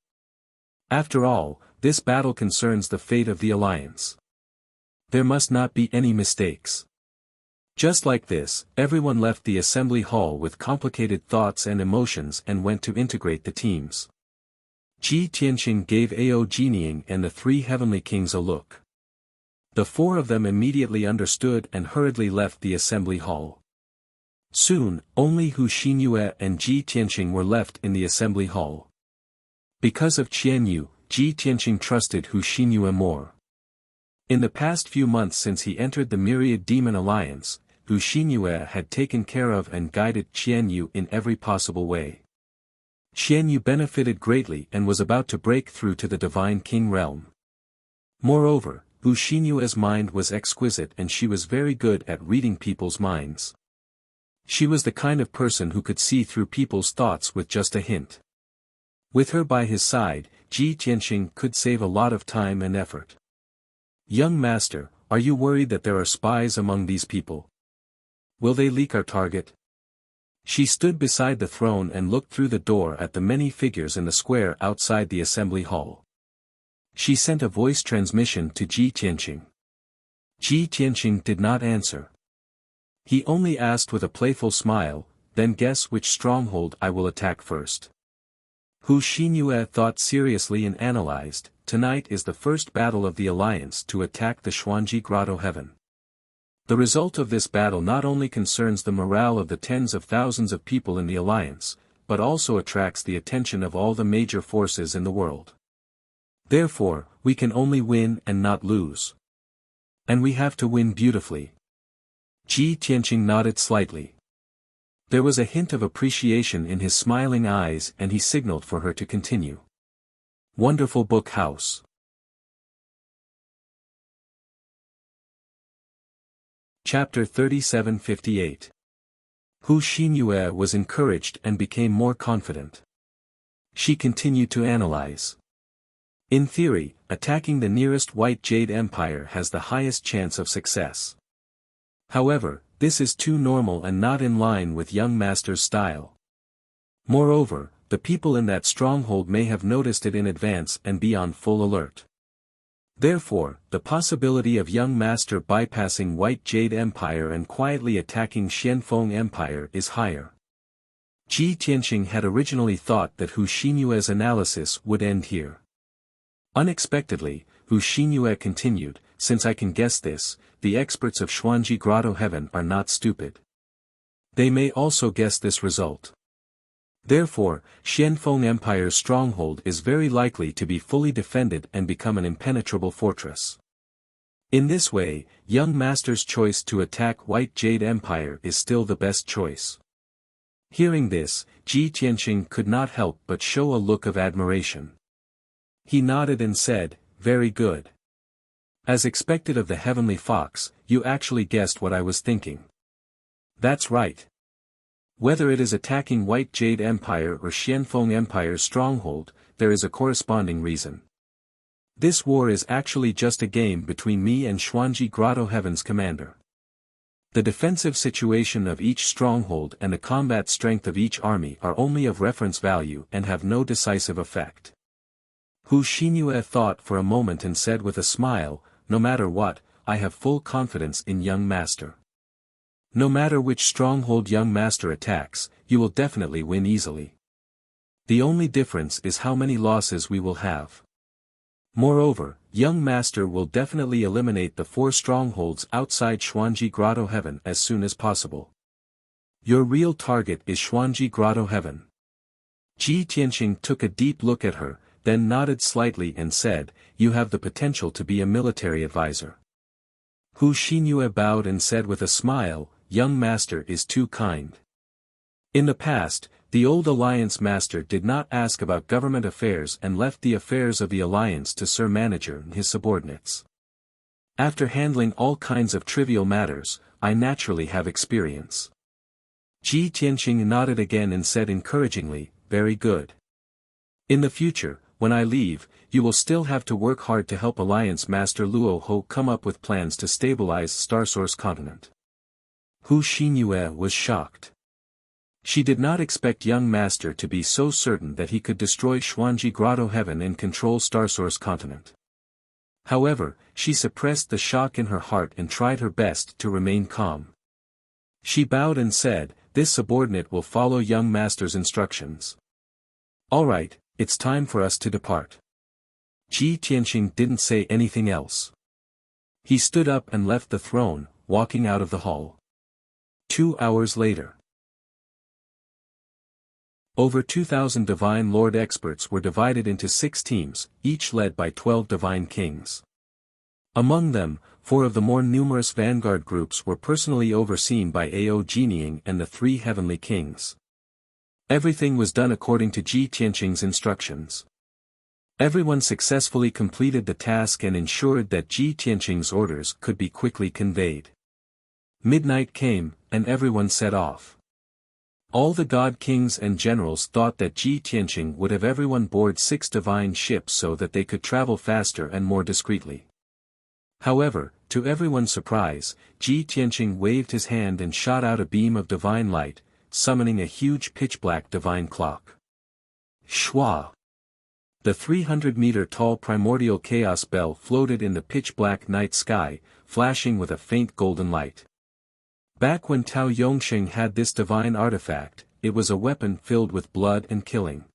After all, this battle concerns the fate of the alliance. There must not be any mistakes. Just like this, everyone left the assembly hall with complicated thoughts and emotions and went to integrate the teams. Ji Tianqing gave Ao Jinying and the 3 heavenly kings a look. The 4 of them immediately understood and hurriedly left the assembly hall. Soon, only Hu Xinyue and Ji Tianqing were left in the assembly hall. Because of Qianyu, Ji Tianqing trusted Hu Xinyue more. In the past few months since he entered the Myriad Demon Alliance, Hu Xinyue had taken care of and guided Qianyu in every possible way. Qianyu benefited greatly and was about to break through to the Divine King realm. Moreover, Hu Xinyue's mind was exquisite and she was very good at reading people's minds. She was the kind of person who could see through people's thoughts with just a hint. With her by his side, Ji Tianqing could save a lot of time and effort. Young master, are you worried that there are spies among these people? Will they leak our target? She stood beside the throne and looked through the door at the many figures in the square outside the assembly hall. She sent a voice transmission to Ji Tianqing. Ji Tianqing did not answer. He only asked with a playful smile, then guess which stronghold I will attack first. Hu Xinyue thought seriously and analyzed, tonight is the first battle of the alliance to attack the Xuanji Grotto Heaven. The result of this battle not only concerns the morale of the tens of thousands of people in the alliance, but also attracts the attention of all the major forces in the world. Therefore, we can only win and not lose. And we have to win beautifully. Ji Tianqing nodded slightly. There was a hint of appreciation in his smiling eyes and he signaled for her to continue. Wonderful book house. Chapter 3758. Hu Xinyue was encouraged and became more confident. She continued to analyze. In theory, attacking the nearest White Jade Empire has the highest chance of success. However, this is too normal and not in line with young master's style. Moreover, the people in that stronghold may have noticed it in advance and be on full alert. Therefore, the possibility of young master bypassing White Jade Empire and quietly attacking Xianfeng Empire is higher. Ji Tianqing had originally thought that Hu Xinyue's analysis would end here. Unexpectedly, Hu Xinyue continued, since I can guess this, the experts of Xuanji Grotto Heaven are not stupid. They may also guess this result. Therefore, Xianfeng Empire's stronghold is very likely to be fully defended and become an impenetrable fortress. In this way, young master's choice to attack White Jade Empire is still the best choice. Hearing this, Ji Tianqing could not help but show a look of admiration. He nodded and said, "Very good. As expected of the heavenly fox, you actually guessed what I was thinking. That's right. Whether it is attacking White Jade Empire or Xianfeng Empire's stronghold, there is a corresponding reason. This war is actually just a game between me and Xuanji Grotto Heaven's commander. The defensive situation of each stronghold and the combat strength of each army are only of reference value and have no decisive effect." Hu Xinyu thought for a moment and said with a smile, "No matter what, I have full confidence in young master. No matter which stronghold young master attacks, you will definitely win easily. The only difference is how many losses we will have. Moreover, young master will definitely eliminate the 4 strongholds outside Xuanji Grotto Heaven as soon as possible. Your real target is Xuanji Grotto Heaven." Ji Tianqing took a deep look at her, then nodded slightly and said, "You have the potential to be a military advisor." Hu Xinyu bowed and said with a smile, "Young master is too kind." In the past, the old alliance master did not ask about government affairs and left the affairs of the alliance to Sir Manager and his subordinates. After handling all kinds of trivial matters, I naturally have experience. Ji Tianqing nodded again and said encouragingly, "Very good. In the future, when I leave, you will still have to work hard to help Alliance Master Luo Ho come up with plans to stabilize Starsource Continent." Hu Xinyu was shocked. She did not expect young master to be so certain that he could destroy Xuanji Grotto Heaven and control Starsource Continent. However, she suppressed the shock in her heart and tried her best to remain calm. She bowed and said, "This subordinate will follow young master's instructions." "All right, it's time for us to depart." Ji Tianqing didn't say anything else. He stood up and left the throne, walking out of the hall. 2 hours later. Over 2,000 Divine Lord experts were divided into 6 teams, each led by 12 Divine Kings. Among them, 4 of the more numerous vanguard groups were personally overseen by Ao Jinying and the 3 Heavenly Kings. Everything was done according to Ji Tianqing's instructions. Everyone successfully completed the task and ensured that Ji Tianqing's orders could be quickly conveyed. Midnight came, and everyone set off. All the God Kings and Generals thought that Ji Tianqing would have everyone board 6 divine ships so that they could travel faster and more discreetly. However, to everyone's surprise, Ji Tianqing waved his hand and shot out a beam of divine light, summoning a huge pitch-black divine clock. Shwa! The 300-meter-tall primordial chaos bell floated in the pitch-black night sky, flashing with a faint golden light. Back when Tao Yongsheng had this divine artifact, it was a weapon filled with blood and killing.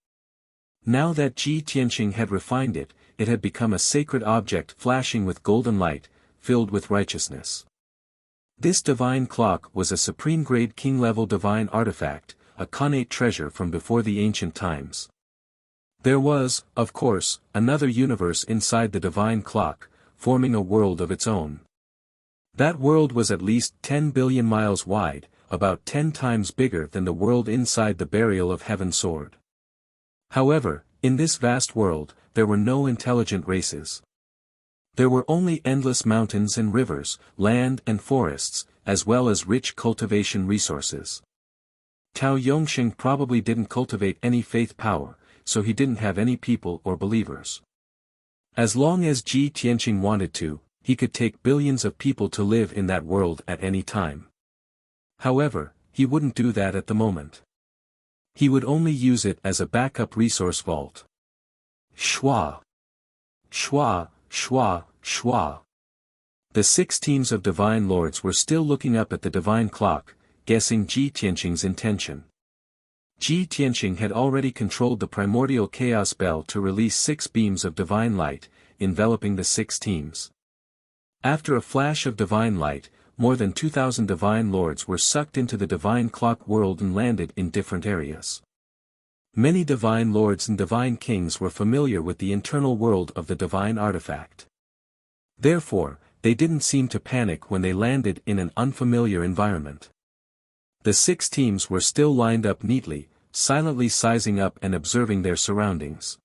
Now that Ji Tianqing had refined it, it had become a sacred object flashing with golden light, filled with righteousness. This divine clock was a supreme-grade king-level divine artifact, a connate treasure from before the ancient times. There was, of course, another universe inside the divine clock, forming a world of its own. That world was at least 10 billion miles wide, about 10 times bigger than the world inside the burial of Heaven Sword. However, in this vast world, there were no intelligent races. There were only endless mountains and rivers, land and forests, as well as rich cultivation resources. Tao Yongsheng probably didn't cultivate any faith power, so he didn't have any people or believers. As long as Ji Tianqing wanted to, he could take billions of people to live in that world at any time. However, he wouldn't do that at the moment. He would only use it as a backup resource vault. Shwa! Shwa! Shwa! Shwa! The 6 teams of Divine Lords were still looking up at the divine clock, guessing Ji Tianqing's intention. Ji Tianqing had already controlled the primordial chaos bell to release 6 beams of divine light, enveloping the 6 teams. After a flash of divine light, more than 2,000 Divine Lords were sucked into the divine clock world and landed in different areas. Many Divine Lords and Divine Kings were familiar with the internal world of the divine artifact. Therefore, they didn't seem to panic when they landed in an unfamiliar environment. The 6 teams were still lined up neatly, silently sizing up and observing their surroundings.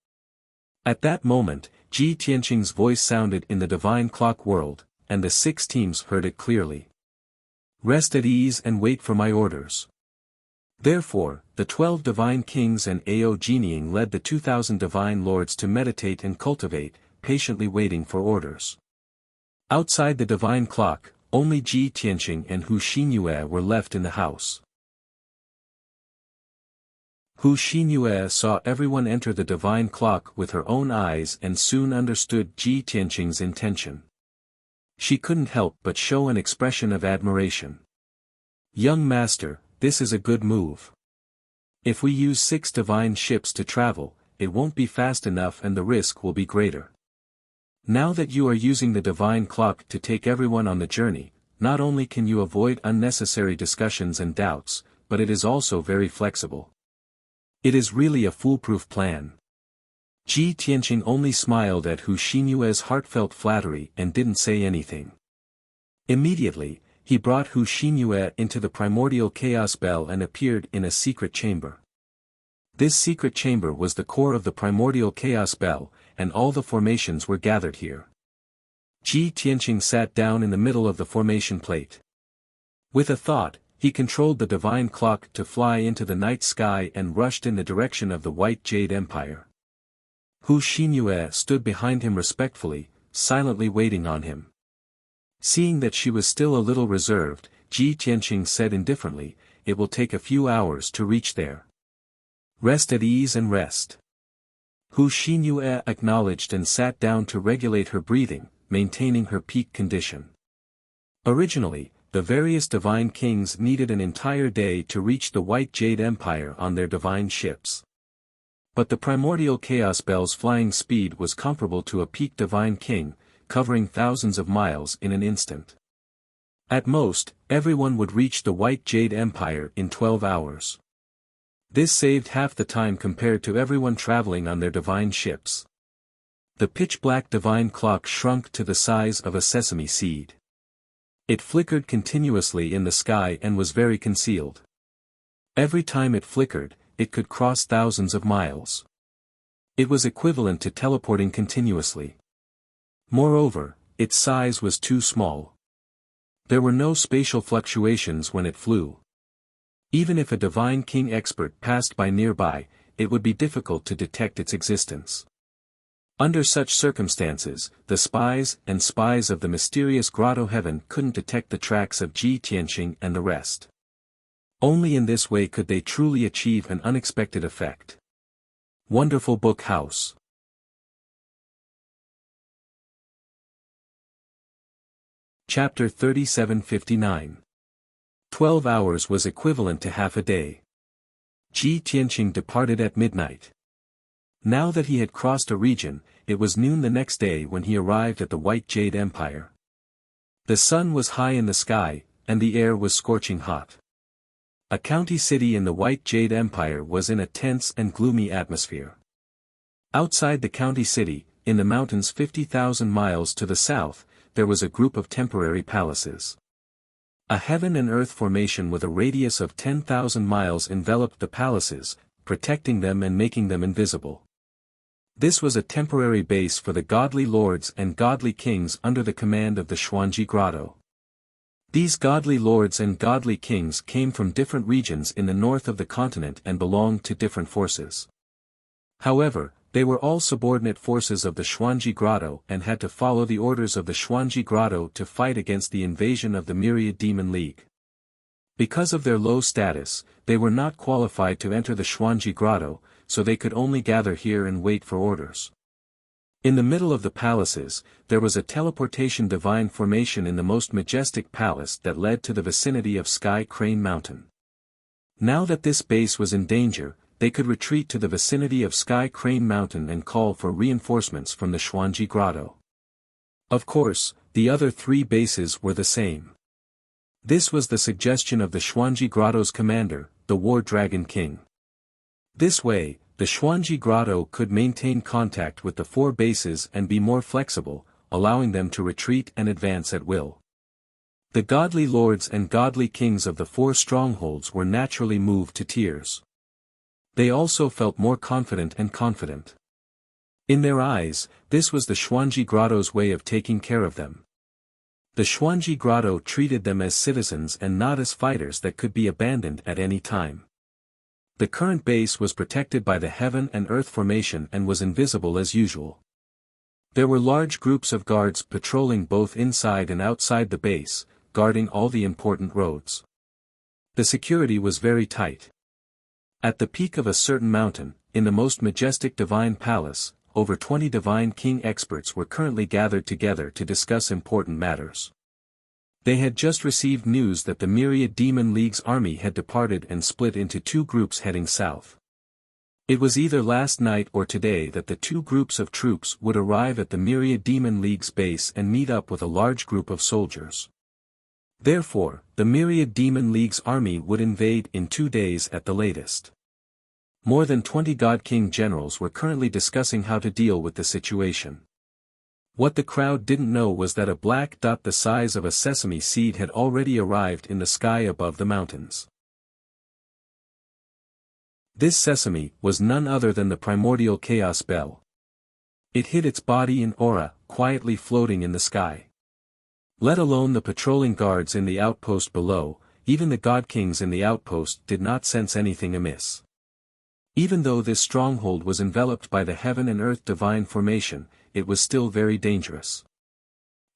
At that moment, Ji Tianqing's voice sounded in the divine clock world, and the 6 teams heard it clearly. Rest at ease and wait for my orders. Therefore, the 12 divine kings and Ao Genieing led the 2,000 divine lords to meditate and cultivate, patiently waiting for orders. Outside the divine clock, only Ji Tianqing and Hu Xinyue were left in the house. Hu Xinyue saw everyone enter the divine clock with her own eyes and soon understood Ji Tianqing's intention. She couldn't help but show an expression of admiration. Young master, this is a good move. If we use 6 divine ships to travel, it won't be fast enough and the risk will be greater. Now that you are using the divine clock to take everyone on the journey, not only can you avoid unnecessary discussions and doubts, but it is also very flexible. It is really a foolproof plan. Ji Tianqing only smiled at Hu Xinyue's heartfelt flattery and didn't say anything. Immediately, he brought Hu Xinyue into the primordial chaos bell and appeared in a secret chamber. This secret chamber was the core of the primordial chaos bell, and all the formations were gathered here. Ji Tianqing sat down in the middle of the formation plate. With a thought, he controlled the divine clock to fly into the night sky and rushed in the direction of the White Jade Empire. Hu Xinyue stood behind him respectfully, silently waiting on him. Seeing that she was still a little reserved, Ji Tianqing said indifferently, "It will take a few hours to reach there. Rest at ease and rest." Hu Xinyue acknowledged and sat down to regulate her breathing, maintaining her peak condition. Originally, the various divine kings needed an entire day to reach the White Jade Empire on their divine ships. But the primordial chaos bell's flying speed was comparable to a peak divine king, covering thousands of miles in an instant. At most, everyone would reach the White Jade Empire in 12 hours. This saved half the time compared to everyone traveling on their divine ships. The pitch-black divine clock shrunk to the size of a sesame seed. It flickered continuously in the sky and was very concealed. Every time it flickered, it could cross thousands of miles. It was equivalent to teleporting continuously. Moreover, its size was too small. There were no spatial fluctuations when it flew. Even if a divine king expert passed by nearby, it would be difficult to detect its existence. Under such circumstances, the spies of the mysterious grotto heaven couldn't detect the tracks of Ji Tianqing and the rest. Only in this way could they truly achieve an unexpected effect. Wonderful Book House. Chapter 3759. 12 hours was equivalent to half a day. Ji Tianqing departed at midnight. Now that he had crossed a region, it was noon the next day when he arrived at the White Jade Empire. The sun was high in the sky, and the air was scorching hot. A county city in the White Jade Empire was in a tense and gloomy atmosphere. Outside the county city, in the mountains 50,000 miles to the south, there was a group of temporary palaces. A heaven and earth formation with a radius of 10,000 miles enveloped the palaces, protecting them and making them invisible. This was a temporary base for the godly lords and godly kings under the command of the Xuanji Grotto. These godly lords and godly kings came from different regions in the north of the continent and belonged to different forces. However, they were all subordinate forces of the Xuanji Grotto and had to follow the orders of the Xuanji Grotto to fight against the invasion of the Myriad Demon League. Because of their low status, they were not qualified to enter the Xuanji Grotto, so they could only gather here and wait for orders. In the middle of the palaces, there was a teleportation divine formation in the most majestic palace that led to the vicinity of Sky Crane Mountain. Now that this base was in danger, they could retreat to the vicinity of Sky Crane Mountain and call for reinforcements from the Xuanji Grotto. Of course, the other 3 bases were the same. This was the suggestion of the Xuanji Grotto's commander, the War Dragon King. This way, the Xuanji Grotto could maintain contact with the 4 bases and be more flexible, allowing them to retreat and advance at will. The godly lords and godly kings of the 4 strongholds were naturally moved to tears. They also felt more confident and confident. In their eyes, this was the Xuanji Grotto's way of taking care of them. The Xuanji Grotto treated them as citizens and not as fighters that could be abandoned at any time. The current base was protected by the heaven and earth formation and was invisible as usual. There were large groups of guards patrolling both inside and outside the base, guarding all the important roads. The security was very tight. At the peak of a certain mountain, in the most majestic divine palace, over 20 divine king experts were currently gathered together to discuss important matters. They had just received news that the Myriad Demon League's army had departed and split into 2 groups heading south. It was either last night or today that the 2 groups of troops would arrive at the Myriad Demon League's base and meet up with a large group of soldiers. Therefore, the Myriad Demon League's army would invade in 2 days at the latest. More than 20 God King generals were currently discussing how to deal with the situation. What the crowd didn't know was that a black dot the size of a sesame seed had already arrived in the sky above the mountains. This sesame was none other than the primordial chaos bell. It hid its body in aura, quietly floating in the sky. Let alone the patrolling guards in the outpost below, even the God Kings in the outpost did not sense anything amiss. Even though this stronghold was enveloped by the heaven and earth divine formation, it was still very dangerous.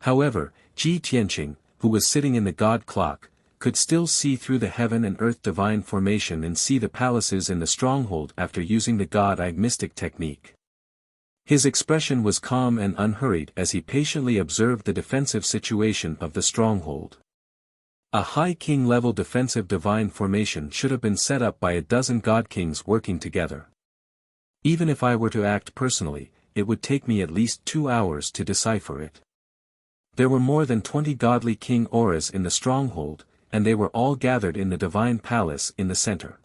However, Ji Tianqing, who was sitting in the God clock, could still see through the heaven and earth divine formation and see the palaces in the stronghold after using the God-Eye mystic technique. His expression was calm and unhurried as he patiently observed the defensive situation of the stronghold. A high king-level defensive divine formation should have been set up by a dozen God Kings working together. Even if I were to act personally, it would take me at least 2 hours to decipher it. There were more than 20 godly king auras in the stronghold, and they were all gathered in the divine palace in the center.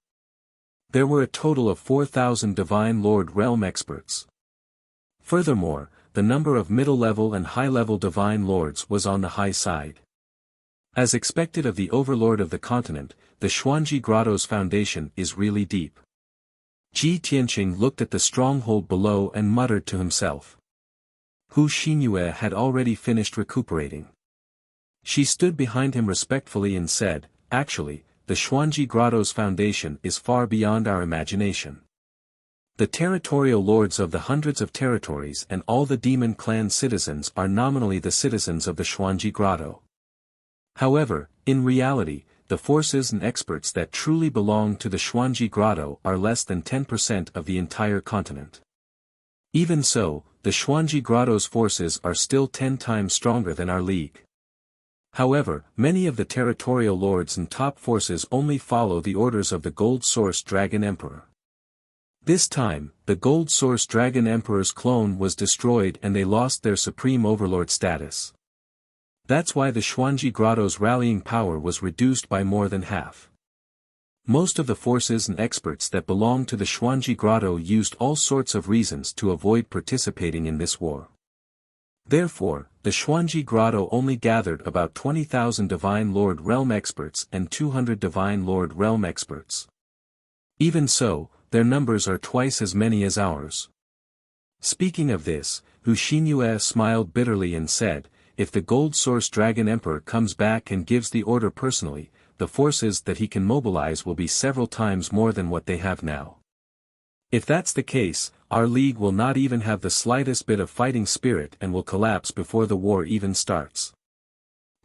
There were a total of 4,000 divine lord realm experts. Furthermore, the number of middle-level and high-level divine lords was on the high side. As expected of the overlord of the continent, the Xuanji Grotto's foundation is really deep. Ji Tianqing looked at the stronghold below and muttered to himself. Hu Xinyue had already finished recuperating. She stood behind him respectfully and said, "Actually, the Xuanji Grotto's foundation is far beyond our imagination. The territorial lords of the hundreds of territories and all the demon clan citizens are nominally the citizens of the Xuanji Grotto. However, in reality, the forces and experts that truly belong to the Xuanji Grotto are less than 10% of the entire continent. Even so, the Xuanji Grotto's forces are still 10 times stronger than our league. However, many of the territorial lords and top forces only follow the orders of the Gold Source Dragon Emperor. This time, the Gold Source Dragon Emperor's clone was destroyed and they lost their supreme overlord status. That's why the Xuanji Grotto's rallying power was reduced by more than half. Most of the forces and experts that belonged to the Xuanji Grotto used all sorts of reasons to avoid participating in this war. Therefore, the Xuanji Grotto only gathered about 20,000 Divine Lord Realm experts and 200 Divine Lord Realm experts. Even so, their numbers are twice as many as ours. Speaking of this, Hu Xinyue smiled bitterly and said, "If the Gold Source Dragon Emperor comes back and gives the order personally, the forces that he can mobilize will be several times more than what they have now. If that's the case, our league will not even have the slightest bit of fighting spirit and will collapse before the war even starts."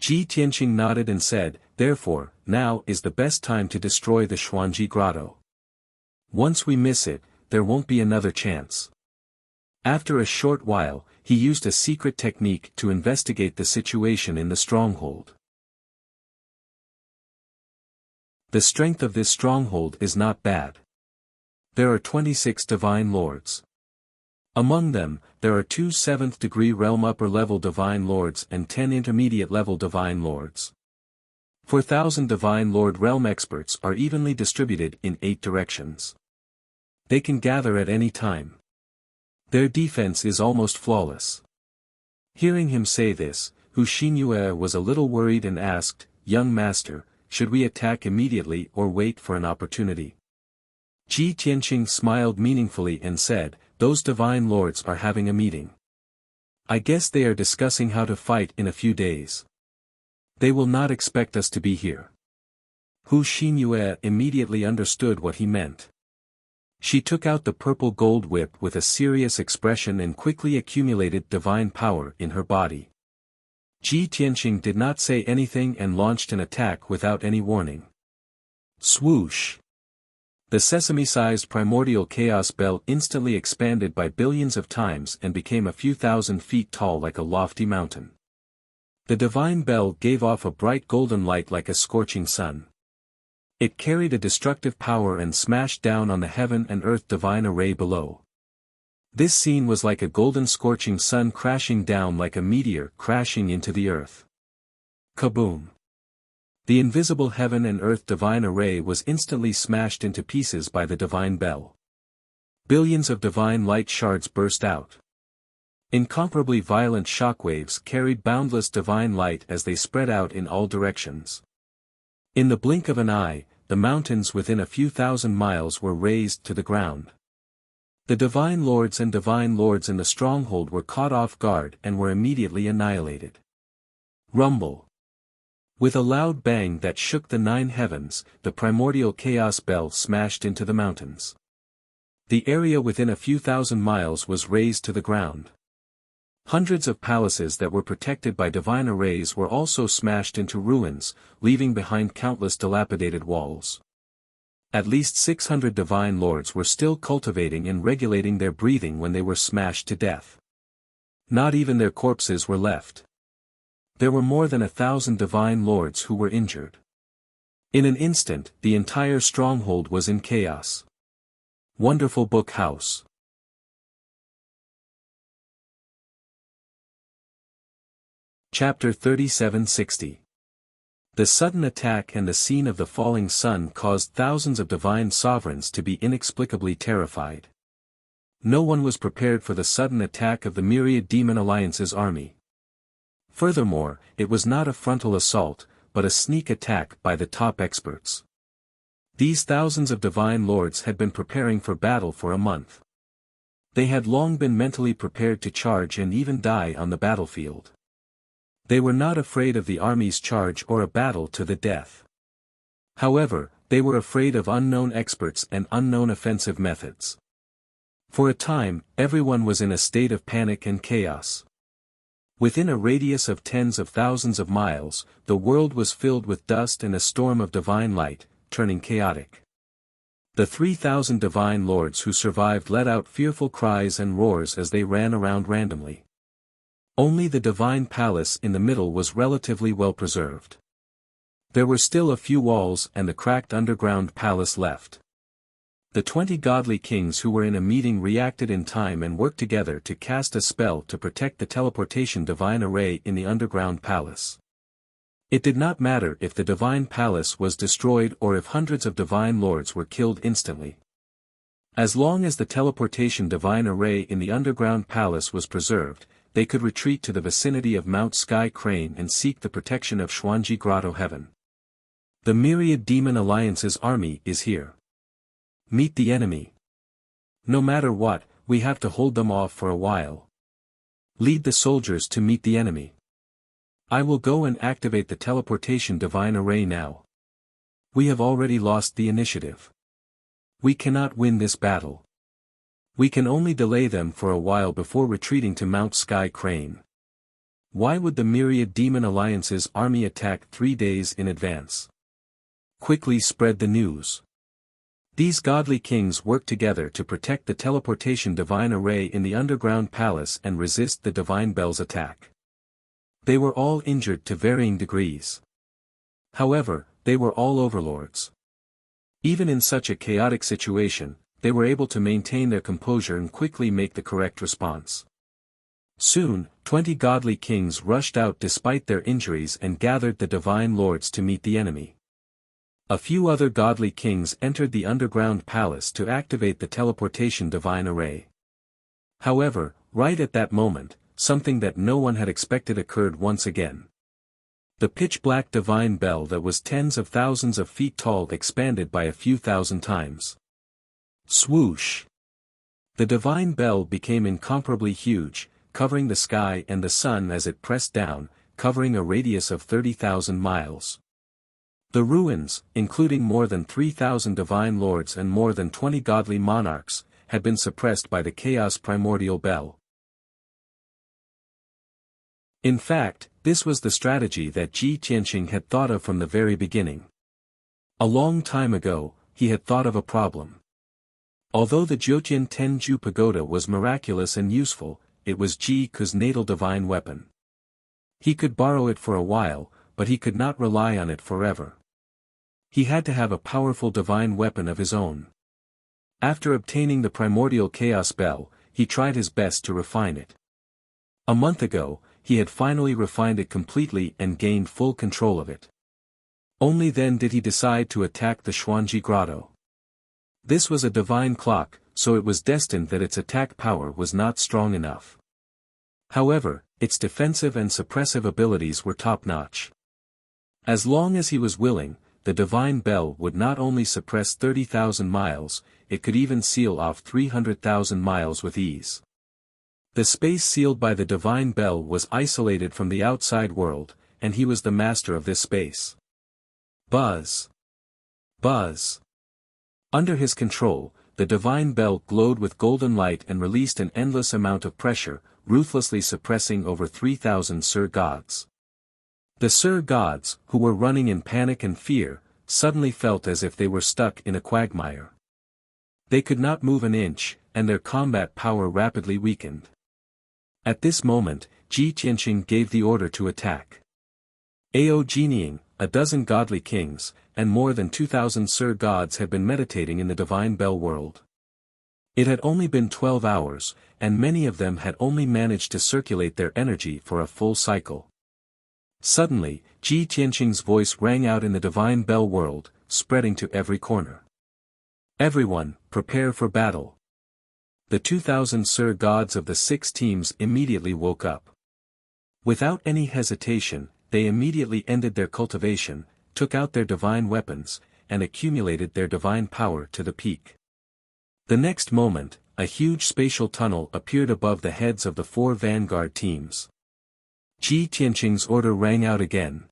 Ji Tianqing nodded and said, "Therefore, now is the best time to destroy the Xuanji Grotto. Once we miss it, there won't be another chance." After a short while, he used a secret technique to investigate the situation in the stronghold. The strength of this stronghold is not bad. There are 26 divine lords. Among them, there are 2 7th-degree realm upper-level divine lords and 10 intermediate-level divine lords. 4,000 divine lord realm experts are evenly distributed in 8 directions. They can gather at any time. Their defense is almost flawless. Hearing him say this, Hu Xinyue was a little worried and asked, "Young master, should we attack immediately or wait for an opportunity?" Ji Tianqing smiled meaningfully and said, "Those divine lords are having a meeting. I guess they are discussing how to fight in a few days. They will not expect us to be here." Hu Xinyue immediately understood what he meant. She took out the purple gold whip with a serious expression and quickly accumulated divine power in her body. Ji Tianqing did not say anything and launched an attack without any warning. Swoosh! The sesame-sized primordial chaos bell instantly expanded by billions of times and became a few thousand feet tall like a lofty mountain. The divine bell gave off a bright golden light like a scorching sun. It carried a destructive power and smashed down on the heaven and earth divine array below. This scene was like a golden scorching sun crashing down like a meteor crashing into the earth. Kaboom! The invisible heaven and earth divine array was instantly smashed into pieces by the divine bell. Billions of divine light shards burst out. Incomparably violent shockwaves carried boundless divine light as they spread out in all directions. In the blink of an eye, the mountains within a few thousand miles were razed to the ground. The divine lords in the stronghold were caught off guard and were immediately annihilated. Rumble! With a loud bang that shook the 9 heavens, the primordial chaos bell smashed into the mountains. The area within a few thousand miles was razed to the ground. Hundreds of palaces that were protected by divine arrays were also smashed into ruins, leaving behind countless dilapidated walls. At least 600 divine lords were still cultivating and regulating their breathing when they were smashed to death. Not even their corpses were left. There were more than 1,000 divine lords who were injured. In an instant, the entire stronghold was in chaos. Wonderful Book House. Chapter 3760. The sudden attack and the scene of the falling sun caused thousands of divine sovereigns to be inexplicably terrified. No one was prepared for the sudden attack of the myriad demon alliance's army. Furthermore, it was not a frontal assault, but a sneak attack by the top experts. These thousands of divine lords had been preparing for battle for a month. They had long been mentally prepared to charge and even die on the battlefield. They were not afraid of the army's charge or a battle to the death. However, they were afraid of unknown experts and unknown offensive methods. For a time, everyone was in a state of panic and chaos. Within a radius of tens of thousands of miles, the world was filled with dust and a storm of divine light, turning chaotic. The 3,000 divine lords who survived let out fearful cries and roars as they ran around randomly. Only the divine palace in the middle was relatively well preserved. There were still a few walls and the cracked underground palace left. The 20 godly kings who were in a meeting reacted in time and worked together to cast a spell to protect the teleportation divine array in the underground palace. It did not matter if the divine palace was destroyed or if hundreds of divine lords were killed instantly. As long as the teleportation divine array in the underground palace was preserved, they could retreat to the vicinity of Mount Sky Crane and seek the protection of Xuanji Grotto Heaven. The myriad demon alliance's army is here. Meet the enemy. No matter what, we have to hold them off for a while. Lead the soldiers to meet the enemy. I will go and activate the teleportation divine array now. We have already lost the initiative. We cannot win this battle. We can only delay them for a while before retreating to Mount Sky Crane. Why would the myriad demon alliance's army attack 3 days in advance? Quickly spread the news. These godly kings worked together to protect the teleportation divine array in the underground palace and resist the divine bell's attack. They were all injured to varying degrees. However, they were all overlords. Even in such a chaotic situation, they were able to maintain their composure and quickly make the correct response. Soon, 20 godly kings rushed out despite their injuries and gathered the divine lords to meet the enemy. A few other godly kings entered the underground palace to activate the teleportation divine array. However, right at that moment, something that no one had expected occurred once again. The pitch-black divine bell that was tens of thousands of feet tall expanded by a few thousand times. Swoosh! The divine bell became incomparably huge, covering the sky and the sun as it pressed down, covering a radius of 30,000 miles. The ruins, including more than 3,000 divine lords and more than 20 godly monarchs, had been suppressed by the chaos primordial bell. In fact, this was the strategy that Ji Tianqing had thought of from the very beginning. A long time ago, he had thought of a problem. Although the Jiutian Tenju Pagoda was miraculous and useful, it was Ji Ku's natal divine weapon. He could borrow it for a while, but he could not rely on it forever. He had to have a powerful divine weapon of his own. After obtaining the primordial chaos bell, he tried his best to refine it. A month ago, he had finally refined it completely and gained full control of it. Only then did he decide to attack the Xuanji Grotto. This was a divine clock, so it was destined that its attack power was not strong enough. However, its defensive and suppressive abilities were top-notch. As long as he was willing, the divine bell would not only suppress 30,000 miles, it could even seal off 300,000 miles with ease. The space sealed by the divine bell was isolated from the outside world, and he was the master of this space. Buzz! Buzz! Under his control, the divine bell glowed with golden light and released an endless amount of pressure, ruthlessly suppressing over 3,000 Sir Gods. The Sir Gods, who were running in panic and fear, suddenly felt as if they were stuck in a quagmire. They could not move an inch, and their combat power rapidly weakened. At this moment, Ji Tianqing gave the order to attack. Ao Jinying, a dozen godly kings, and more than 2,000 Sir Gods had been meditating in the divine bell world. It had only been 12 hours, and many of them had only managed to circulate their energy for a full cycle. Suddenly, Ji Tianqing's voice rang out in the divine bell world, spreading to every corner. Everyone, prepare for battle. The 2,000 Sir Gods of the 6 teams immediately woke up. Without any hesitation, they immediately ended their cultivation, took out their divine weapons, and accumulated their divine power to the peak. The next moment, a huge spatial tunnel appeared above the heads of the 4 vanguard teams. Ji Tianqing's order rang out again.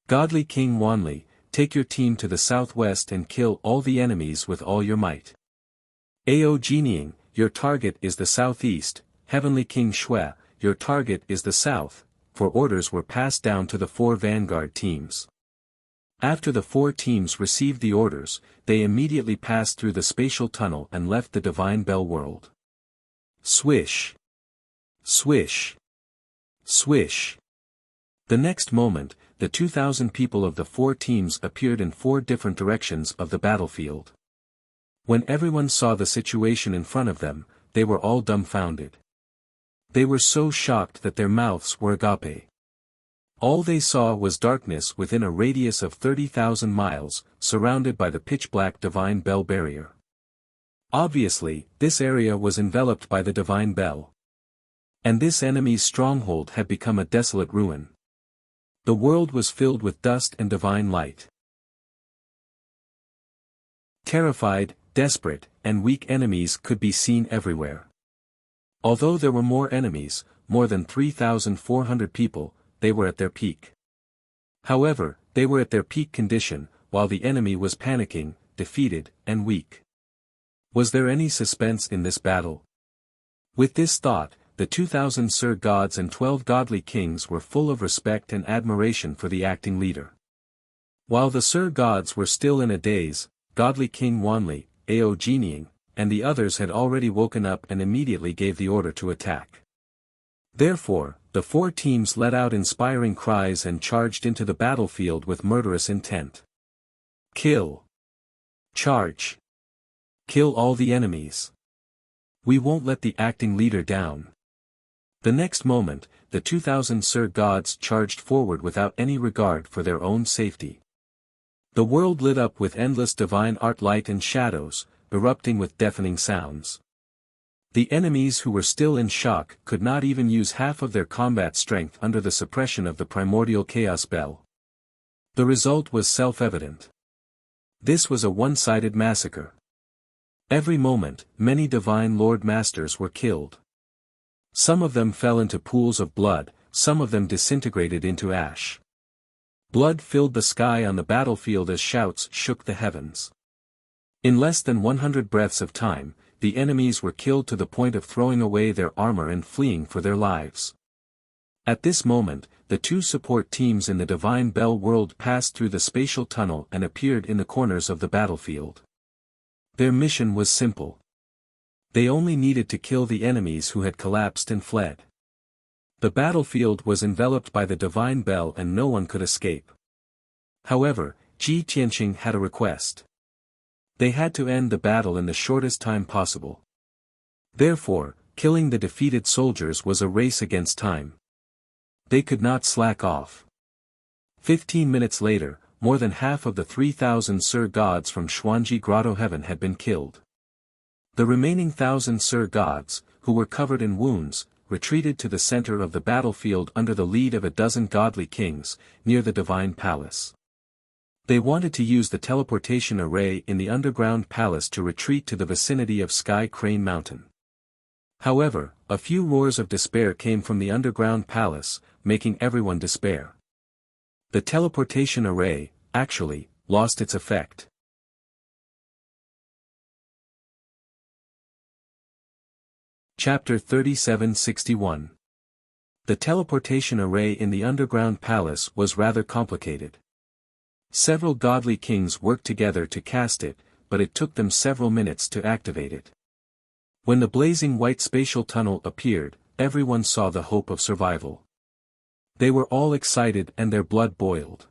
Godly King Wanli, take your team to the southwest and kill all the enemies with all your might. Ao Jinying, your target is the southeast, Heavenly King Xue, your target is the south, for orders were passed down to the 4 vanguard teams. After the 4 teams received the orders, they immediately passed through the spatial tunnel and left the divine bell world. Swish! Swish! Swish! The next moment, the 2,000 people of the 4 teams appeared in 4 different directions of the battlefield. When everyone saw the situation in front of them, they were all dumbfounded. They were so shocked that their mouths were agape. All they saw was darkness within a radius of 30,000 miles, surrounded by the pitch-black divine bell barrier. Obviously, this area was enveloped by the divine bell. And this enemy's stronghold had become a desolate ruin. The world was filled with dust and divine light. Terrified, desperate, and weak enemies could be seen everywhere. Although there were more enemies, more than 3,400 people, they were at their peak. However, they were at their peak condition, while the enemy was panicking, defeated, and weak. Was there any suspense in this battle? With this thought, the 2,000 Sir Gods and 12 godly kings were full of respect and admiration for the acting leader. While the Sir Gods were still in a daze, godly King Wanli, Ao Jinying, and the others had already woken up and immediately gave the order to attack. Therefore, the 4 teams let out inspiring cries and charged into the battlefield with murderous intent. Kill! Charge! Kill all the enemies! We won't let the acting leader down. The next moment, the 2,000 Sir Gods charged forward without any regard for their own safety. The world lit up with endless divine art light and shadows, erupting with deafening sounds. The enemies who were still in shock could not even use half of their combat strength under the suppression of the primordial chaos bell. The result was self-evident. This was a one-sided massacre. Every moment, many divine Lord Masters were killed. Some of them fell into pools of blood, some of them disintegrated into ash. Blood filled the sky on the battlefield as shouts shook the heavens. In less than 100 breaths of time, the enemies were killed to the point of throwing away their armor and fleeing for their lives. At this moment, the two support teams in the Divine Bell world passed through the spatial tunnel and appeared in the corners of the battlefield. Their mission was simple. They only needed to kill the enemies who had collapsed and fled. The battlefield was enveloped by the Divine Bell and no one could escape. However, Ji Tianqing had a request. They had to end the battle in the shortest time possible. Therefore, killing the defeated soldiers was a race against time. They could not slack off. 15 minutes later, more than half of the 3,000 Sir Gods from Xuanji Grotto Heaven had been killed. The remaining 1,000 Sir Gods, who were covered in wounds, retreated to the center of the battlefield under the lead of a dozen godly kings, near the Divine Palace. They wanted to use the teleportation array in the underground palace to retreat to the vicinity of Sky Crane Mountain. However, a few roars of despair came from the underground palace, making everyone despair. The teleportation array, actually, lost its effect. Chapter 3761. The teleportation array in the underground palace was rather complicated. Several godly kings worked together to cast it, but it took them several minutes to activate it. When the blazing white spatial tunnel appeared, everyone saw the hope of survival. They were all excited and their blood boiled.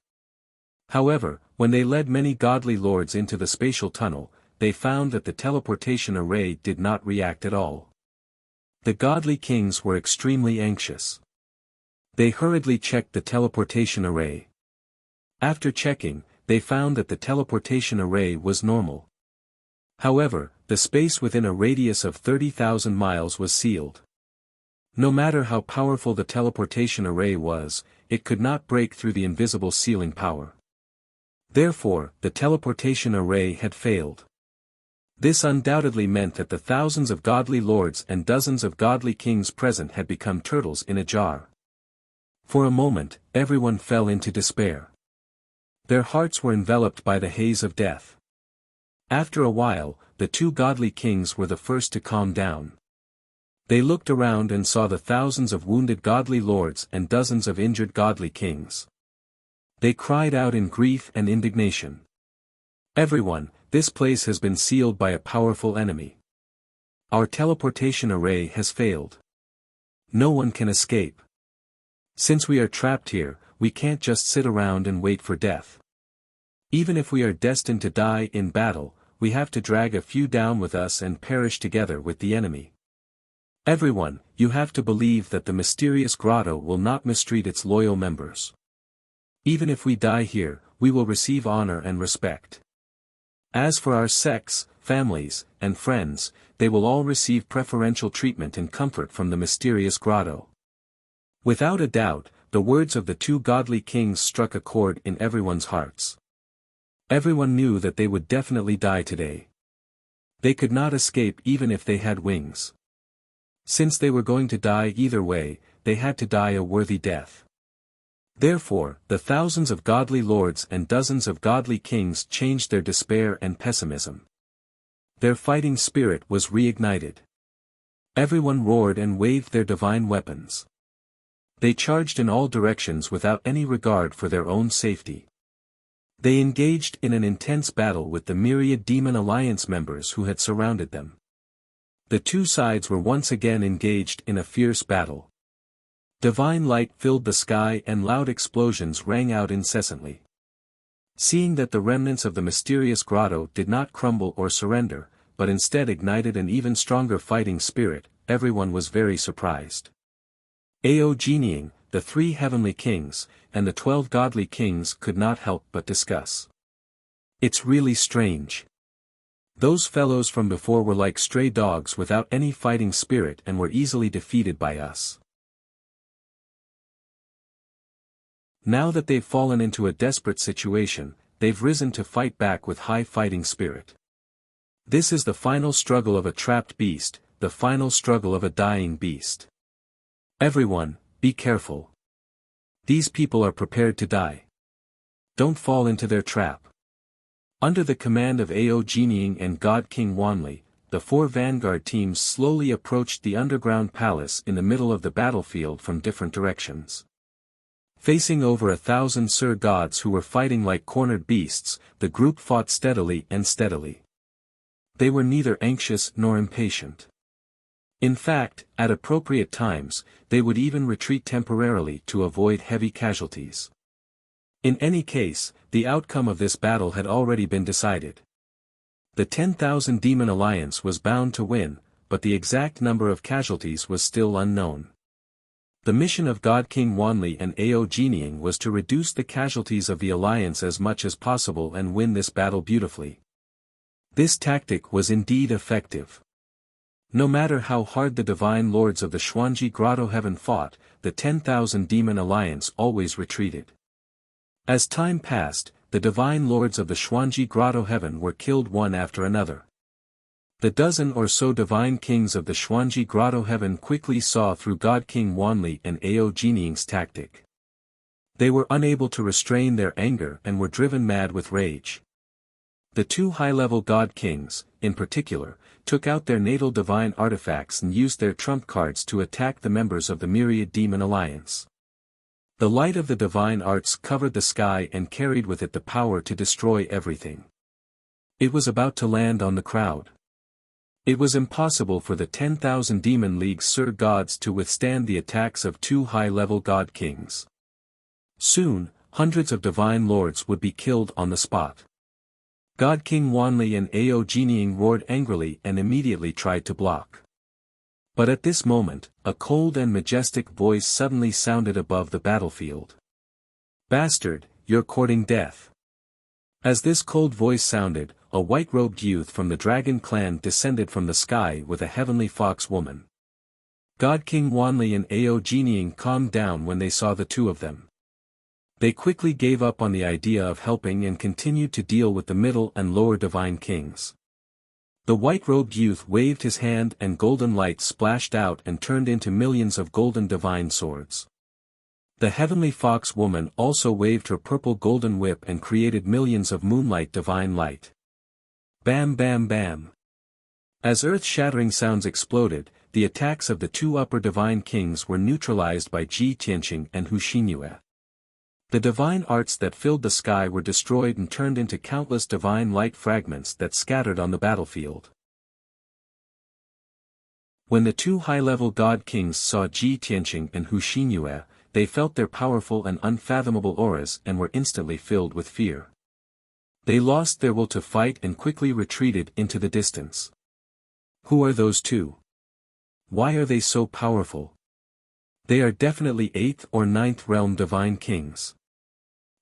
However, when they led many godly lords into the spatial tunnel, they found that the teleportation array did not react at all. The godly kings were extremely anxious. They hurriedly checked the teleportation array. After checking, they found that the teleportation array was normal. However, the space within a radius of 30,000 miles was sealed. No matter how powerful the teleportation array was, it could not break through the invisible sealing power. Therefore, the teleportation array had failed. This undoubtedly meant that the thousands of godly lords and dozens of godly kings present had become turtles in a jar. For a moment, everyone fell into despair. Their hearts were enveloped by the haze of death. After a while, the two godly kings were the first to calm down. They looked around and saw the thousands of wounded godly lords and dozens of injured godly kings. They cried out in grief and indignation. "Everyone, this place has been sealed by a powerful enemy. Our teleportation array has failed. No one can escape. Since we are trapped here, we can't just sit around and wait for death. Even if we are destined to die in battle, we have to drag a few down with us and perish together with the enemy. Everyone, you have to believe that the mysterious grotto will not mistreat its loyal members. Even if we die here, we will receive honor and respect. As for our sects, families, and friends, they will all receive preferential treatment and comfort from the mysterious grotto." Without a doubt, the words of the two godly kings struck a chord in everyone's hearts. Everyone knew that they would definitely die today. They could not escape even if they had wings. Since they were going to die either way, they had to die a worthy death. Therefore, the thousands of godly lords and dozens of godly kings changed their despair and pessimism. Their fighting spirit was reignited. Everyone roared and waved their divine weapons. They charged in all directions without any regard for their own safety. They engaged in an intense battle with the myriad Demon Alliance members who had surrounded them. The two sides were once again engaged in a fierce battle. Divine light filled the sky and loud explosions rang out incessantly. Seeing that the remnants of the mysterious grotto did not crumble or surrender, but instead ignited an even stronger fighting spirit, everyone was very surprised. Ao Genieing, the 3 heavenly kings, and the 12 godly kings could not help but discuss. "It's really strange. Those fellows from before were like stray dogs without any fighting spirit and were easily defeated by us. Now that they've fallen into a desperate situation, they've risen to fight back with high fighting spirit. This is the final struggle of a trapped beast, the final struggle of a dying beast. Everyone, be careful. These people are prepared to die. Don't fall into their trap. Under the command of Ao Jinying and God King Wanli, the 4 vanguard teams slowly approached the underground palace in the middle of the battlefield from different directions. Facing over 1,000 Sir Gods who were fighting like cornered beasts, the group fought steadily and steadily. They were neither anxious nor impatient. In fact, at appropriate times, they would even retreat temporarily to avoid heavy casualties. In any case, the outcome of this battle had already been decided. The 10,000 Demon Alliance was bound to win, but the exact number of casualties was still unknown. The mission of God King Wanli and Ao Jinying was to reduce the casualties of the alliance as much as possible and win this battle beautifully. This tactic was indeed effective. No matter how hard the divine lords of the Xuanji Grotto Heaven fought, the 10,000 Demon Alliance always retreated. As time passed, the divine lords of the Xuanji Grotto Heaven were killed one after another. The dozen or so divine kings of the Xuanji Grotto Heaven quickly saw through God King Wanli and Ao Jinying's tactic. They were unable to restrain their anger and were driven mad with rage. The 2 high-level God Kings, in particular, took out their natal divine artifacts and used their trump cards to attack the members of the Myriad Demon Alliance. The light of the divine arts covered the sky and carried with it the power to destroy everything. It was about to land on the crowd. It was impossible for the 10,000 Demon League Sir Gods to withstand the attacks of 2 high-level God Kings. Soon, hundreds of divine lords would be killed on the spot. God King Wanli and Ao Jinying roared angrily and immediately tried to block. But at this moment, a cold and majestic voice suddenly sounded above the battlefield. "Bastard, you're courting death." As this cold voice sounded, a white-robed youth from the Dragon Clan descended from the sky with a heavenly fox woman. God King Wanli and Ao Jinying calmed down when they saw the 2 of them. They quickly gave up on the idea of helping and continued to deal with the middle and lower divine kings. The white-robed youth waved his hand and golden light splashed out and turned into millions of golden divine swords. The heavenly fox woman also waved her purple golden whip and created millions of moonlight divine light. Bam bam bam. As earth-shattering sounds exploded, the attacks of the 2 upper divine kings were neutralized by Ji Tianqing and Hu Xinyue. The divine arts that filled the sky were destroyed and turned into countless divine light fragments that scattered on the battlefield. When the 2 high-level God Kings saw Ji Tianqing and Hu Xinyue, they felt their powerful and unfathomable auras and were instantly filled with fear. They lost their will to fight and quickly retreated into the distance. Who are those 2? Why are they so powerful? They are definitely 8th or 9th realm divine kings.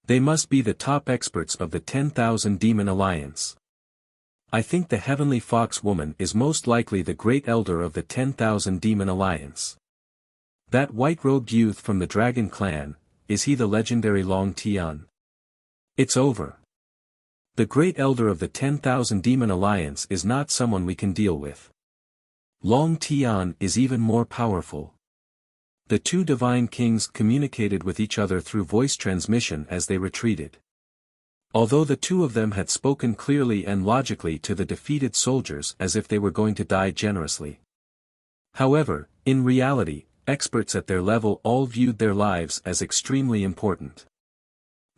They must be the top experts of the 10,000 Demon Alliance. I think the heavenly fox woman is most likely the great elder of the 10,000 Demon Alliance. That white-robed youth from the Dragon Clan, is he the legendary Long Tian? It's over. The great elder of the 10,000 Demon Alliance is not someone we can deal with. Long Tian is even more powerful. The 2 divine kings communicated with each other through voice transmission as they retreated. Although the 2 of them had spoken clearly and logically to the defeated soldiers as if they were going to die generously. However, in reality, experts at their level all viewed their lives as extremely important.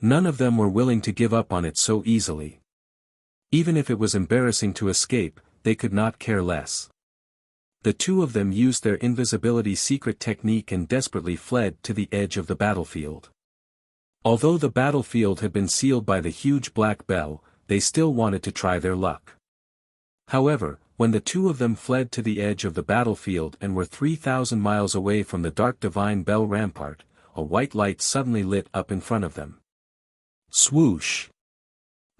None of them were willing to give up on it so easily. Even if it was embarrassing to escape, they could not care less. The 2 of them used their invisibility secret technique and desperately fled to the edge of the battlefield. Although the battlefield had been sealed by the huge black bell, they still wanted to try their luck. However, when the 2 of them fled to the edge of the battlefield and were 3,000 miles away from the dark divine bell rampart, a white light suddenly lit up in front of them. Swoosh!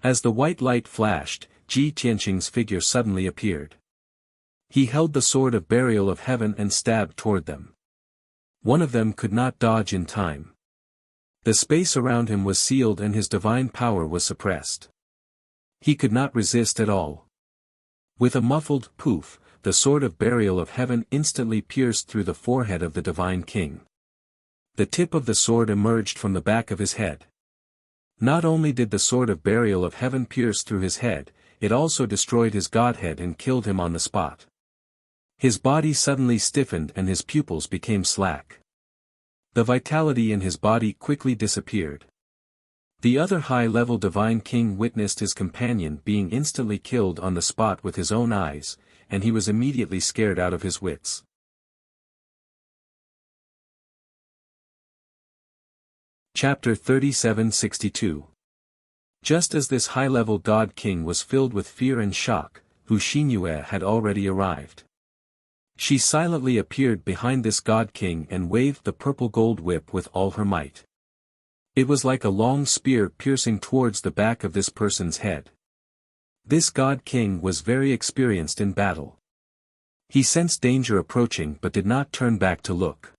As the white light flashed, Ji Tianqing's figure suddenly appeared. He held the sword of burial of heaven and stabbed toward them. One of them could not dodge in time. The space around him was sealed and his divine power was suppressed. He could not resist at all. With a muffled poof, the sword of burial of heaven instantly pierced through the forehead of the divine king. The tip of the sword emerged from the back of his head. Not only did the sword of burial of heaven pierce through his head, it also destroyed his godhead and killed him on the spot. His body suddenly stiffened and his pupils became slack. The vitality in his body quickly disappeared. The other high-level divine king witnessed his companion being instantly killed on the spot with his own eyes, and he was immediately scared out of his wits. Chapter 3762. Just as this high-level god king was filled with fear and shock, Hu Xinyue had already arrived. She silently appeared behind this god king and waved the purple gold whip with all her might. It was like a long spear piercing towards the back of this person's head. This god king was very experienced in battle. He sensed danger approaching but did not turn back to look.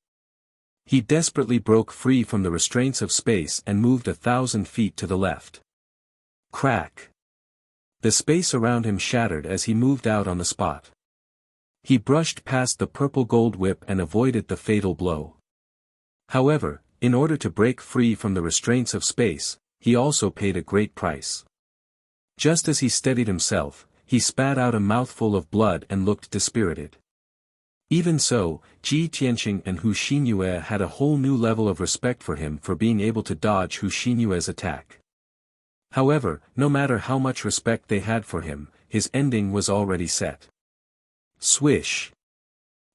He desperately broke free from the restraints of space and moved 1,000 feet to the left. Crack! The space around him shattered as he moved out on the spot. He brushed past the purple gold whip and avoided the fatal blow. However, in order to break free from the restraints of space, he also paid a great price. Just as he steadied himself, he spat out a mouthful of blood and looked dispirited. Even so, Ji Tianqing and Hu Xinyue had a whole new level of respect for him for being able to dodge Hu Xinyue's attack. However, no matter how much respect they had for him, his ending was already set. Swish!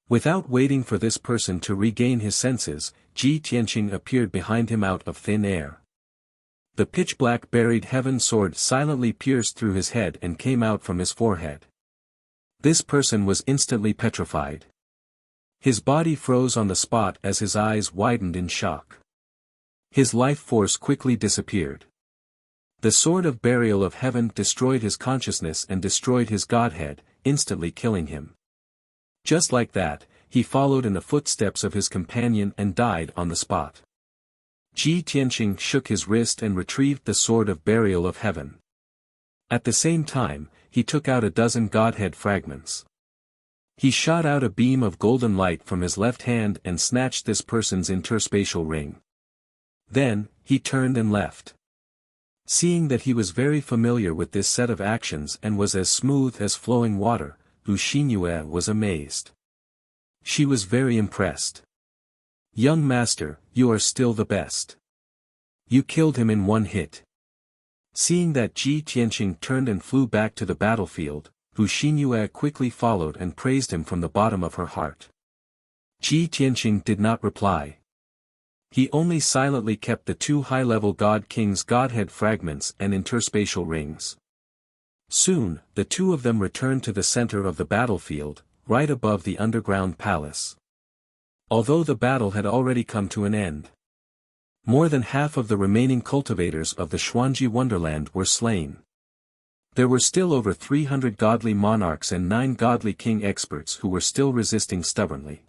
Without waiting for this person to regain his senses, Ji Tianqing appeared behind him out of thin air. The pitch-black buried heaven sword silently pierced through his head and came out from his forehead. This person was instantly petrified. His body froze on the spot as his eyes widened in shock. His life force quickly disappeared. The sword of burial of heaven destroyed his consciousness and destroyed his godhead, instantly killing him. Just like that, he followed in the footsteps of his companion and died on the spot. Ji Tianqing shook his wrist and retrieved the sword of burial of heaven. At the same time, he took out 12 godhead fragments. He shot out a beam of golden light from his left hand and snatched this person's interspatial ring. Then, he turned and left. Seeing that he was very familiar with this set of actions and was as smooth as flowing water, Hu Xinyue was amazed. She was very impressed. "Young master, you are still the best. You killed him in one hit." Seeing that Ji Tianqing turned and flew back to the battlefield, Hu Xinyue quickly followed and praised him from the bottom of her heart. Ji Tianqing did not reply. He only silently kept the 2 high-level god kings' godhead fragments and interspatial rings. Soon, the 2 of them returned to the center of the battlefield, right above the underground palace. Although the battle had already come to an end. More than half of the remaining cultivators of the Xuanji Wonderland were slain. There were still over 300 godly monarchs and 9 godly king experts who were still resisting stubbornly.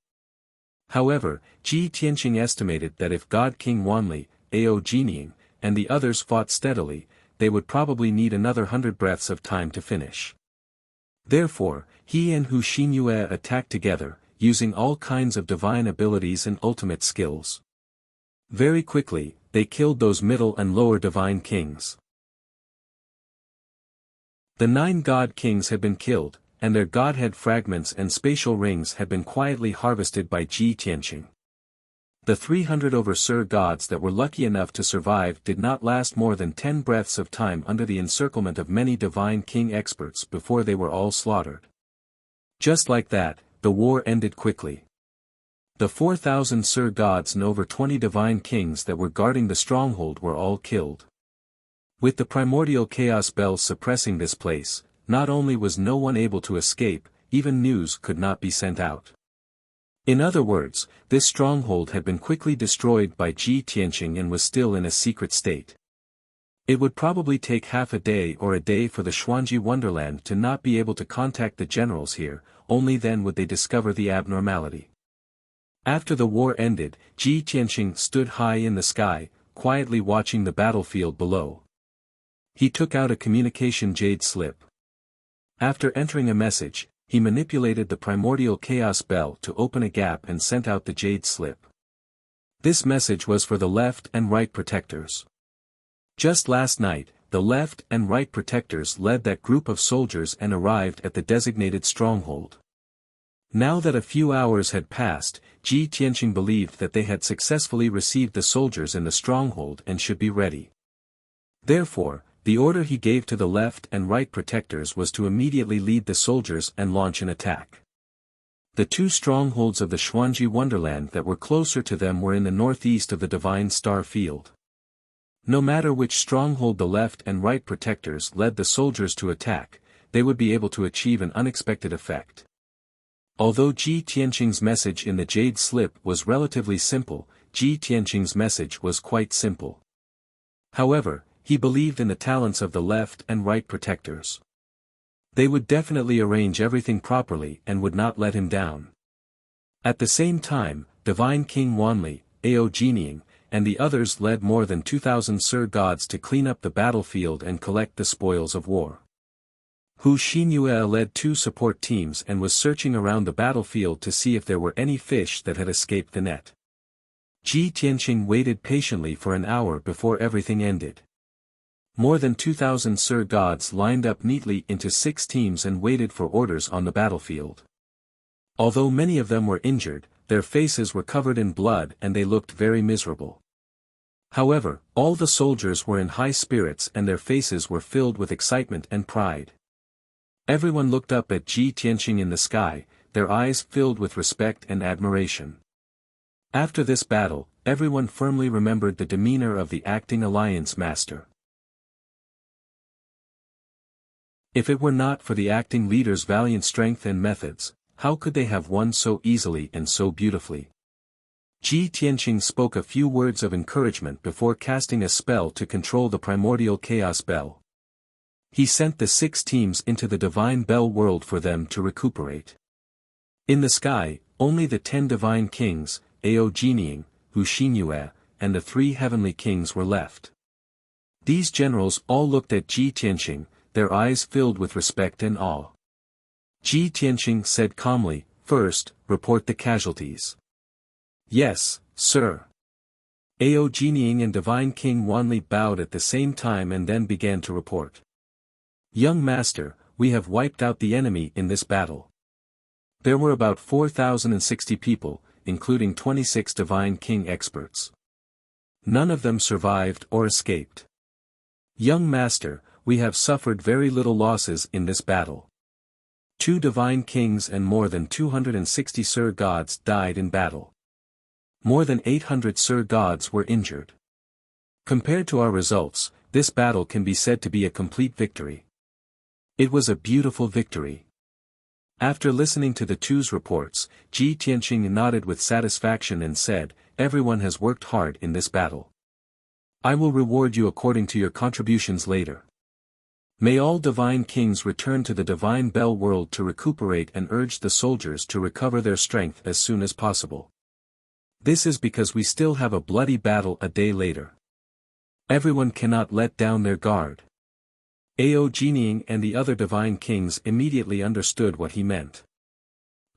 However, Ji Tianqing estimated that if God King Wanli, Ao Jining, and the others fought steadily, they would probably need another 100 breaths of time to finish. Therefore, he and Hu Xinyue attacked together, using all kinds of divine abilities and ultimate skills. Very quickly, they killed those middle and lower divine kings. The 9 god kings had been killed, and their godhead fragments and spatial rings had been quietly harvested by Ji Tianqing. The 300 overseer gods that were lucky enough to survive did not last more than 10 breaths of time under the encirclement of many divine king experts before they were all slaughtered. Just like that, the war ended quickly. The 4,000 Sir gods and over 20 divine kings that were guarding the stronghold were all killed. With the primordial chaos bells suppressing this place, not only was no one able to escape, even news could not be sent out. In other words, this stronghold had been quickly destroyed by Ji Tianqing and was still in a secret state. It would probably take half a day or a day for the Xuanji Wonderland to not be able to contact the generals here, only then would they discover the abnormality. After the war ended, Ji Tianqing stood high in the sky, quietly watching the battlefield below. He took out a communication jade slip. After entering a message, he manipulated the primordial chaos bell to open a gap and sent out the jade slip. This message was for the left and right protectors. Just last night, the left and right protectors led that group of soldiers and arrived at the designated stronghold. Now that a few hours had passed, Ji Tianqing believed that they had successfully received the soldiers in the stronghold and should be ready. Therefore, the order he gave to the left and right protectors was to immediately lead the soldiers and launch an attack. The two strongholds of the Xuanji Wonderland that were closer to them were in the northeast of the Divine Star Field. No matter which stronghold the left and right protectors led the soldiers to attack, they would be able to achieve an unexpected effect. Although Ji Tianqing's message in the jade slip was relatively simple, Ji Tianqing's message was quite simple. However, he believed in the talents of the left and right protectors. They would definitely arrange everything properly and would not let him down. At the same time, Divine King Wanli, Ao Jining, and the others led more than 2,000 Sir Gods to clean up the battlefield and collect the spoils of war. Hu Xinyue led 2 support teams and was searching around the battlefield to see if there were any fish that had escaped the net. Ji Tianqing waited patiently for an hour before everything ended. More than 2,000 Sir Gods lined up neatly into 6 teams and waited for orders on the battlefield. Although many of them were injured, their faces were covered in blood and they looked very miserable. However, all the soldiers were in high spirits and their faces were filled with excitement and pride. Everyone looked up at Ji Tianqing in the sky, their eyes filled with respect and admiration. After this battle, everyone firmly remembered the demeanor of the acting alliance master. If it were not for the acting leader's valiant strength and methods, how could they have won so easily and so beautifully? Ji Tianqing spoke a few words of encouragement before casting a spell to control the primordial chaos bell. He sent the 6 teams into the divine bell world for them to recuperate. In the sky, only the 10 divine kings, Ao Jining, Hu Xinyue, and the 3 heavenly kings were left. These generals all looked at Ji Tianqing, their eyes filled with respect and awe. Ji Tianqing said calmly, "First, report the casualties." "Yes, sir." Ao Jining and Divine King Wanli bowed at the same time and then began to report. "Young master, we have wiped out the enemy in this battle. There were about 4,060 people, including 26 Divine King experts. None of them survived or escaped. Young master, we have suffered very little losses in this battle. 2 Divine Kings and more than 260 Sir Gods died in battle. More than 800 Sir Gods were injured. Compared to our results, this battle can be said to be a complete victory. It was a beautiful victory." After listening to the 2's reports, Ji Tianqing nodded with satisfaction and said, "Everyone has worked hard in this battle. I will reward you according to your contributions later. May all divine kings return to the divine bell world to recuperate and urge the soldiers to recover their strength as soon as possible. This is because we still have a bloody battle a day later. Everyone cannot let down their guard." Ao Jining and the other divine kings immediately understood what he meant.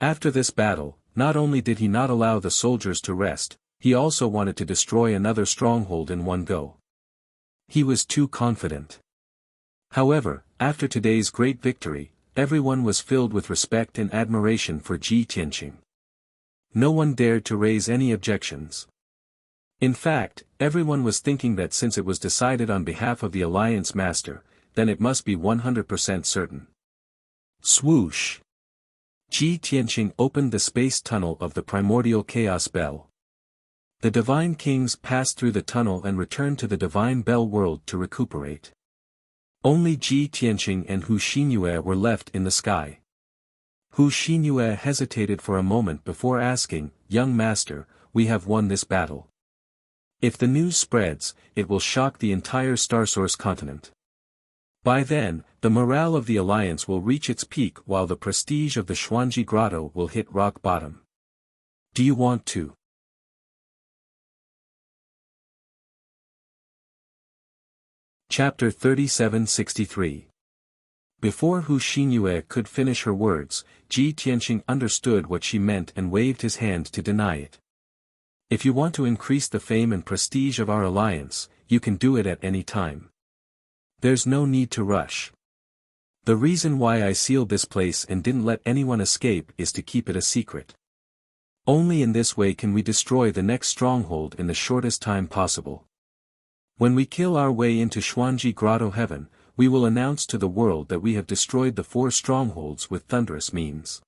After this battle, not only did he not allow the soldiers to rest, he also wanted to destroy another stronghold in one go. He was too confident. However, after today's great victory, everyone was filled with respect and admiration for Ji Tianqing. No one dared to raise any objections. In fact, everyone was thinking that since it was decided on behalf of the Alliance Master, then it must be 100% certain. Swoosh! Ji Tianqing opened the space tunnel of the primordial chaos bell. The divine kings passed through the tunnel and returned to the divine bell world to recuperate. Only Ji Tianqing and Hu Xinyue were left in the sky. Hu Xinyue hesitated for a moment before asking, "Young master, we have won this battle. If the news spreads, it will shock the entire Starsource continent. By then, the morale of the Alliance will reach its peak while the prestige of the Xuanji Grotto will hit rock bottom. Do you want to? Chapter 3763. Before Hu Xinyue could finish her words, Ji Tianqing understood what she meant and waved his hand to deny it. If you want to increase the fame and prestige of our alliance, you can do it at any time. There's no need to rush. The reason why I sealed this place and didn't let anyone escape is to keep it a secret. Only in this way can we destroy the next stronghold in the shortest time possible. When we kill our way into Xuanji Grotto Heaven, we will announce to the world that we have destroyed the 4 strongholds with thunderous means.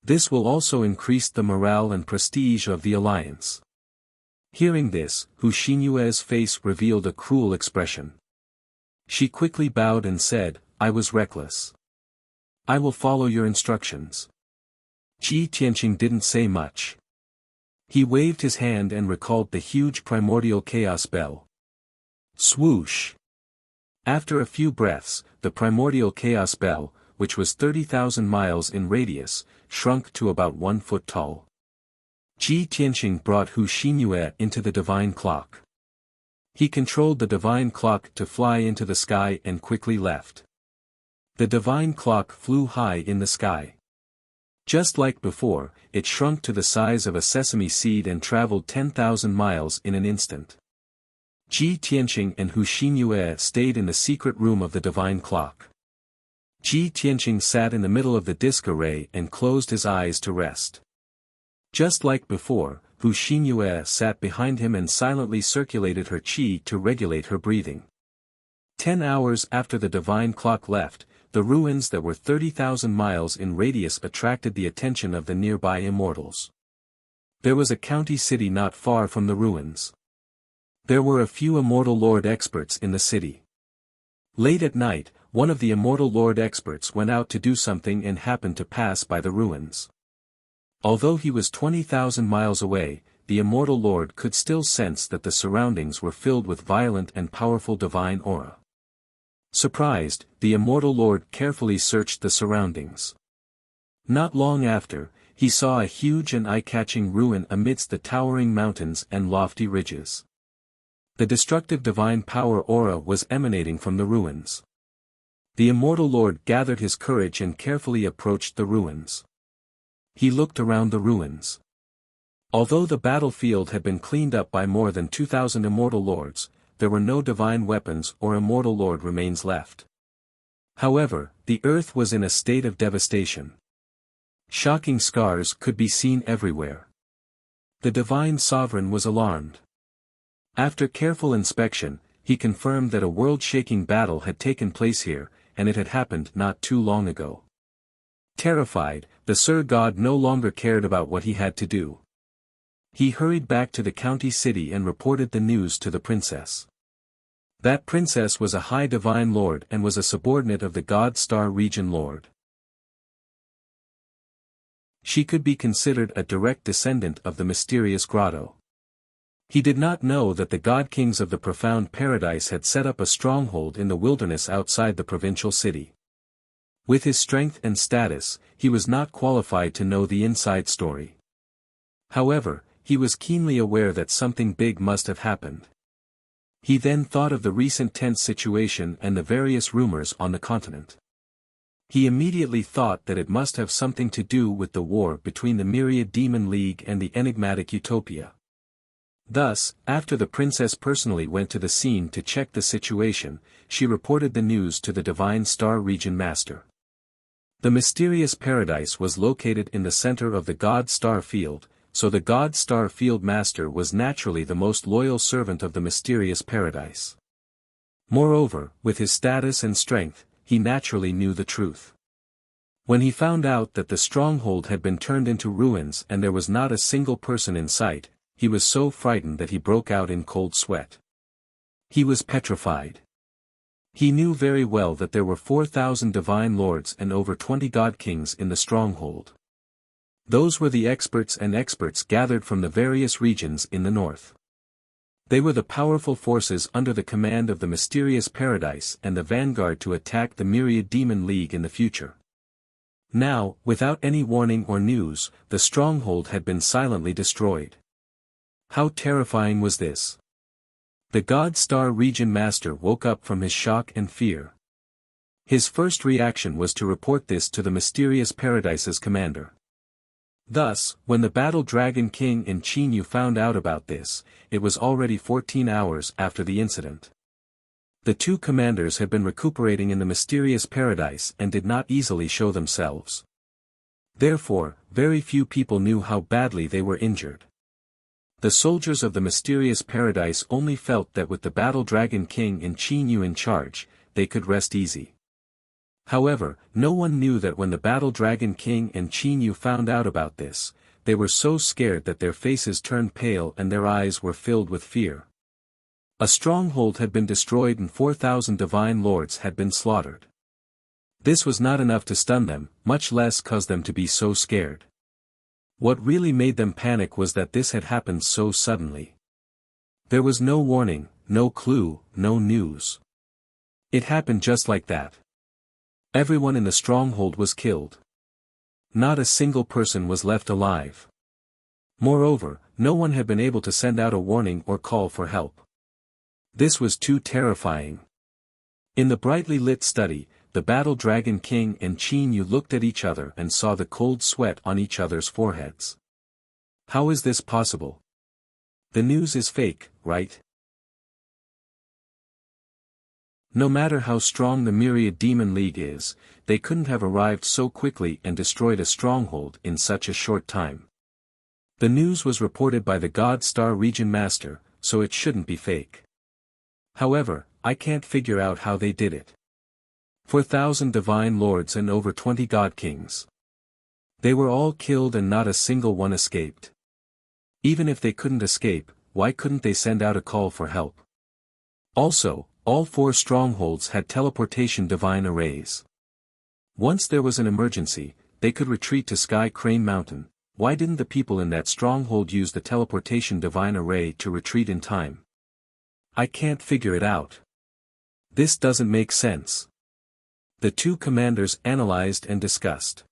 This will also increase the morale and prestige of the alliance. Hearing this, Hu Xinyue's face revealed a cruel expression. She quickly bowed and said, I was reckless. I will follow your instructions. Ji Tianqing didn't say much. He waved his hand and recalled the huge primordial chaos bell. Swoosh! After a few breaths, the primordial chaos bell, which was 30,000 miles in radius, shrunk to about 1 foot tall. Ji Tianqing brought Hu Xinyue into the divine clock. He controlled the divine clock to fly into the sky and quickly left. The divine clock flew high in the sky. Just like before, it shrunk to the size of a sesame seed and traveled 10,000 miles in an instant. Ji Tianqing and Hu Xinyue stayed in the secret room of the divine clock. Ji Tianqing sat in the middle of the disk array and closed his eyes to rest. Just like before, Hu Xinyue sat behind him and silently circulated her qi to regulate her breathing. 10 hours after the divine clock left, the ruins that were 30,000 miles in radius attracted the attention of the nearby immortals. There was a county city not far from the ruins. There were a few immortal lord experts in the city. Late at night, one of the immortal lord experts went out to do something and happened to pass by the ruins. Although he was 20,000 miles away, the immortal lord could still sense that the surroundings were filled with violent and powerful divine aura. Surprised, the immortal lord carefully searched the surroundings. Not long after, he saw a huge and eye-catching ruin amidst the towering mountains and lofty ridges. The destructive divine power aura was emanating from the ruins. The immortal lord gathered his courage and carefully approached the ruins. He looked around the ruins. Although the battlefield had been cleaned up by more than 2,000 immortal lords, there were no divine weapons or immortal lord remains left. However, the earth was in a state of devastation. Shocking scars could be seen everywhere. The divine sovereign was alarmed. After careful inspection, he confirmed that a world-shaking battle had taken place here, and it had happened not too long ago. Terrified, the Sir God no longer cared about what he had to do. He hurried back to the county city and reported the news to the princess. That princess was a high divine lord and was a subordinate of the God Star region lord. She could be considered a direct descendant of the mysterious grotto. He did not know that the god kings of the profound paradise had set up a stronghold in the wilderness outside the provincial city. With his strength and status, he was not qualified to know the inside story. However, he was keenly aware that something big must have happened. He then thought of the recent tense situation and the various rumors on the continent. He immediately thought that it must have something to do with the war between the Myriad Demon League and the enigmatic Utopia. Thus, after the princess personally went to the scene to check the situation, she reported the news to the Divine Star Region Master. The mysterious paradise was located in the center of the God Star Field, so the God Star Field Master was naturally the most loyal servant of the mysterious paradise. Moreover, with his status and strength, he naturally knew the truth. When he found out that the stronghold had been turned into ruins and there was not a single person in sight, he was so frightened that he broke out in cold sweat. He was petrified. He knew very well that there were 4,000 divine lords and over 20 god kings in the stronghold. Those were the experts gathered from the various regions in the north. They were the powerful forces under the command of the mysterious paradise and the vanguard to attack the myriad demon league in the future. Now, without any warning or news, the stronghold had been silently destroyed. How terrifying was this? The God Star Region Master woke up from his shock and fear. His first reaction was to report this to the mysterious paradise's commander. Thus, when the Battle Dragon King and Chinyu found out about this, it was already 14 hours after the incident. The two commanders had been recuperating in the mysterious paradise and did not easily show themselves. Therefore, very few people knew how badly they were injured. The soldiers of the mysterious paradise only felt that with the Battle Dragon King and Chinyu in charge, they could rest easy. However, no one knew that when the Battle Dragon King and Chinyu found out about this, they were so scared that their faces turned pale and their eyes were filled with fear. A stronghold had been destroyed and 4,000 divine lords had been slaughtered. This was not enough to stun them, much less cause them to be so scared. What really made them panic was that this had happened so suddenly. There was no warning, no clue, no news. It happened just like that. Everyone in the stronghold was killed. Not a single person was left alive. Moreover, no one had been able to send out a warning or call for help. This was too terrifying. In the brightly lit study, the Battle Dragon King and Chinyu looked at each other and saw the cold sweat on each other's foreheads. How is this possible? The news is fake, right? No matter how strong the Myriad Demon League is, they couldn't have arrived so quickly and destroyed a stronghold in such a short time. The news was reported by the God Star Region Master, so it shouldn't be fake. However, I can't figure out how they did it. 4,000 divine lords and over 20 god kings. They were all killed and not a single one escaped. Even if they couldn't escape, why couldn't they send out a call for help? Also, all 4 strongholds had teleportation divine arrays. Once there was an emergency, they could retreat to Sky Crane Mountain. Why didn't the people in that stronghold use the teleportation divine array to retreat in time? I can't figure it out. This doesn't make sense. The two commanders analyzed and discussed.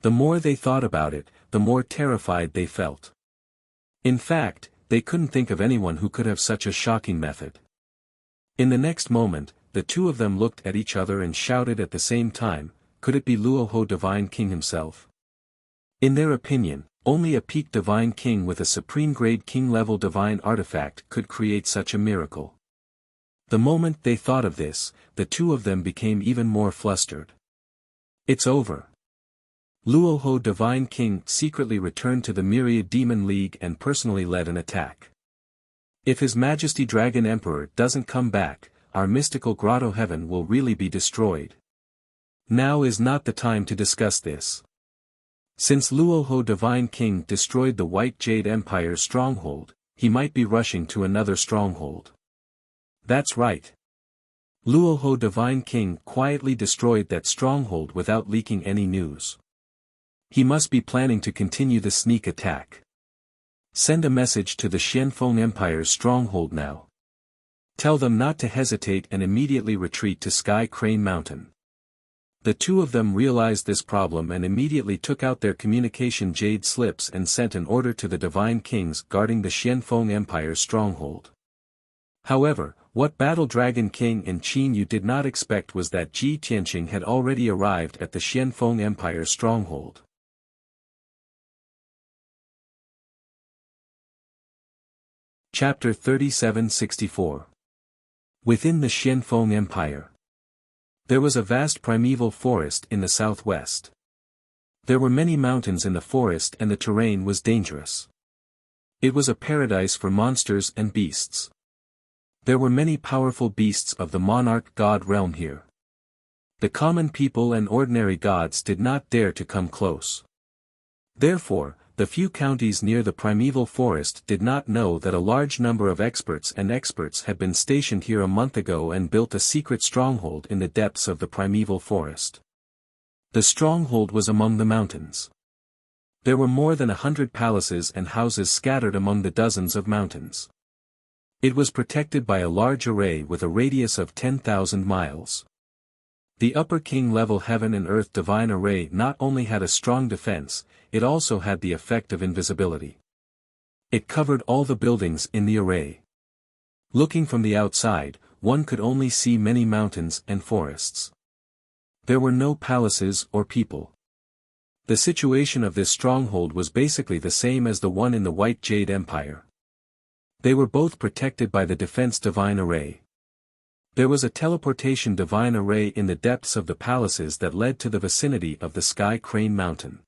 The more they thought about it, the more terrified they felt. In fact, they couldn't think of anyone who could have such a shocking method. In the next moment, the two of them looked at each other and shouted at the same time, could it be Luoho Divine King himself? In their opinion, only a peak Divine King with a supreme-grade king-level divine artifact could create such a miracle. The moment they thought of this, the two of them became even more flustered. It's over. Luoho Divine King secretly returned to the Myriad Demon League and personally led an attack. If His Majesty Dragon Emperor doesn't come back, our mystical grotto heaven will really be destroyed. Now is not the time to discuss this. Since Luoho Divine King destroyed the White Jade Empire's stronghold, he might be rushing to another stronghold. That's right. Luoho Divine King quietly destroyed that stronghold without leaking any news. He must be planning to continue the sneak attack. Send a message to the Xianfeng Empire's stronghold now. Tell them not to hesitate and immediately retreat to Sky Crane Mountain. The two of them realized this problem and immediately took out their communication jade slips and sent an order to the Divine Kings guarding the Xianfeng Empire's stronghold. However, what Battle Dragon King and Chinyu did not expect was that Ji Tianqing had already arrived at the Xianfeng Empire's stronghold. Chapter 3764. Within the Xianfeng Empire. There was a vast primeval forest in the southwest. There were many mountains in the forest and the terrain was dangerous. It was a paradise for monsters and beasts. There were many powerful beasts of the monarch god realm here. The common people and ordinary gods did not dare to come close. Therefore, the few counties near the primeval forest did not know that a large number of experts had been stationed here a month ago and built a secret stronghold in the depths of the primeval forest. The stronghold was among the mountains. There were more than 100 palaces and houses scattered among the dozens of mountains. It was protected by a large array with a radius of 10,000 miles. The upper king-level heaven and earth divine array not only had a strong defense, it also had the effect of invisibility. It covered all the buildings in the array. Looking from the outside, one could only see many mountains and forests. There were no palaces or people. The situation of this stronghold was basically the same as the one in the White Jade Empire. They were both protected by the defense divine array. There was a teleportation divine array in the depths of the palaces that led to the vicinity of the Sky Crane Mountain.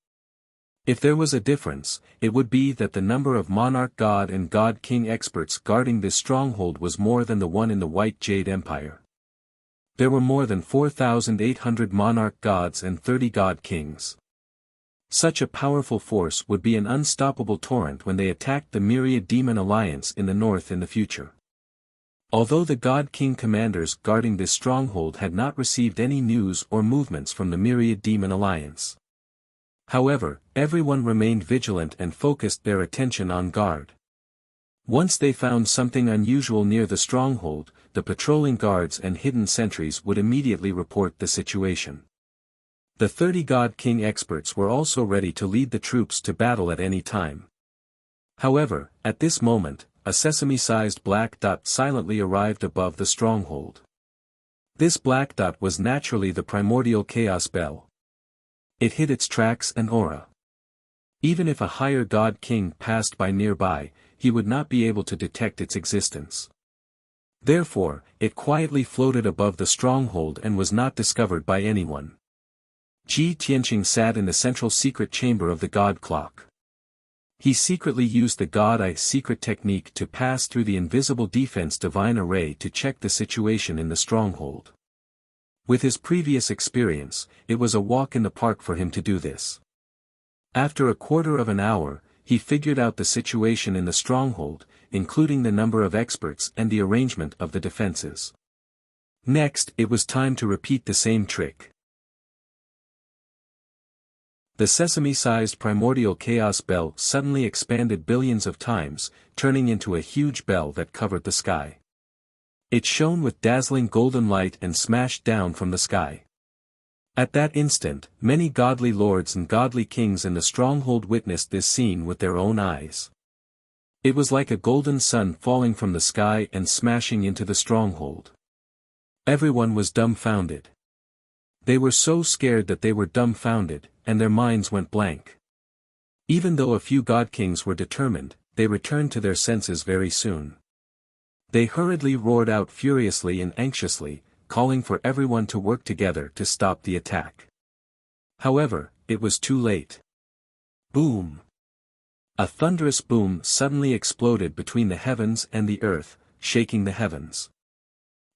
If there was a difference, it would be that the number of Monarch God and God King experts guarding this stronghold was more than the one in the White Jade Empire. There were more than 4,800 Monarch Gods and 30 God Kings. Such a powerful force would be an unstoppable torrent when they attacked the myriad demon alliance in the north in the future. Although the God King commanders guarding this stronghold had not received any news or movements from the myriad demon alliance. However, everyone remained vigilant and focused their attention on guard. Once they found something unusual near the stronghold, the patrolling guards and hidden sentries would immediately report the situation. The 30 God King experts were also ready to lead the troops to battle at any time. However, at this moment, a sesame-sized black dot silently arrived above the stronghold. This black dot was naturally the primordial chaos bell. It hid its tracks and aura. Even if a higher God King passed by nearby, he would not be able to detect its existence. Therefore, it quietly floated above the stronghold and was not discovered by anyone. Ji Tianqing sat in the central secret chamber of the God Clock. He secretly used the God Eye secret technique to pass through the invisible defense divine array to check the situation in the stronghold. With his previous experience, it was a walk in the park for him to do this. After a quarter of an hour, he figured out the situation in the stronghold, including the number of experts and the arrangement of the defenses. Next, it was time to repeat the same trick. The sesame-sized primordial chaos bell suddenly expanded billions of times, turning into a huge bell that covered the sky. It shone with dazzling golden light and smashed down from the sky. At that instant, many godly lords and godly kings in the stronghold witnessed this scene with their own eyes. It was like a golden sun falling from the sky and smashing into the stronghold. Everyone was dumbfounded. They were so scared that they were dumbfounded, and their minds went blank. Even though a few god kings were determined, they returned to their senses very soon. They hurriedly roared out furiously and anxiously, calling for everyone to work together to stop the attack. However, it was too late. Boom! A thunderous boom suddenly exploded between the heavens and the earth, shaking the heavens.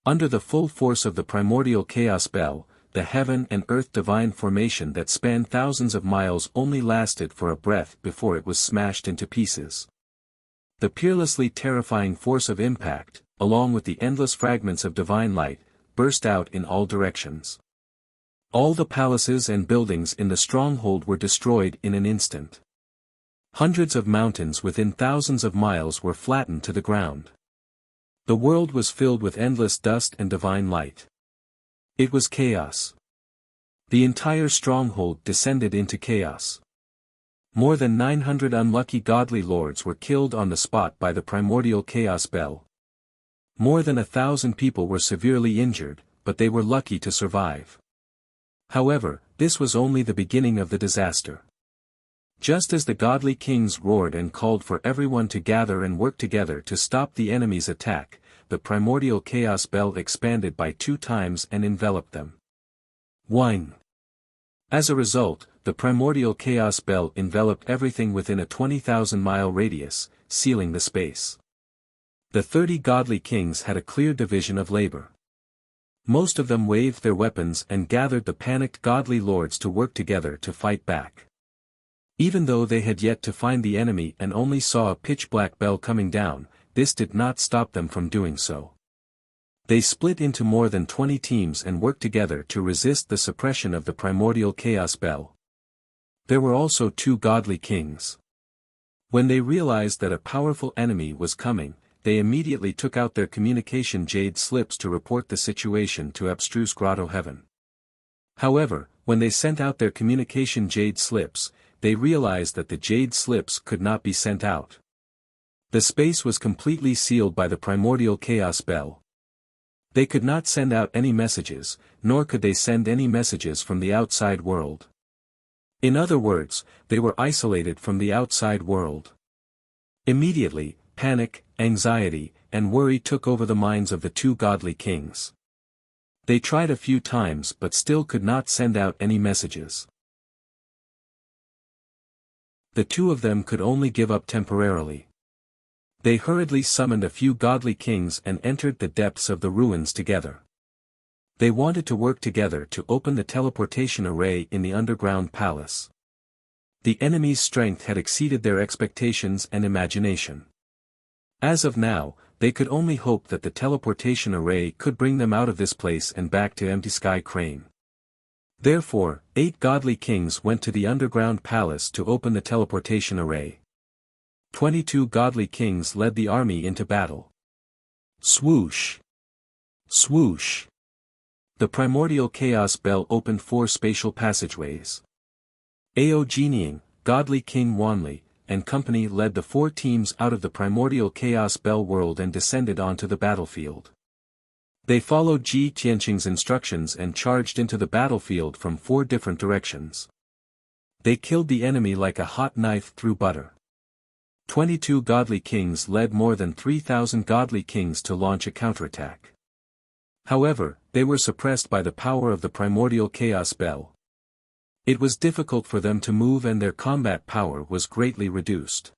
Under the full force of the primordial chaos bell, the heaven and earth divine formation that spanned thousands of miles only lasted for a breath before it was smashed into pieces. The peerlessly terrifying force of impact, along with the endless fragments of divine light, burst out in all directions. All the palaces and buildings in the stronghold were destroyed in an instant. Hundreds of mountains within thousands of miles were flattened to the ground. The world was filled with endless dust and divine light. It was chaos. The entire stronghold descended into chaos. More than 900 unlucky godly lords were killed on the spot by the primordial chaos bell. More than 1,000 people were severely injured, but they were lucky to survive. However, this was only the beginning of the disaster. Just as the godly kings roared and called for everyone to gather and work together to stop the enemy's attack, the primordial chaos bell expanded by 2 times and enveloped them. 1. As a result, the primordial chaos bell enveloped everything within a 20,000-mile radius, sealing the space. The 30 godly kings had a clear division of labor. Most of them waved their weapons and gathered the panicked godly lords to work together to fight back. Even though they had yet to find the enemy and only saw a pitch-black bell coming down, this did not stop them from doing so. They split into more than 20 teams and worked together to resist the suppression of the primordial chaos bell. There were also 2 godly kings. When they realized that a powerful enemy was coming, they immediately took out their communication jade slips to report the situation to abstruse Grotto Heaven. However, when they sent out their communication jade slips, they realized that the jade slips could not be sent out. The space was completely sealed by the primordial chaos bell. They could not send out any messages, nor could they send any messages from the outside world. In other words, they were isolated from the outside world. Immediately, panic, anxiety, and worry took over the minds of the two godly kings. They tried a few times but still could not send out any messages. The two of them could only give up temporarily. They hurriedly summoned a few godly kings and entered the depths of the ruins together. They wanted to work together to open the teleportation array in the underground palace. The enemy's strength had exceeded their expectations and imagination. As of now, they could only hope that the teleportation array could bring them out of this place and back to Empty Sky Crane. Therefore, 8 godly kings went to the underground palace to open the teleportation array. 22 godly kings led the army into battle. Swoosh! Swoosh! The primordial chaos bell opened 4 spatial passageways. Aogening, godly King Wanli, and company led the 4 teams out of the primordial chaos bell world and descended onto the battlefield. They followed Ji Tianqing's instructions and charged into the battlefield from 4 different directions. They killed the enemy like a hot knife through butter. 22 godly kings led more than 3,000 godly kings to launch a counterattack. However, they were suppressed by the power of the primordial chaos bell. It was difficult for them to move and their combat power was greatly reduced.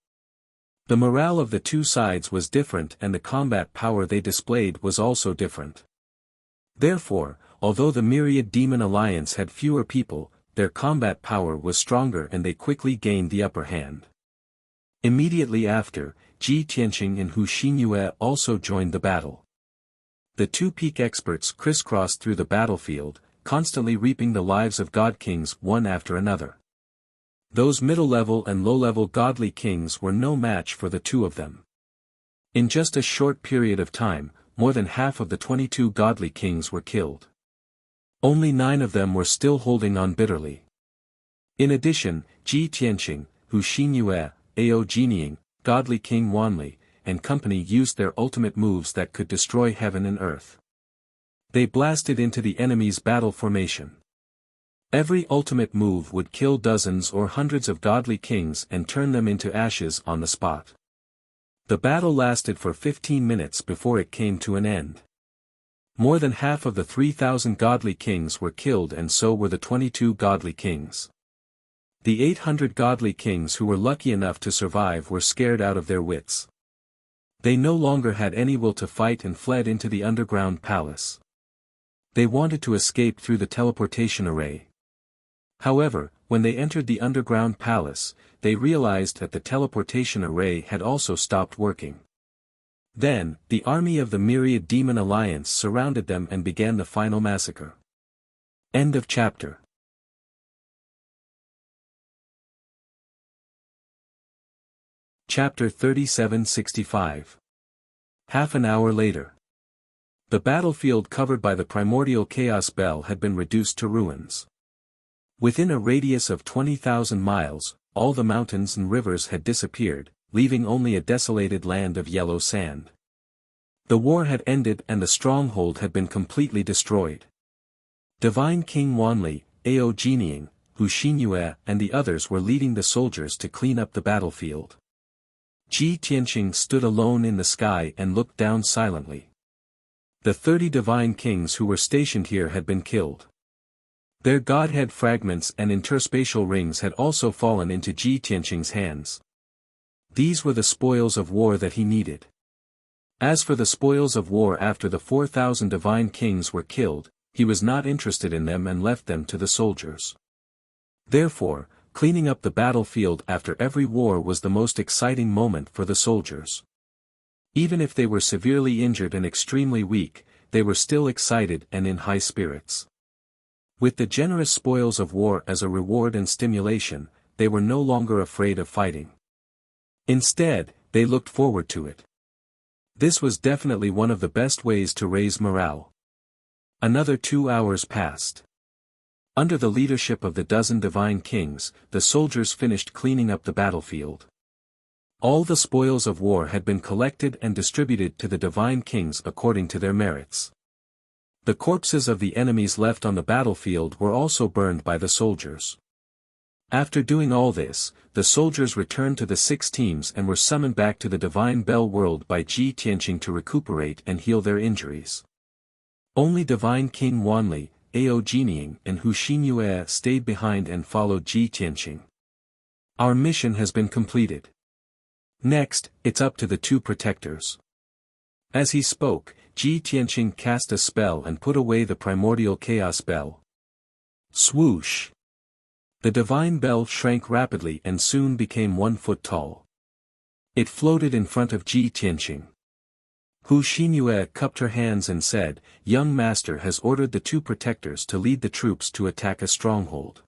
The morale of the two sides was different and the combat power they displayed was also different. Therefore, although the Myriad Demon Alliance had fewer people, their combat power was stronger and they quickly gained the upper hand. Immediately after, Ji Tianqing and Hu Xinyue also joined the battle. The two peak experts crisscrossed through the battlefield, constantly reaping the lives of god kings one after another. Those middle-level and low-level godly kings were no match for the two of them. In just a short period of time, more than half of the 22 godly kings were killed. Only 9 of them were still holding on bitterly. In addition, Ji Tianqing, Hu Xinyue, Aogening, godly King Wanli, and company used their ultimate moves that could destroy heaven and earth. They blasted into the enemy's battle formation. Every ultimate move would kill dozens or hundreds of godly kings and turn them into ashes on the spot. The battle lasted for 15 minutes before it came to an end. More than half of the 3,000 godly kings were killed and so were the 22 godly kings. The 800 godly kings who were lucky enough to survive were scared out of their wits. They no longer had any will to fight and fled into the underground palace. They wanted to escape through the teleportation array. However, when they entered the underground palace, they realized that the teleportation array had also stopped working. Then, the army of the Myriad Demon Alliance surrounded them and began the final massacre. End of chapter. Chapter 3765. Half an hour later. The battlefield covered by the primordial chaos bell had been reduced to ruins. Within a radius of 20,000 miles, all the mountains and rivers had disappeared, leaving only a desolated land of yellow sand. The war had ended and the stronghold had been completely destroyed. Divine King Wanli, Aogening, Hu Xinyue and the others were leading the soldiers to clean up the battlefield. Ji Tianqing stood alone in the sky and looked down silently. The 30 divine kings who were stationed here had been killed. Their godhead fragments and interspatial rings had also fallen into Ji Tianqing's hands. These were the spoils of war that he needed. As for the spoils of war after the 4,000 divine kings were killed, he was not interested in them and left them to the soldiers. Therefore, cleaning up the battlefield after every war was the most exciting moment for the soldiers. Even if they were severely injured and extremely weak, they were still excited and in high spirits. With the generous spoils of war as a reward and stimulation, they were no longer afraid of fighting. Instead, they looked forward to it. This was definitely one of the best ways to raise morale. Another 2 hours passed. Under the leadership of the dozen divine kings, the soldiers finished cleaning up the battlefield. All the spoils of war had been collected and distributed to the divine kings according to their merits. The corpses of the enemies left on the battlefield were also burned by the soldiers. After doing all this, the soldiers returned to the 6 teams and were summoned back to the Divine Bell world by Ji Tianqing to recuperate and heal their injuries. Only Divine King Wanli, Ao Jining and Hu Xinyue stayed behind and followed Ji Tianqing. Our mission has been completed. Next, it's up to the 2 protectors. As he spoke, Ji Tianqing cast a spell and put away the primordial chaos bell. Swoosh! The divine bell shrank rapidly and soon became 1 foot tall. It floated in front of Ji Tianqing. Hu Xinyue cupped her hands and said, "Young master has ordered the 2 protectors to lead the troops to attack a stronghold.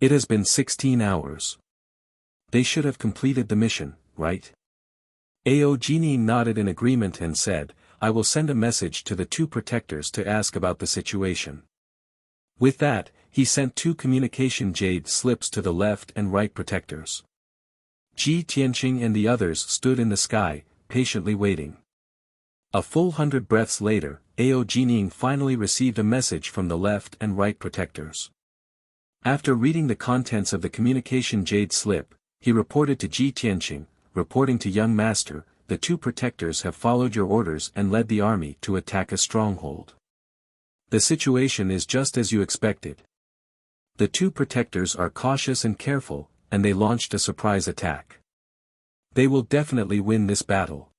It has been 16 hours. They should have completed the mission, right?" Ao Jining nodded in agreement and said, "I will send a message to the 2 protectors to ask about the situation." With that, he sent 2 communication jade slips to the left and right protectors. Ji Tianqing and the others stood in the sky, patiently waiting. A full 100 breaths later, Ao Jining finally received a message from the left and right protectors. After reading the contents of the communication jade slip, he reported to Ji Tianqing, reporting to young master, "The 2 protectors have followed your orders and led the army to attack a stronghold. The situation is just as you expected. The 2 protectors are cautious and careful, and they launched a surprise attack. They will definitely win this battle."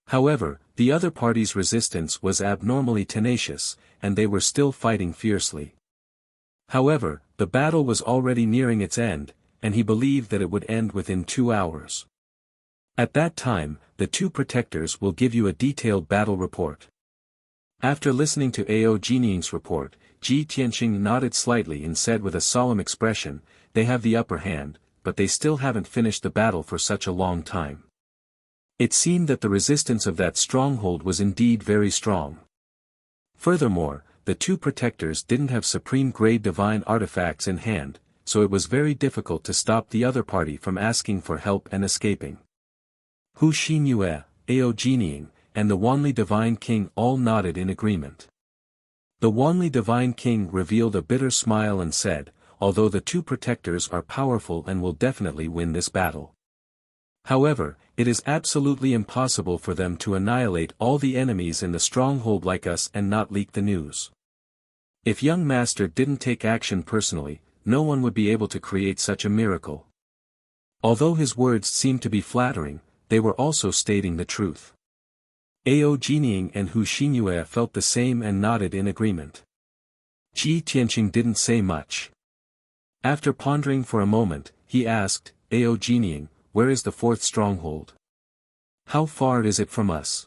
However, the other party's resistance was abnormally tenacious, and they were still fighting fiercely. However, the battle was already nearing its end, and he believed that it would end within 2 hours. At that time, the 2 protectors will give you a detailed battle report. After listening to Ao Jining's report, Ji Tianqing nodded slightly and said with a solemn expression, "They have the upper hand, but they still haven't finished the battle for such a long time." It seemed that the resistance of that stronghold was indeed very strong. Furthermore, the 2 protectors didn't have supreme-grade divine artifacts in hand, so it was very difficult to stop the other party from asking for help and escaping. Hu Xinyue, Ao Jining, and the Wanli Divine King all nodded in agreement. The Wanli Divine King revealed a bitter smile and said, "Although the 2 protectors are powerful and will definitely win this battle. However, it is absolutely impossible for them to annihilate all the enemies in the stronghold like us and not leak the news. If young master didn't take action personally, no one would be able to create such a miracle." Although his words seemed to be flattering, they were also stating the truth. Ao Jining and Hu Xinyue felt the same and nodded in agreement. Ji Tianqing didn't say much. After pondering for a moment, he asked, "Ao Jining, where is the 4th stronghold? How far is it from us?"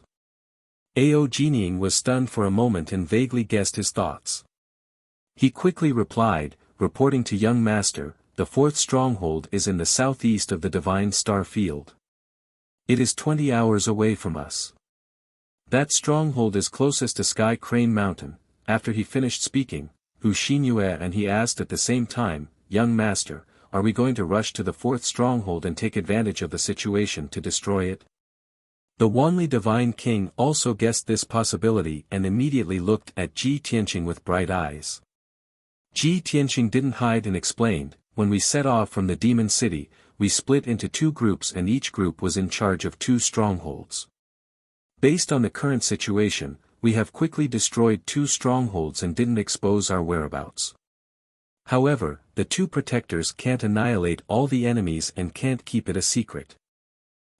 Ao Jining was stunned for a moment and vaguely guessed his thoughts. He quickly replied, reporting to young master, "The 4th stronghold is in the southeast of the Divine Star Field. It is 20 hours away from us. That stronghold is closest to Sky Crane Mountain." After he finished speaking, Hu Xinyue and he asked at the same time, "Young master, are we going to rush to the 4th stronghold and take advantage of the situation to destroy it?" The Wanli Divine King also guessed this possibility and immediately looked at Ji Tianqing with bright eyes. Ji Tianqing didn't hide and explained, "When we set off from the Demon City, we split into 2 groups and each group was in charge of 2 strongholds. Based on the current situation, we have quickly destroyed 2 strongholds and didn't expose our whereabouts. However, the 2 protectors can't annihilate all the enemies and can't keep it a secret.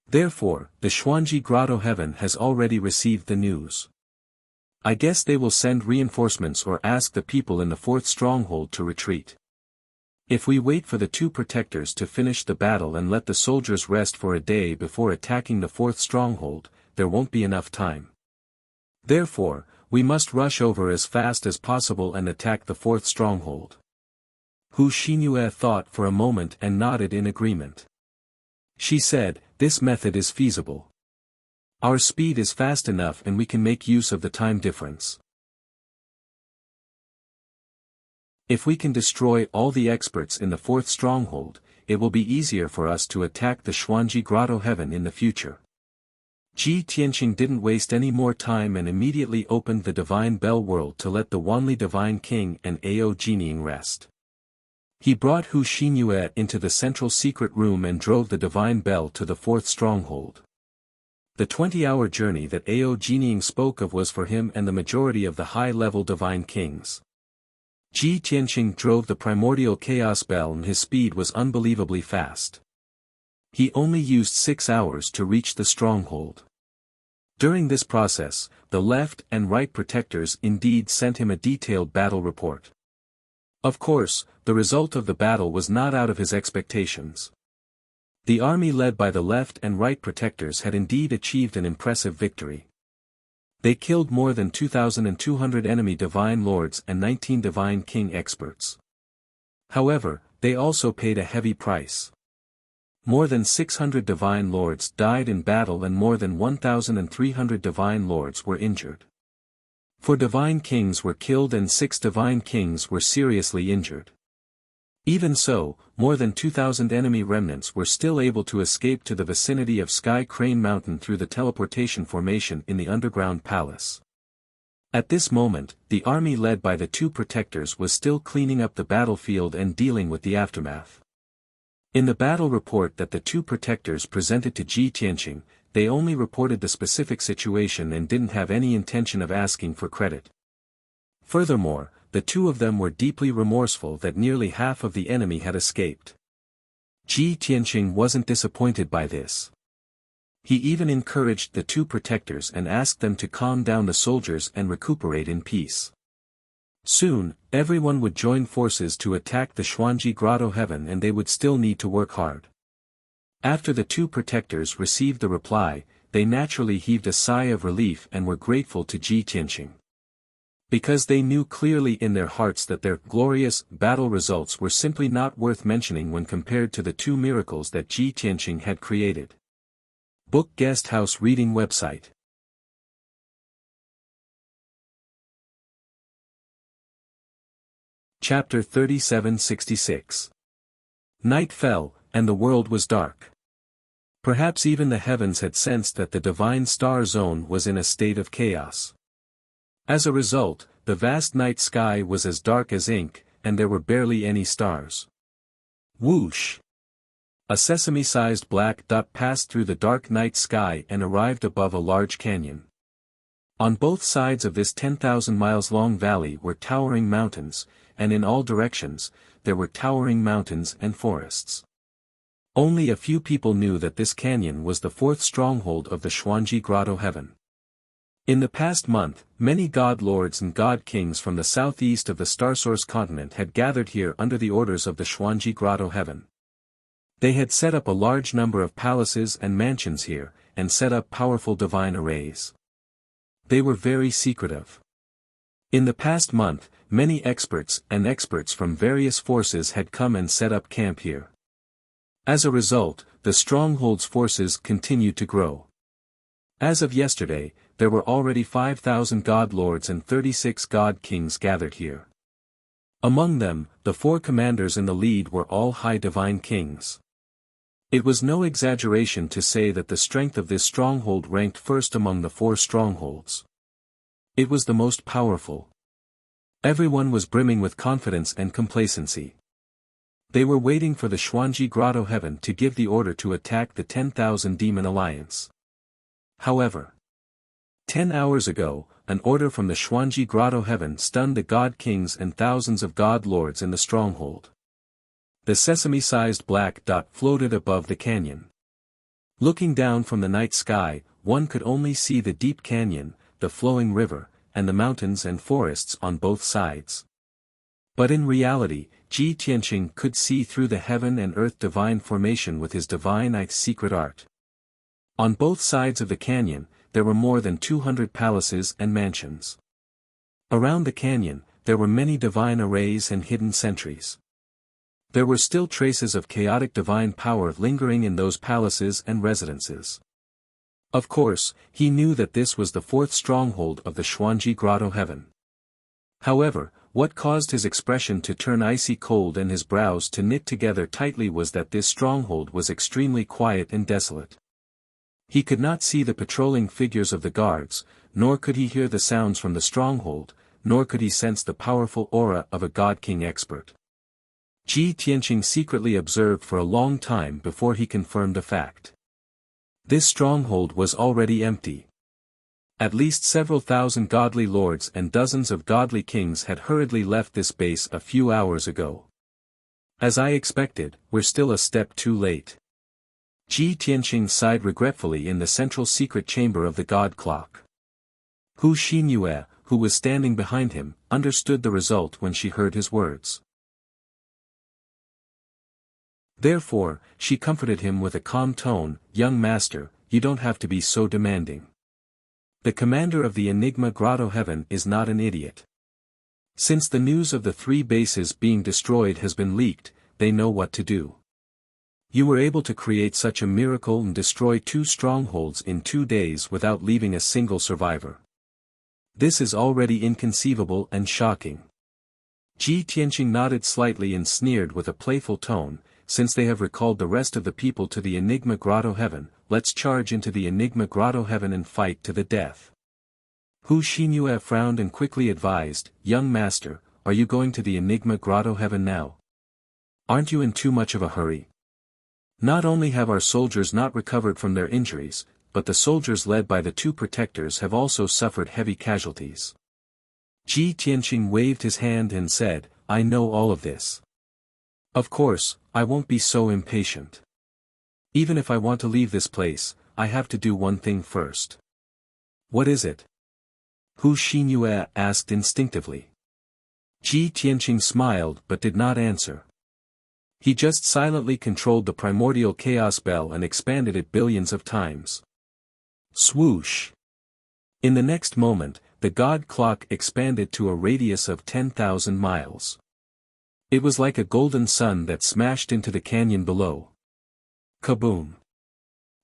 Therefore, the Xuanji Grotto Heaven has already received the news. I guess they will send reinforcements or ask the people in the 4th stronghold to retreat. If we wait for the 2 protectors to finish the battle and let the soldiers rest for a day before attacking the 4th stronghold, there won't be enough time. Therefore, we must rush over as fast as possible and attack the 4th stronghold." Hu Xinyue thought for a moment and nodded in agreement. She said, this method is feasible. Our speed is fast enough and we can make use of the time difference. If we can destroy all the experts in the fourth stronghold, it will be easier for us to attack the Xuanji Grotto Heaven in the future. Ji Tianqing didn't waste any more time and immediately opened the Divine Bell World to let the Wanli Divine King and Ao Jinying rest. He brought Hu Xinyue into the central secret room and drove the Divine Bell to the fourth stronghold. The 20-hour journey that Ao Jinying spoke of was for him and the majority of the high-level Divine Kings. Ji Tianqing drove the primordial chaos bell and his speed was unbelievably fast. He only used 6 hours to reach the stronghold. During this process, the left and right protectors indeed sent him a detailed battle report. Of course, the result of the battle was not out of his expectations. The army led by the left and right protectors had indeed achieved an impressive victory. They killed more than 2,200 enemy divine lords and 19 divine king experts. However, they also paid a heavy price. More than 600 divine lords died in battle and more than 1,300 divine lords were injured. 4 divine kings were killed and 6 divine kings were seriously injured. Even so, more than 2,000 enemy remnants were still able to escape to the vicinity of Sky Crane Mountain through the teleportation formation in the underground palace. At this moment, the army led by the 2 protectors was still cleaning up the battlefield and dealing with the aftermath. In the battle report that the 2 protectors presented to Ji Tianqing, they only reported the specific situation and didn't have any intention of asking for credit. Furthermore, the 2 of them were deeply remorseful that nearly half of the enemy had escaped. Ji Tianqing wasn't disappointed by this. He even encouraged the 2 protectors and asked them to calm down the soldiers and recuperate in peace. Soon, everyone would join forces to attack the Xuanji Grotto Heaven and they would still need to work hard. After the 2 protectors received the reply, they naturally heaved a sigh of relief and were grateful to Ji Tianqing. Because they knew clearly in their hearts that their glorious battle results were simply not worth mentioning when compared to the 2 miracles that Ji Tianqing had created. Book Guest House Reading Website. Chapter 3766. Night fell, and the world was dark. Perhaps even the heavens had sensed that the divine star zone was in a state of chaos. As a result, the vast night sky was as dark as ink, and there were barely any stars. Whoosh! A sesame-sized black dot passed through the dark night sky and arrived above a large canyon. On both sides of this 10,000 miles long valley were towering mountains, and in all directions, there were towering mountains and forests. Only a few people knew that this canyon was the 4th stronghold of the Xuanji Grotto Heaven. In the past month, many god lords and god kings from the southeast of the Starsource continent had gathered here under the orders of the Xuanji Grotto Heaven. They had set up a large number of palaces and mansions here, and set up powerful divine arrays. They were very secretive. In the past month, many experts from various forces had come and set up camp here. As a result, the stronghold's forces continued to grow. As of yesterday, there were already 5,000 god lords and 36 god kings gathered here. Among them, the 4 commanders in the lead were all high divine kings. It was no exaggeration to say that the strength of this stronghold ranked first among the 4 strongholds. It was the most powerful. Everyone was brimming with confidence and complacency. They were waiting for the Xuanji Grotto Heaven to give the order to attack the 10,000 Demon Alliance. However, 10 hours ago, an order from the Xuanji Grotto Heaven stunned the god kings and thousands of god lords in the stronghold. The sesame-sized black dot floated above the canyon. Looking down from the night sky, one could only see the deep canyon, the flowing river, and the mountains and forests on both sides. But in reality, Ji Tianqing could see through the heaven and earth divine formation with his divine eye's secret art. On both sides of the canyon, there were more than 200 palaces and mansions. Around the canyon, there were many divine arrays and hidden sentries. There were still traces of chaotic divine power lingering in those palaces and residences. Of course, he knew that this was the fourth stronghold of the Xuanji Grotto heaven. However, what caused his expression to turn icy cold and his brows to knit together tightly was that this stronghold was extremely quiet and desolate. He could not see the patrolling figures of the guards, nor could he hear the sounds from the stronghold, nor could he sense the powerful aura of a god-king expert. Ji Tianqing secretly observed for a long time before he confirmed the fact. This stronghold was already empty. At least several thousand godly lords and dozens of godly kings had hurriedly left this base a few hours ago. As I expected, we're still a step too late. Ji Tianqing sighed regretfully in the central secret chamber of the god clock. Hu Xinyue, who was standing behind him, understood the result when she heard his words. Therefore, she comforted him with a calm tone, "Young master, you don't have to be so demanding. The commander of the Enigma Grotto Heaven is not an idiot. Since the news of the 3 bases being destroyed has been leaked, they know what to do. You were able to create such a miracle and destroy 2 strongholds in 2 days without leaving a single survivor. This is already inconceivable and shocking." Ji Tianqing nodded slightly and sneered with a playful tone, "Since they have recalled the rest of the people to the Enigma Grotto Heaven, let's charge into the Enigma Grotto Heaven and fight to the death." Hu Xinyue frowned and quickly advised, "Young master, are you going to the Enigma Grotto Heaven now? Aren't you in too much of a hurry? Not only have our soldiers not recovered from their injuries, but the soldiers led by the 2 protectors have also suffered heavy casualties." Ji Tianqing waved his hand and said, "I know all of this. Of course, I won't be so impatient. Even if I want to leave this place, I have to do one thing first." "What is it?" Hu Xinyue asked instinctively. Ji Tianqing smiled but did not answer. He just silently controlled the primordial chaos bell and expanded it billions of times. Swoosh! In the next moment, the god clock expanded to a radius of 10,000 miles. It was like a golden sun that smashed into the canyon below. Kaboom!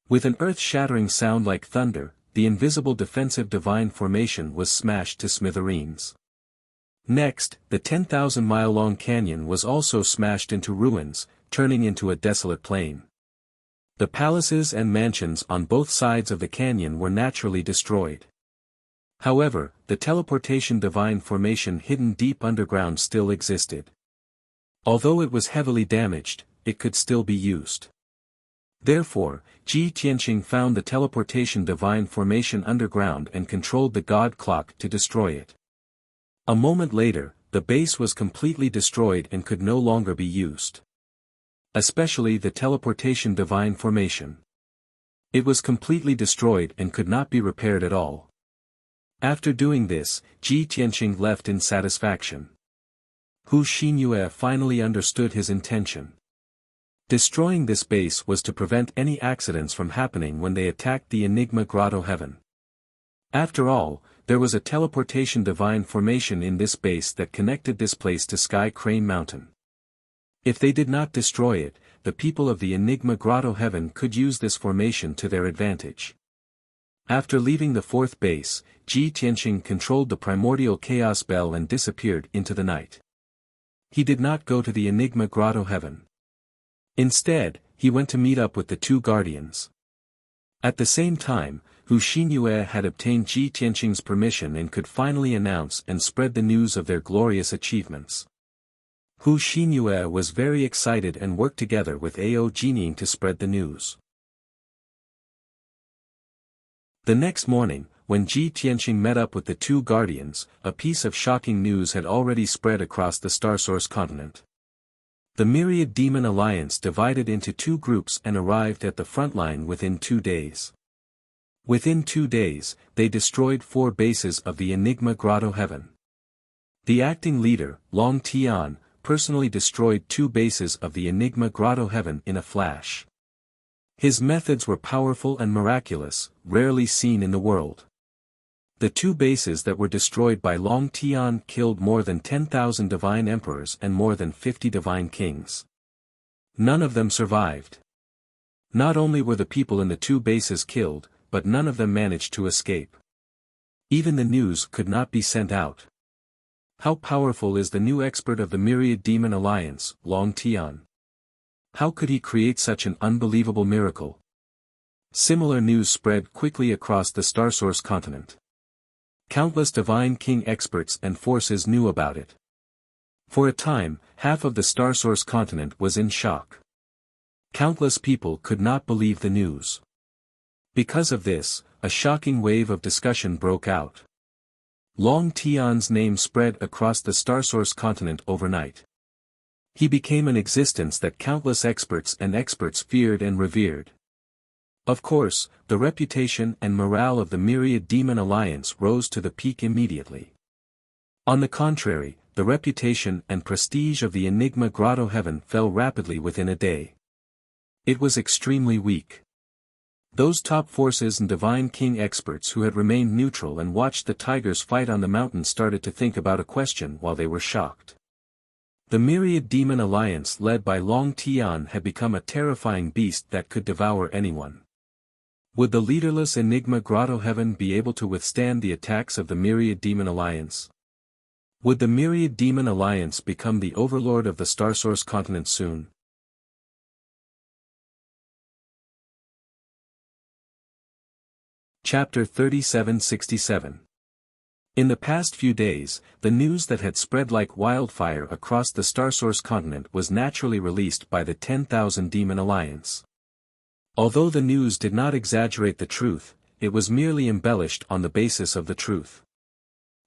With an earth-shattering sound like thunder, the invisible defensive divine formation was smashed to smithereens. Next, the 10,000-mile-long canyon was also smashed into ruins, turning into a desolate plain. The palaces and mansions on both sides of the canyon were naturally destroyed. However, the teleportation divine formation hidden deep underground still existed. Although it was heavily damaged, it could still be used. Therefore, Ji Tianqing found the teleportation divine formation underground and controlled the god clock to destroy it. A moment later, the base was completely destroyed and could no longer be used. Especially the teleportation divine formation. It was completely destroyed and could not be repaired at all. After doing this, Ji Tianqing left in satisfaction. Hu Xinyue finally understood his intention. Destroying this base was to prevent any accidents from happening when they attacked the Enigma Grotto Heaven. After all, there was a teleportation divine formation in this base that connected this place to Sky Crane Mountain. If they did not destroy it, the people of the Enigma Grotto Heaven could use this formation to their advantage. After leaving the 4th base, Ji Tianqing controlled the primordial chaos bell and disappeared into the night. He did not go to the Enigma Grotto Heaven. Instead, he went to meet up with the 2 guardians. At the same time, Hu Xinyue had obtained Ji Tianqing's permission and could finally announce and spread the news of their glorious achievements. Hu Xinyue was very excited and worked together with Ao Jining to spread the news. The next morning, when Ji Tianqing met up with the 2 guardians, a piece of shocking news had already spread across the Starsource continent. The Myriad Demon Alliance divided into 2 groups and arrived at the front line within 2 days. Within 2 days, they destroyed 4 bases of the Enigma Grotto Heaven. The acting leader, Long Tian, personally destroyed 2 bases of the Enigma Grotto Heaven in a flash. His methods were powerful and miraculous, rarely seen in the world. The 2 bases that were destroyed by Long Tian killed more than 10,000 divine emperors and more than 50 divine kings. None of them survived. Not only were the people in the two bases killed, but none of them managed to escape. Even the news could not be sent out. How powerful is the new expert of the Myriad Demon Alliance, Long Tian? How could he create such an unbelievable miracle? Similar news spread quickly across the Starsource continent. Countless Divine King experts and forces knew about it. For a time, half of the Starsource continent was in shock. Countless people could not believe the news. Because of this, a shocking wave of discussion broke out. Long Tian's name spread across the Starsource continent overnight. He became an existence that countless experts feared and revered. Of course, the reputation and morale of the Myriad Demon Alliance rose to the peak immediately. On the contrary, the reputation and prestige of the Enigma Grotto Heaven fell rapidly within a day. It was extremely weak. Those top forces and Divine King experts who had remained neutral and watched the tigers fight on the mountain started to think about a question while they were shocked. The Myriad Demon Alliance led by Long Tian had become a terrifying beast that could devour anyone. Would the leaderless Enigma Grotto Heaven be able to withstand the attacks of the Myriad Demon Alliance? Would the Myriad Demon Alliance become the overlord of the Starsource continent soon? Chapter 3767. In the past few days, the news that had spread like wildfire across the Starsource continent was naturally released by the 10,000 Demon Alliance. Although the news did not exaggerate the truth, it was merely embellished on the basis of the truth.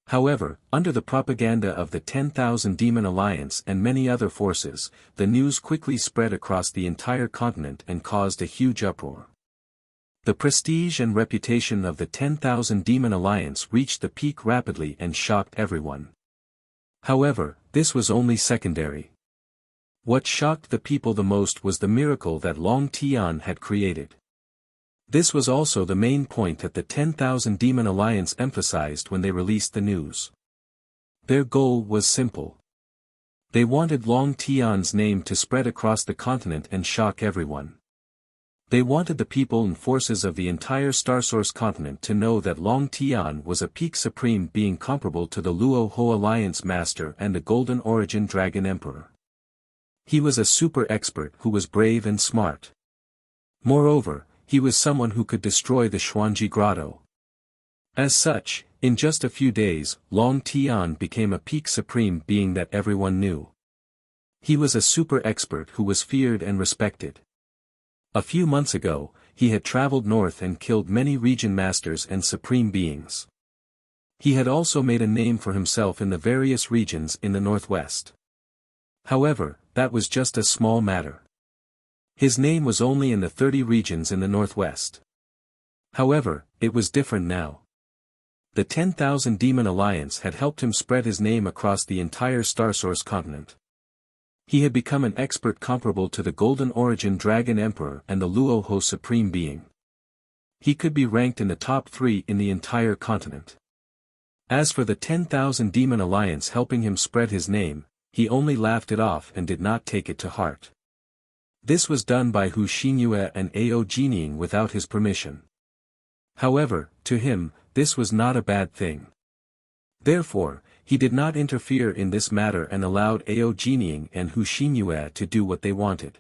However, under the propaganda of the 10,000 Demon Alliance and many other forces, the news quickly spread across the entire continent and caused a huge uproar. The prestige and reputation of the 10,000 Demon Alliance reached the peak rapidly and shocked everyone. However, this was only secondary. What shocked the people the most was the miracle that Long Tian had created. This was also the main point that the 10,000 Demon Alliance emphasized when they released the news. Their goal was simple. They wanted Long Tian's name to spread across the continent and shock everyone. They wanted the people and forces of the entire Starsource continent to know that Long Tian was a peak supreme being comparable to the Luo Ho Alliance Master and the Golden Origin Dragon Emperor. He was a super expert who was brave and smart. Moreover, he was someone who could destroy the Xuanji Grotto. As such, in just a few days, Long Tian became a peak supreme being that everyone knew. He was a super expert who was feared and respected. A few months ago, he had traveled north and killed many region masters and supreme beings. He had also made a name for himself in the various regions in the northwest. However, that was just a small matter. His name was only in the 30 regions in the northwest. However, it was different now. The 10,000 Demon Alliance had helped him spread his name across the entire Starsource continent. He had become an expert comparable to the Golden Origin Dragon Emperor and the Luo Ho Supreme Being. He could be ranked in the top 3 in the entire continent. As for the 10,000 Demon Alliance helping him spread his name, he only laughed it off and did not take it to heart. This was done by Hu Xinyue and Ao Jining without his permission. However, to him, this was not a bad thing. Therefore, he did not interfere in this matter and allowed Ao Jining and Hu Xinyue to do what they wanted.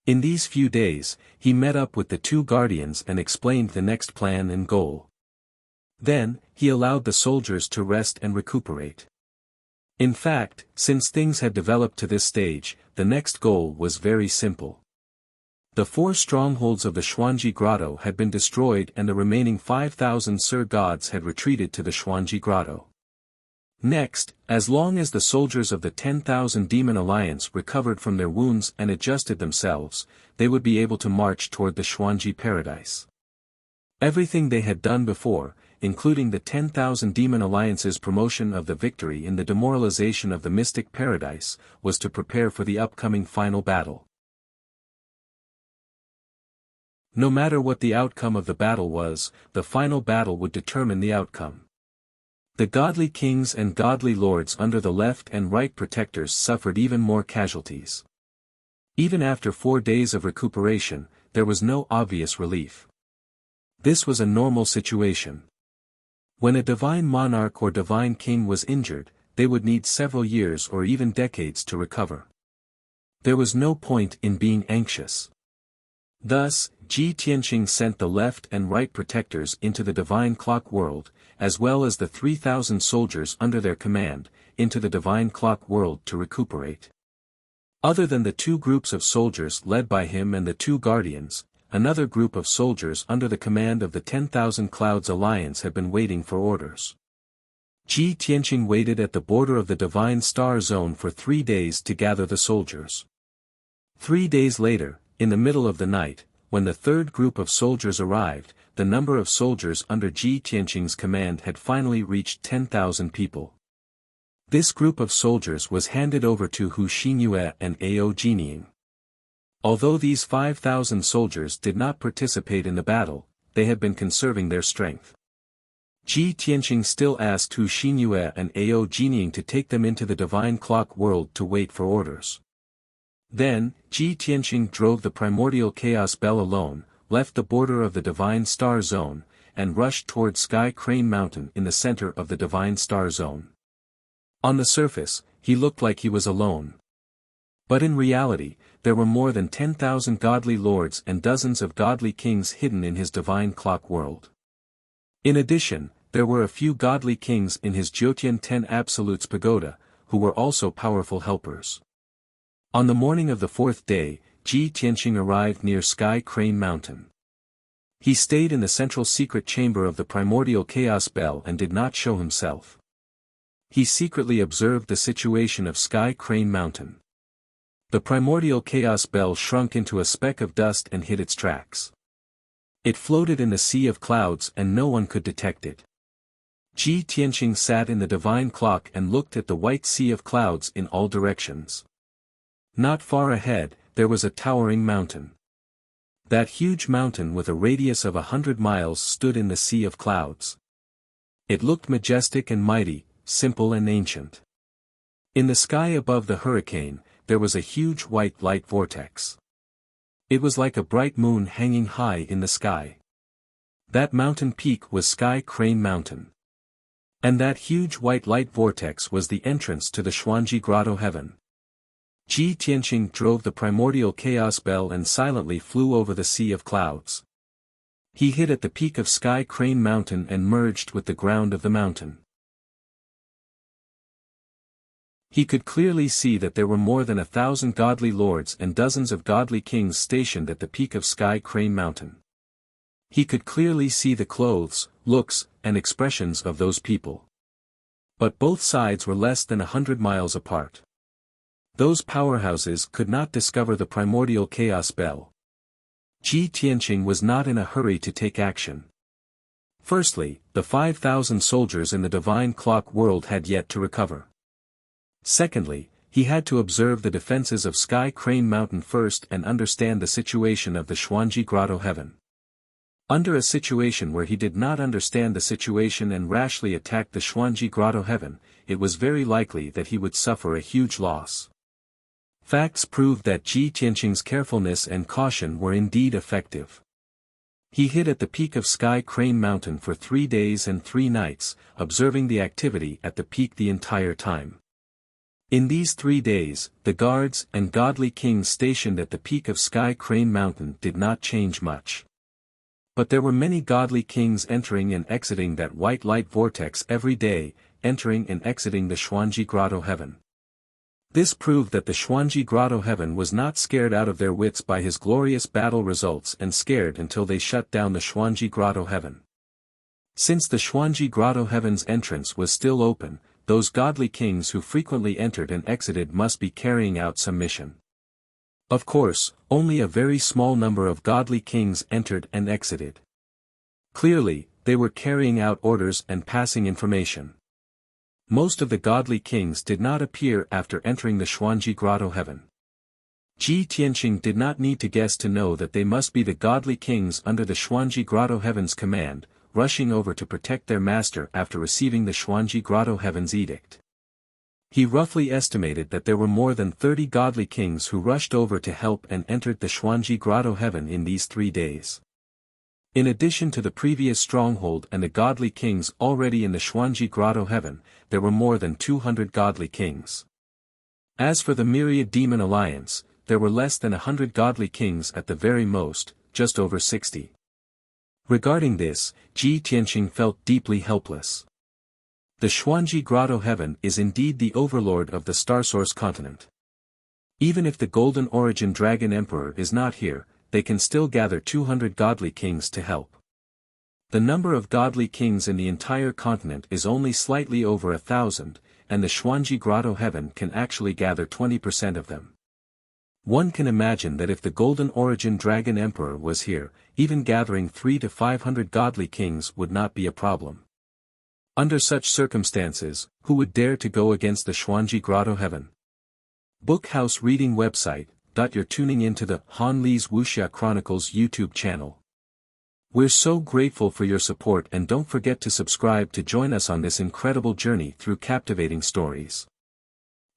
In these few days, he met up with the two guardians and explained the next plan and goal. Then, he allowed the soldiers to rest and recuperate. In fact, since things had developed to this stage, the next goal was very simple. The 4 strongholds of the Xuanji Grotto had been destroyed and the remaining 5,000 Sir Gods had retreated to the Xuanji Grotto. Next, as long as the soldiers of the 10,000 Demon Alliance recovered from their wounds and adjusted themselves, they would be able to march toward the Xuanji Paradise. Everything they had done before, including the 10,000 Demon Alliance's promotion of the victory in the demoralization of the Mystic Paradise, was to prepare for the upcoming final battle. No matter what the outcome of the battle was, the final battle would determine the outcome. The godly kings and godly lords under the left and right protectors suffered even more casualties. Even after 4 days of recuperation, there was no obvious relief. This was a normal situation. When a divine monarch or divine king was injured, they would need several years or even decades to recover. There was no point in being anxious. Thus, Ji Tianqing sent the left and right protectors into the divine clock world, as well as the 3,000 soldiers under their command, into the divine clock world to recuperate. Other than the 2 groups of soldiers led by him and the 2 guardians, another group of soldiers under the command of the 10,000 Clouds Alliance had been waiting for orders. Ji Tianqing waited at the border of the Divine Star Zone for 3 days to gather the soldiers. 3 days later, in the middle of the night, when the 3rd group of soldiers arrived, the number of soldiers under Ji Tianqing's command had finally reached 10,000 people. This group of soldiers was handed over to Hu Xinyue and Ao Jinying. Although these 5,000 soldiers did not participate in the battle, they had been conserving their strength. Ji Tianqing still asked Hu Xinyue and Ao Jinying to take them into the divine clock world to wait for orders. Then, Ji Tianqing drove the primordial chaos bell alone, left the border of the divine star zone, and rushed toward Sky Crane Mountain in the center of the divine star zone. On the surface, he looked like he was alone. But in reality, there were more than 10,000 godly lords and dozens of godly kings hidden in his divine clock world. In addition, there were a few godly kings in his Jyotian 10 Absolutes Pagoda, who were also powerful helpers. On the morning of the 4th day, Ji Tianqing arrived near Sky Crane Mountain. He stayed in the central secret chamber of the primordial chaos bell and did not show himself. He secretly observed the situation of Sky Crane Mountain. The primordial chaos bell shrunk into a speck of dust and hid its tracks. It floated in the sea of clouds and no one could detect it. Ji Tianqing sat in the divine clock and looked at the white sea of clouds in all directions. Not far ahead, there was a towering mountain. That huge mountain with a radius of 100 miles stood in the sea of clouds. It looked majestic and mighty, simple and ancient. In the sky above the hurricane, there was a huge white light vortex. It was like a bright moon hanging high in the sky. That mountain peak was Sky Crane Mountain. And that huge white light vortex was the entrance to the Xuanji Grotto heaven. Ji Tianqing drove the primordial chaos bell and silently flew over the sea of clouds. He hid at the peak of Sky Crane Mountain and merged with the ground of the mountain. He could clearly see that there were more than 1,000 godly lords and dozens of godly kings stationed at the peak of Sky Crane Mountain. He could clearly see the clothes, looks, and expressions of those people. But both sides were less than 100 miles apart. Those powerhouses could not discover the primordial chaos bell. Ji Tianqing was not in a hurry to take action. Firstly, the 5,000 soldiers in the divine clock world had yet to recover. Secondly, he had to observe the defenses of Sky Crane Mountain first and understand the situation of the Xuanji Grotto heaven. Under a situation where he did not understand the situation and rashly attacked the Xuanji Grotto heaven, it was very likely that he would suffer a huge loss. Facts proved that Ji Tianqing's carefulness and caution were indeed effective. He hid at the peak of Sky Crane Mountain for 3 days and 3 nights, observing the activity at the peak the entire time. In these 3 days, the guards and godly kings stationed at the peak of Sky Crane Mountain did not change much. But there were many godly kings entering and exiting that white light vortex every day, entering and exiting the Xuanji Grotto heaven. This proved that the Xuanji Grotto heaven was not scared out of their wits by his glorious battle results and scared until they shut down the Xuanji Grotto heaven. Since the Xuanji Grotto heaven's entrance was still open, those godly kings who frequently entered and exited must be carrying out some mission. Of course, only a very small number of godly kings entered and exited. Clearly, they were carrying out orders and passing information. Most of the godly kings did not appear after entering the Xuanji Grotto heaven. Ji Tianqing did not need to guess to know that they must be the godly kings under the Xuanji Grotto heaven's command, rushing over to protect their master after receiving the Xuanji Grotto heaven's edict. He roughly estimated that there were more than 30 godly kings who rushed over to help and entered the Xuanji Grotto heaven in these 3 days. In addition to the previous stronghold and the godly kings already in the Xuanji Grotto heaven, there were more than 200 godly kings. As for the myriad demon alliance, there were less than 100 godly kings at the very most, just over 60. Regarding this, Ji Tianqing felt deeply helpless. The Xuanji Grotto heaven is indeed the overlord of the Starsource continent. Even if the Golden Origin Dragon Emperor is not here, they can still gather 200 godly kings to help. The number of godly kings in the entire continent is only slightly over 1,000, and the Xuanji Grotto heaven can actually gather 20% of them. One can imagine that if the Golden Origin Dragon Emperor was here, even gathering 300 to 500 godly kings would not be a problem. Under such circumstances, who would dare to go against the Xuanji Grotto heaven? Bookhouse Reading Website. You're tuning into the Han Li's Wuxia Chronicles YouTube channel. We're so grateful for your support, and don't forget to subscribe to join us on this incredible journey through captivating stories.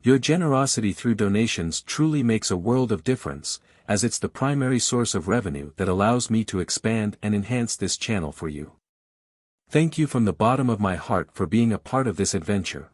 Your generosity through donations truly makes a world of difference, as it's the primary source of revenue that allows me to expand and enhance this channel for you. Thank you from the bottom of my heart for being a part of this adventure.